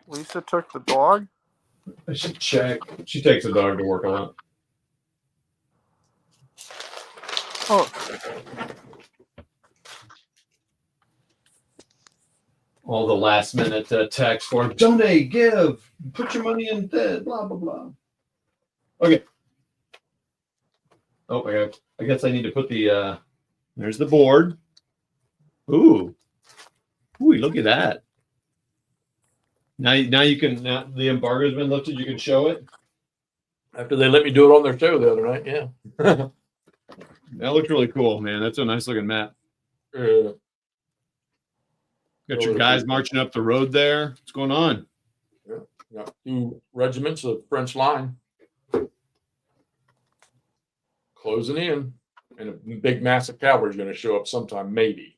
Lisa took the dog? I should check. She takes the dog to work a lot. Oh. All the last minute text for donate, give, put your money in bed, blah, blah, blah. Okay. Oh, I guess I need to put the, there's the board. Ooh, look at that. Now you can, now the embargo's been lifted, you can show it. After they let me do it on their show the other night, yeah. That looks really cool, man. That's a nice looking map. Got your guys marching up the road there. What's going on? Yeah, got 2 regiments of French line closing in, and a big massive cavalry is going to show up sometime, maybe.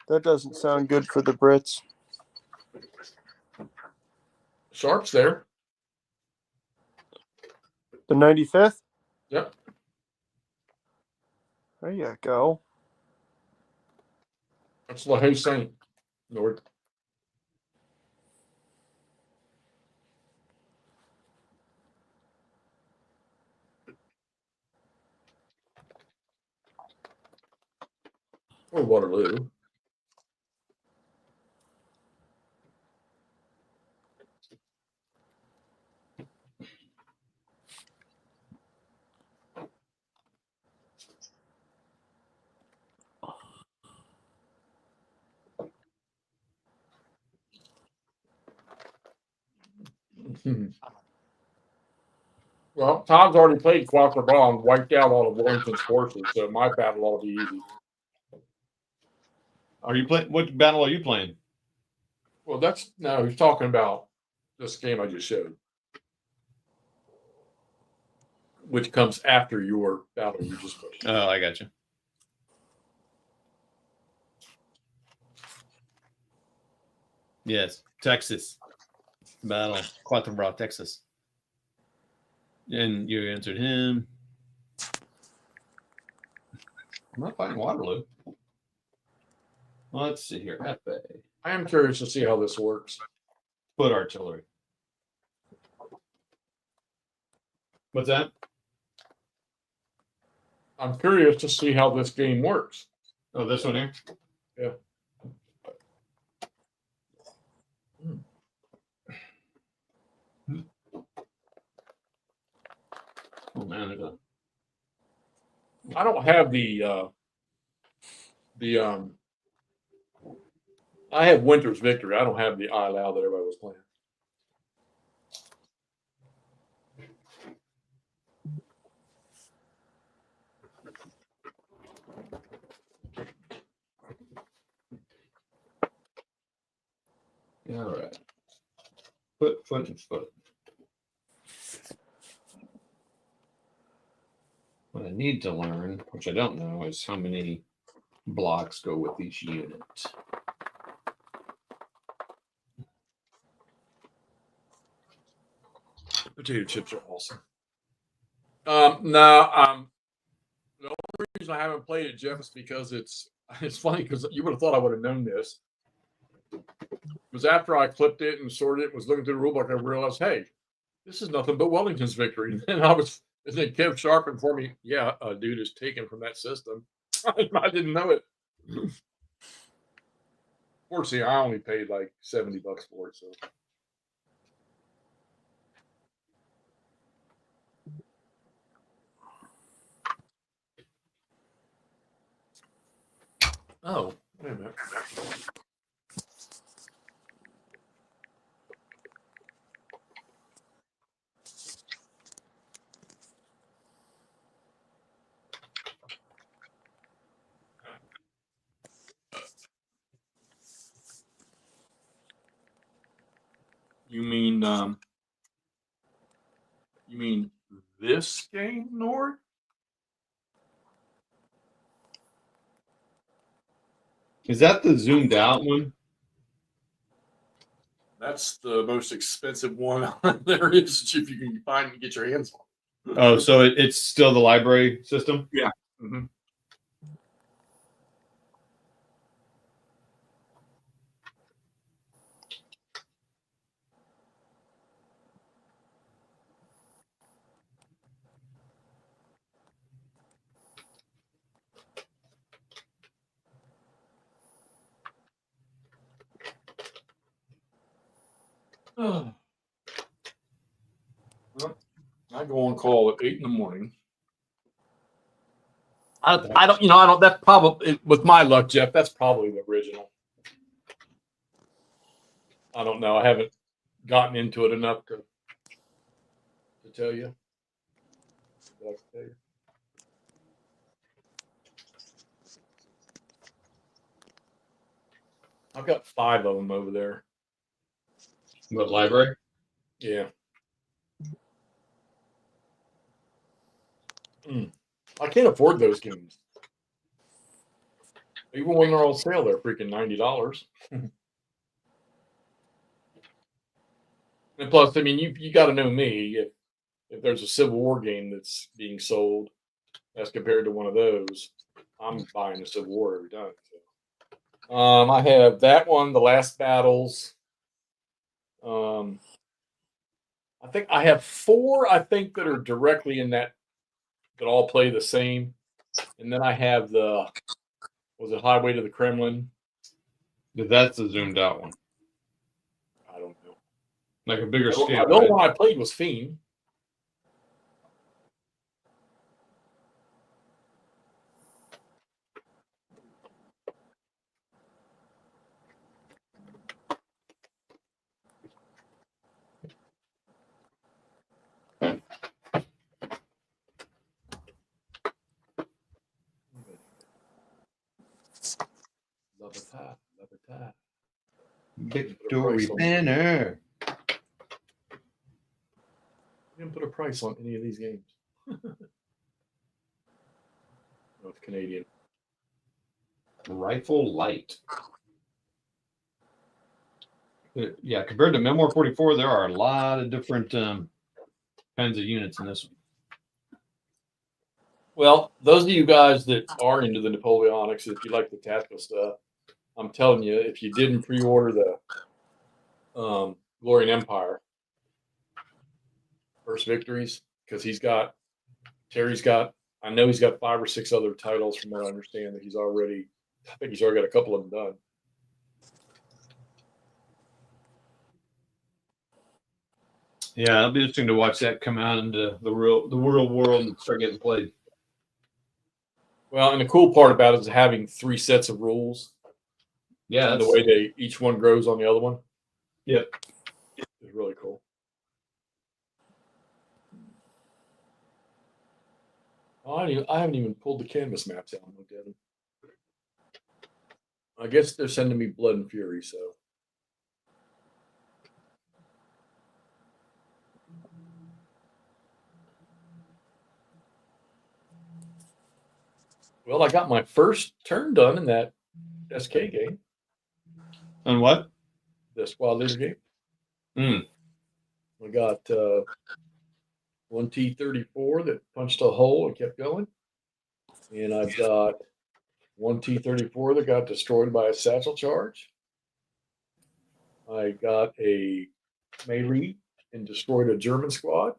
That doesn't sound good for the Brits. Sharp's there. The 95th? Yep. There you go. That's La Haye Saint, Lord. Or Waterloo. Well, Todd's already played Quattro Ball and wiped out all of Wellington's forces, so my battle ought to be easy. Are you playing? What battle are you playing? Well, no, he's talking about this game I just showed, which comes after your battle you just put. Oh, I got you. Yes, Texas battle, Quattro Bra, Texas. And you answered him. I'm not fighting Waterloo. Let's see here. FA. I am curious to see how this works. Foot artillery. What's that? I'm curious to see how this game works. Oh, this one here? Yeah. Oh man, there's a I don't have I have Winter's Victory. I don't have the I Allow that everybody was playing. all right. Foot, and foot. What I need to learn, which I don't know, is how many blocks go with each unit. Potato chips are awesome. No, the only reason I haven't played it, Jeff, is because it's funny because you would have thought I would have known this. Because after I clipped it and sorted it, was looking through the rulebook, I realized, hey, this is nothing but Wellington's Victory. And then Kev Sharp informed me, yeah, a dude is taken from that system. I didn't know it. Fortunately, I only paid like $70 for it. So. Oh, wait a minute. You mean this game, Nord? Is that the zoomed out one? That's the most expensive one there is if you can find and get your hands on. Oh, so it's still the library system? Yeah. Mm-hmm. Well, I go on call at 8 in the morning. I don't. That's probably with my luck, Jeff. That's probably the original. I don't know. I haven't gotten into it enough to tell you. But I can tell you. I've got 5 of them over there. What library? Yeah. I can't afford those games. Even when they're on sale, they're freaking $90. And plus, I mean, you got to know me. If there's a Civil War game that's being sold, as compared to one of those, I'm buying a Civil War every time. So. I have that one, The Last Battles. I think I have 4. I think that are directly in that all play the same, and then I have was it Highway to the Kremlin? That's the zoomed out one. I don't know. Like a bigger scale. The only one I played was Fiend. Victory banner. You didn't put a price on any of these games. North Canadian. Rifle light. Yeah, compared to Memoir 44, there are a lot of different kinds of units in this one. Well, those of you guys that are into the Napoleonics, if you like the tactical stuff, I'm telling you, if you didn't pre-order the Glory and Empire First Victories, because Terry's got, I know he's got 5 or 6 other titles from what I understand that I think he's already got a couple of them done. Yeah, it'll be interesting to watch that come out into the real world and start getting played. Well, and the cool part about it is having 3 sets of rules. Yeah, And the way each one grows on the other one. Yep. It's really cool. Oh, I haven't even pulled the canvas maps out and looked at them. I guess they're sending me Blood and Fury, so. Well, I got my first turn done in that SK game. On what? The Squad Leader game. Mm. We got one T-34 that punched a hole and kept going. And I've got one T-34 that got destroyed by a satchel charge. I got a melee and destroyed a German squad.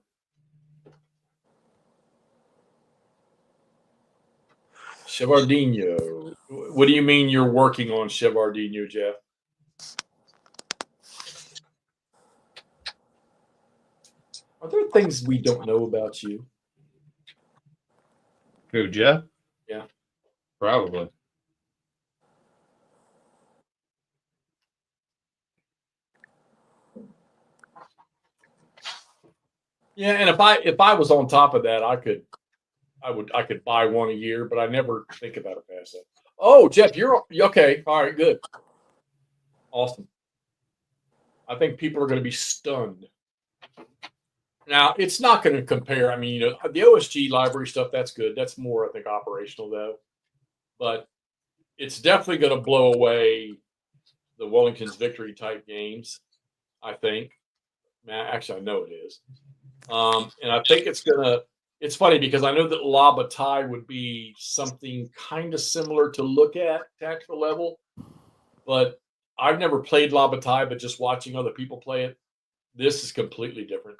Chevardino. What do you mean you're working on Chevardino, Jeff? Are there things we don't know about you? Who, Jeff? Yeah. Probably. Yeah, and if I was on top of that, I could buy one a year, but I never think about it past that. Oh, Jeff, you're okay. All right, good. Awesome. I think people are going to be stunned. Now, it's not going to compare. I mean, the OSG library stuff, that's good. That's more, I think, operational, though. But it's definitely going to blow away the Wellington's Victory type games, I think. Actually, I know it is. And I think it's funny because I know that La Bataille would be something kind of similar to look at tactical level, but I've never played La Bataille, but just watching other people play it, this is completely different.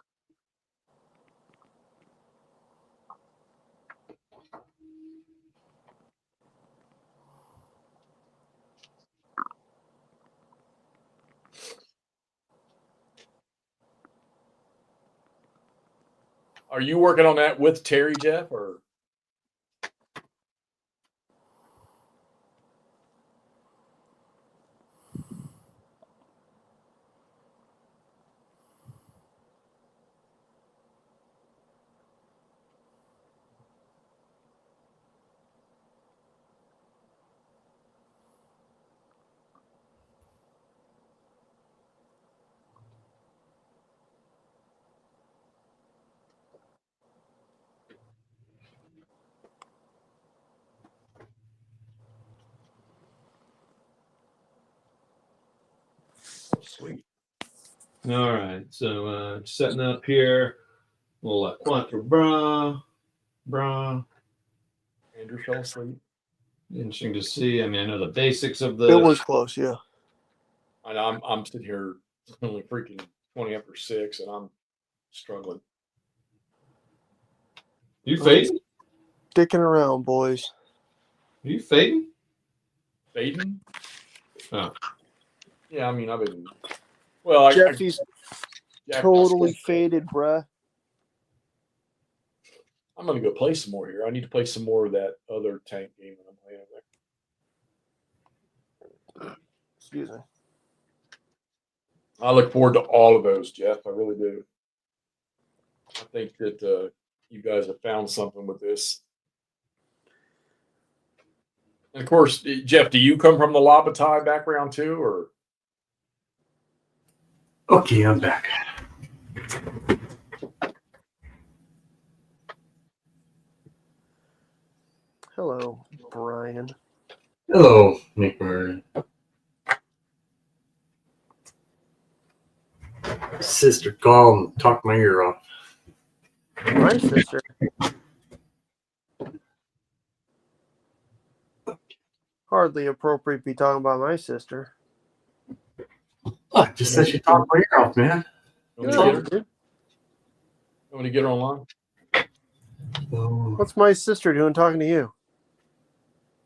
Are you working on that with Terry, Jeff, or? Oh, sweet. All right. So setting up here. We'll Quattro Bra. Andrew fell asleep. Interesting to see. I mean, I know the basics of It was close, yeah. I'm sitting here only freaking 20 after 6, and I'm struggling. You fading? Sticking around, boys. Are you fading? Fading? Oh. Yeah, I mean, I've been. Well, Jeffy's totally faded, bruh. I'm going to go play some more here. I need to play some more of that other tank game that I'm playing. Excuse me. I look forward to all of those, Jeff. I really do. I think that you guys have found something with this. And of course, Jeff, do you come from the Labatai background too, or? Okay, I'm back. Hello, Brian. Hello, Nick Murray. Sister called and talked my ear off. My sister. Hardly appropriate to be talking about my sister. Oh, I just said she talked my ear off, man. You want to get her online? What's my sister doing talking to you?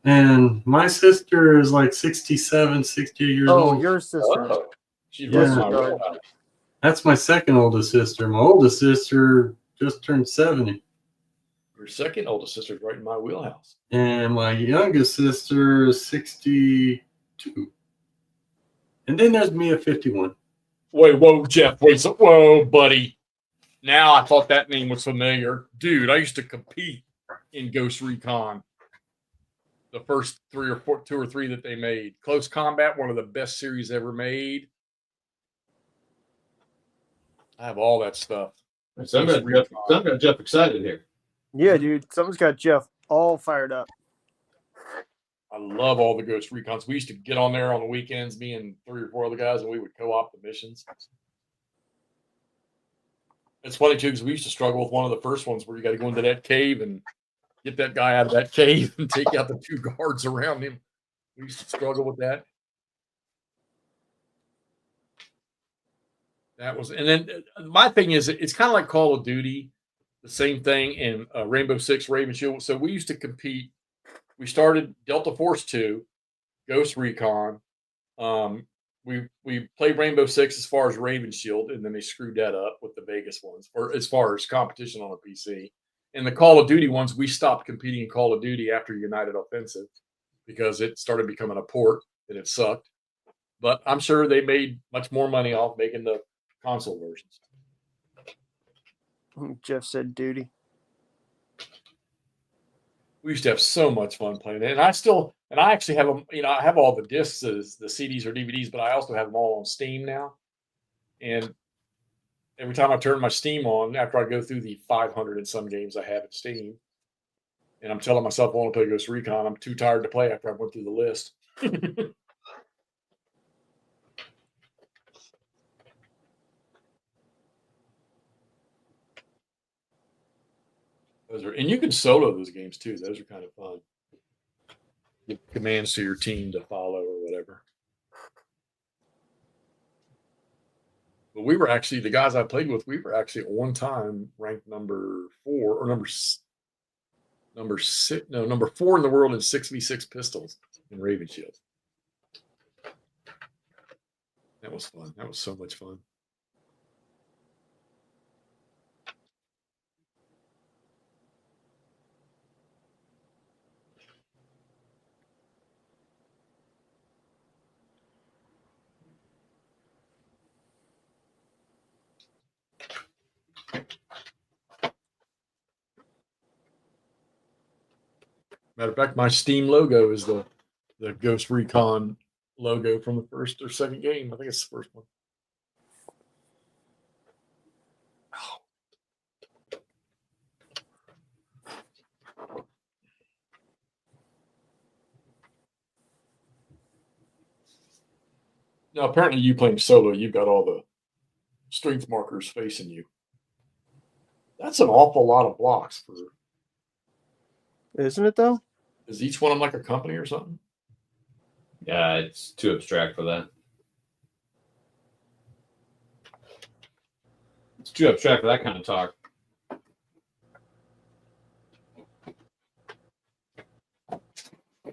And my sister is like 67, 68 years Oh, old. your sister. Oh, she's Yeah. running my wheelhouse. That's my second oldest sister. My oldest sister just turned 70. Your second oldest sister's right in my wheelhouse. And my youngest sister is 62. And then there's me at 51. Wait, whoa, Jeff, wait, whoa, buddy. Now I thought that name was familiar. Dude, I used to compete in Ghost Recon. The first two or three that they made. Close Combat, one of the best series ever made. I have all that stuff. Some got Jeff excited here. Yeah, dude. Someone's got Jeff all fired up. I love all the Ghost Recons. We used to get on there on the weekends, me and 3 or 4 other guys, and we would co-op the missions. It's funny, too, because we used to struggle with one of the first ones where you got to go into that cave and get that guy out of that cave and take out the 2 guards around him. We used to struggle with that. That was, and then my thing is, it's kind of like Call of Duty, the same thing in Rainbow Six, Raven Shield. So we used to compete. We started Delta Force 2, Ghost Recon. We played Rainbow Six as far as Raven Shield, and then they screwed that up with the Vegas ones, or as far as competition on the PC. And the Call of Duty ones, we stopped competing in Call of Duty after United Offensive because it started becoming a port and it sucked. But I'm sure they made much more money off making the console versions. Jeff said duty. We used to have so much fun playing it, and I actually have them. You know, I have all the discs, the CDs or DVDs, but I also have them all on Steam now. And every time I turn my Steam on, after I go through the 500 and some games I have at Steam, and I'm telling myself I want to play Ghost Recon, I'm too tired to play after I went through the list. And you can solo those games too. Those are kind of fun. Give commands to your team to follow or whatever. But we were actually, the guys I played with, we were actually at one time ranked number 4 or number 4 in the world in 6v6 pistols in Raven Shield. That was fun. That was so much fun. Matter of fact, my Steam logo is the Ghost Recon logo from the first or second game. I think it's the first one. Now, apparently, you playing solo, you've got all the strength markers facing you. That's an awful lot of blocks for. Isn't it though? Is each one of them like a company or something? Yeah, it's too abstract for that. It's too abstract for that kind of talk.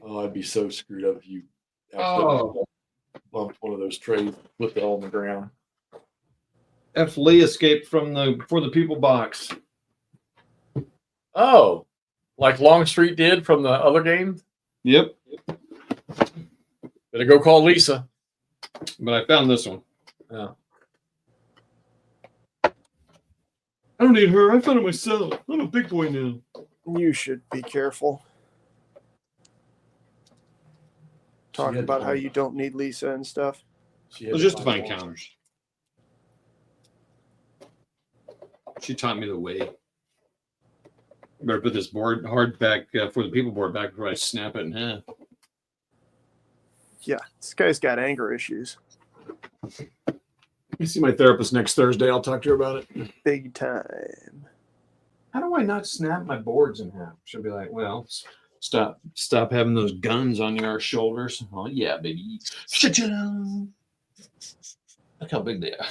Oh, I'd be so screwed up if you bumped one of those trays, flipped it all on the ground. F. Lee escaped from the For the People box. Oh, like Longstreet did from the other game? Yep. Better go call Lisa. But I found this one. Yeah. I don't need her. I found it myself. I'm a big boy now. You should be careful. talking about how you don't need Lisa and stuff. She It had was to just to find find one. counters. She taught me the way. Better put this board hard back for the people board back before I snap it in half. Yeah, this guy's got anger issues. You see my therapist next Thursday. I'll talk to her about it. Big time. How do I not snap my boards in half? She'll be like, well, stop having those guns on your shoulders. Oh yeah, baby. Cha-cha. Look how big they are.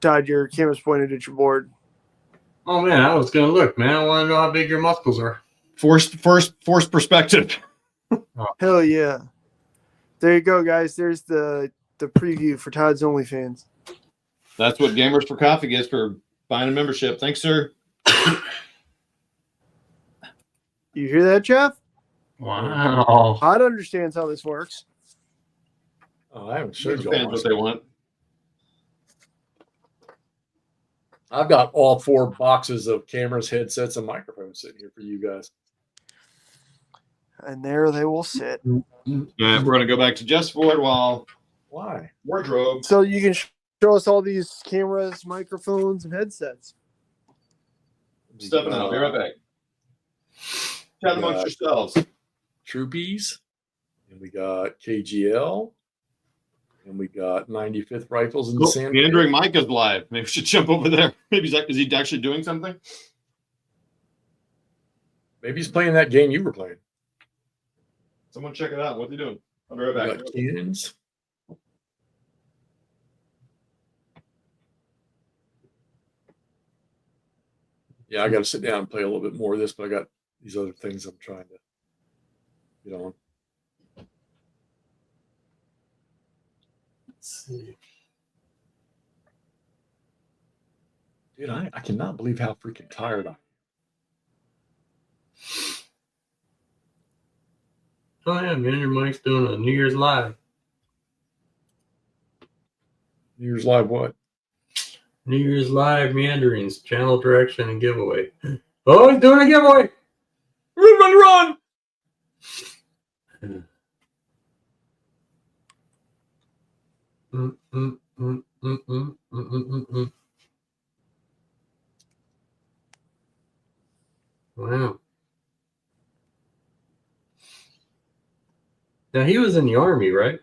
Todd, your camera's pointed at your board. Oh man, I was gonna look, man. I want to know how big your muscles are. Forced perspective. Hell yeah. There you go, guys. There's the preview for Todd's OnlyFans. That's what Gamers for Coffee gets for buying a membership. Thanks, sir. You hear that, Jeff? Wow. Todd understands how this works. Oh, I haven't Show showed you fans what they want. I've got all 4 boxes of cameras, headsets, and microphones sitting here for you guys. And there they will sit. All right, we're going to go back to Jeff's board while Why? WarDRobe. So you can show us all these cameras, microphones, and headsets. Stepping out. Be right back. Chat amongst yourselves. Troopies, and we got KGL, and we got 95th Rifles in the San. Meandering Mike is live. Maybe we should jump over there. Maybe is he actually doing something? Maybe he's playing that game you were playing. Someone check it out. What's he doing? I'll be right We back. got cannons. Yeah, I got to sit down and play a little bit more of this, but I got these other things I'm trying to get on. Let's see. Dude, I cannot believe how freaking tired I am. Oh yeah, man, your Mike's doing a New Year's Live. New Year's Live what? New Year's Live meanderings, channel direction, and giveaway. Oh, he's doing a giveaway. Run! Wow. Now he was in the army, right?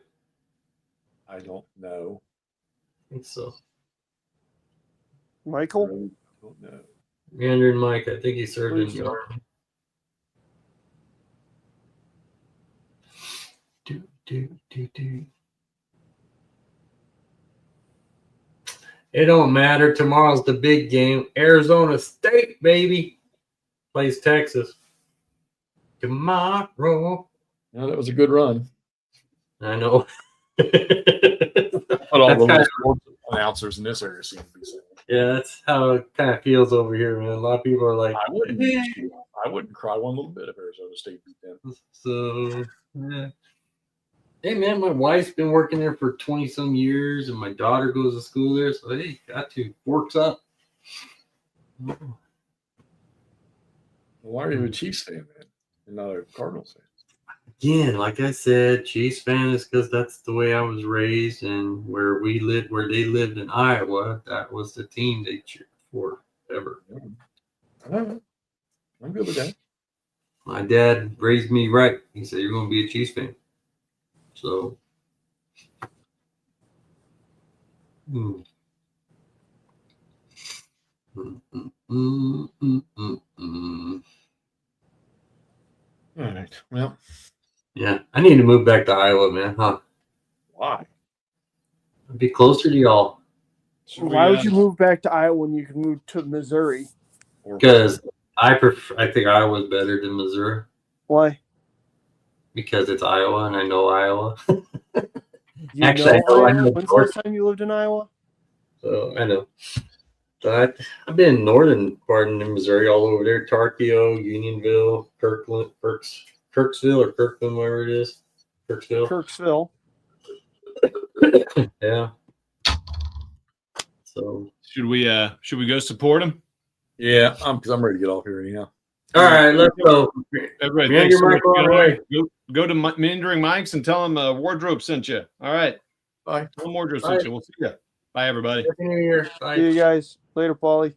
I don't know. I think so. Michael? Really don't know. Meandering Mike, I think he served in the army. Do. It don't matter. Tomorrow's the big game. Arizona State, baby, plays Texas tomorrow. No, that was a good run. I know. What all That's the kinda- sports announcers in this area seem to be saying. Yeah, that's how it kind of feels over here, man. A lot of people are like, I wouldn't. "Eh." I wouldn't cry one little bit if Arizona State beat them. So, yeah. Hey, man, my wife's been working there for 20 some years, and my daughter goes to school there. So, hey, got to forks up. Well, why are you a Chiefs fan, man, and not a Cardinals fan? Again, like I said, Chiefs fan is because that's the way I was raised, and where we lived, where they lived in Iowa, that was the team they cheered for ever. All right. I'm good with that. My dad raised me right. He said, "You're going to be a Chiefs fan." So, All right. Well, yeah, I need to move back to Iowa, man. Huh? why? I'd be closer to y'all Why would you move back to Iowa when you can move to Missouri? because I think Iowa's better than Missouri Why? because it's Iowa and I know Iowa. You Actually, know I Iowa? know When's the last time you lived in Iowa? So I know. So I've been in northern part of Missouri, all over there: Tarkio, Unionville, Kirkland, Kirksville, or Kirkland, wherever it is. Kirksville. Kirksville. Yeah. So Should we go support him? Yeah, because I'm ready to get off here anyhow. All right, let's go. Everybody, Meander thanks so much Mike for on the getting way. on. Go to Meandering Mike's and tell them WarDRobe sent you. All right. Bye. Tell them WarDRobe Bye. sent you. We'll see you. Bye, everybody. Happy New Year. Bye. See you guys later, Paulie.